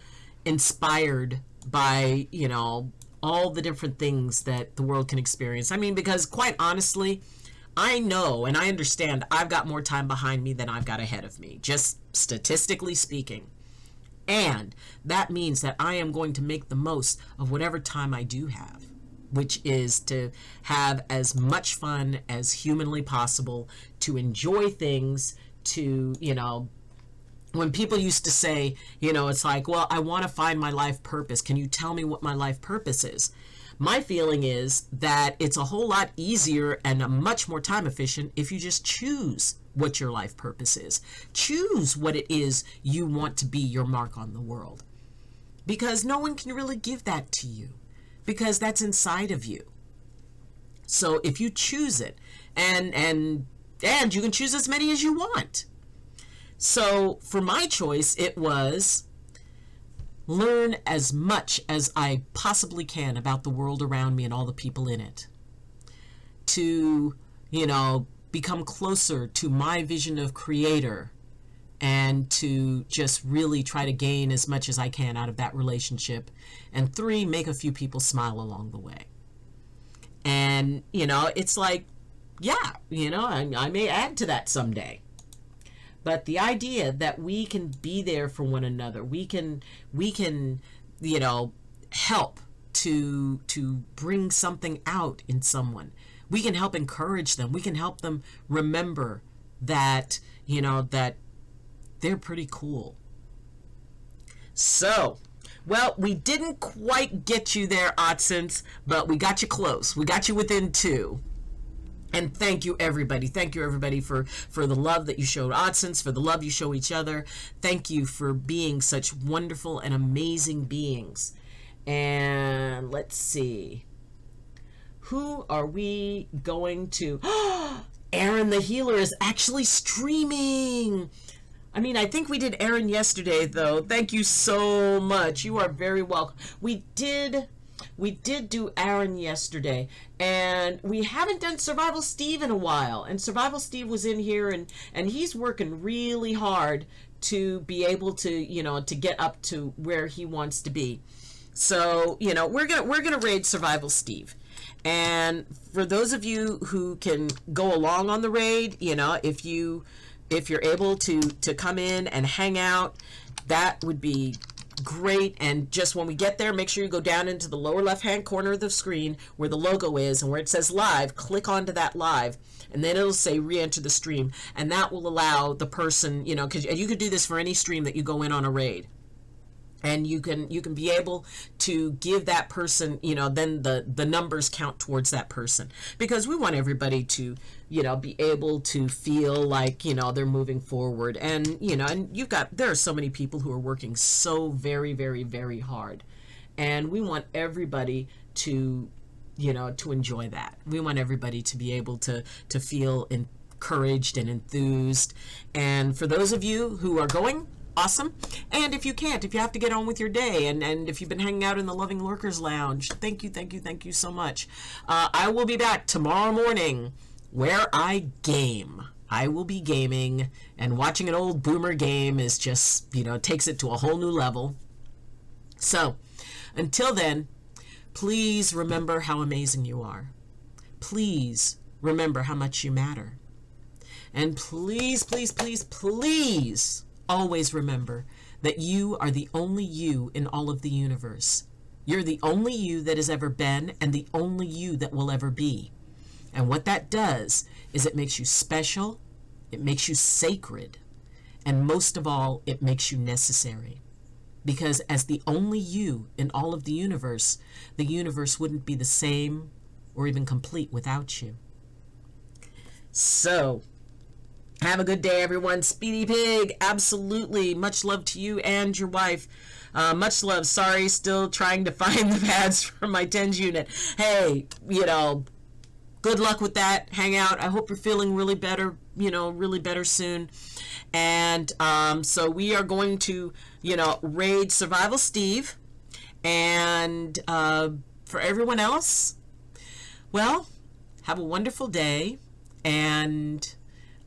inspired by, you know, all the different things that the world can experience. I mean, because quite honestly, I know and I understand I've got more time behind me than I've got ahead of me, just statistically speaking. And that means that I am going to make the most of whatever time I do have, which is to have as much fun as humanly possible, to enjoy things, to, you know, when people used to say, you know, it's like, well, I want to find my life purpose. Can you tell me what my life purpose is? My feeling is that it's a whole lot easier and a much more time efficient if you just choose what your life purpose is. Choose what it is you want to be your mark on the world. Because no one can really give that to you, because that's inside of you. So if you choose it, and you can choose as many as you want. So for my choice, it was learn as much as I possibly can about the world around me and all the people in it. To, you know, become closer to my vision of creator, and to just really try to gain as much as I can out of that relationship. And 3, make a few people smile along the way. And, you know, it's like, yeah, you know, I may add to that someday. But the idea that we can be there for one another, we can, you know, help to bring something out in someone. We can help encourage them. We can help them remember that, you know, that they're pretty cool. So, well, we didn't quite get you there, Otsons, but we got you close. We got you within 2. And thank you, everybody. Thank you, everybody, for the love that you showed Otsons, for the love you show each other. Thank you for being such wonderful and amazing beings. And let's see. Who are we going to? Aaron the Healer is actually streaming. I mean, I think we did Aaron yesterday, though. Thank you so much. You are very welcome. We did do Aaron yesterday, and we haven't done Survival Steve in a while. And Survival Steve was in here, and he's working really hard to be able to, you know, to get up to where he wants to be. So, you know, we're gonna raid Survival Steve. And for those of you who can go along on the raid, you know, if you're able to come in and hang out, that would be great. And just when we get there, make sure you go down into the lower left hand corner of the screen where the logo is, and where it says live, click onto that live, and then it'll say re-enter the stream, and that will allow the person, you know, because you could do this for any stream that you go in on a raid, and you can be able to give that person, you know, then the numbers count towards that person, because we want everybody to, you know, be able to feel like, you know, they're moving forward. And, you know, and there are so many people who are working so very, very, very hard, and we want everybody to, you know, to enjoy that. We want everybody to be able to feel encouraged and enthused. And for those of you who are going, awesome. And if you can't, if you have to get on with your day, and if you've been hanging out in the Loving Lurkers Lounge, thank you so much. I will be back tomorrow morning where I game. I will be gaming, and watching an old boomer game is just, you know, takes it to a whole new level. So until then, please remember how amazing you are. Please remember how much you matter. And please, please, please, please, always remember that you are the only you in all of the universe. You're the only you that has ever been, and the only you that will ever be. And what that does is it makes you special, it makes you sacred, and most of all, it makes you necessary. Because as the only you in all of the universe wouldn't be the same or even complete without you. So, have a good day, everyone. Speedy Pig, absolutely. Much love to you and your wife. Much love. Sorry, still trying to find the pads for my TENS unit. Hey, good luck with that. Hang out. I hope you're feeling really better, really better soon. And so we are going to, raid Survival Steve. And for everyone else, well, have a wonderful day. And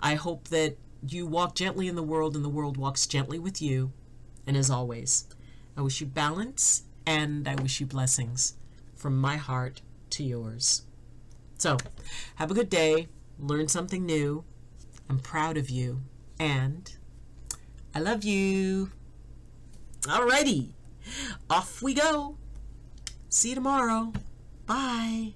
I hope that you walk gently in the world and the world walks gently with you. And as always, I wish you balance and I wish you blessings from my heart to yours. So, have a good day. Learn something new. I'm proud of you. And I love you. Alrighty. Off we go. See you tomorrow. Bye.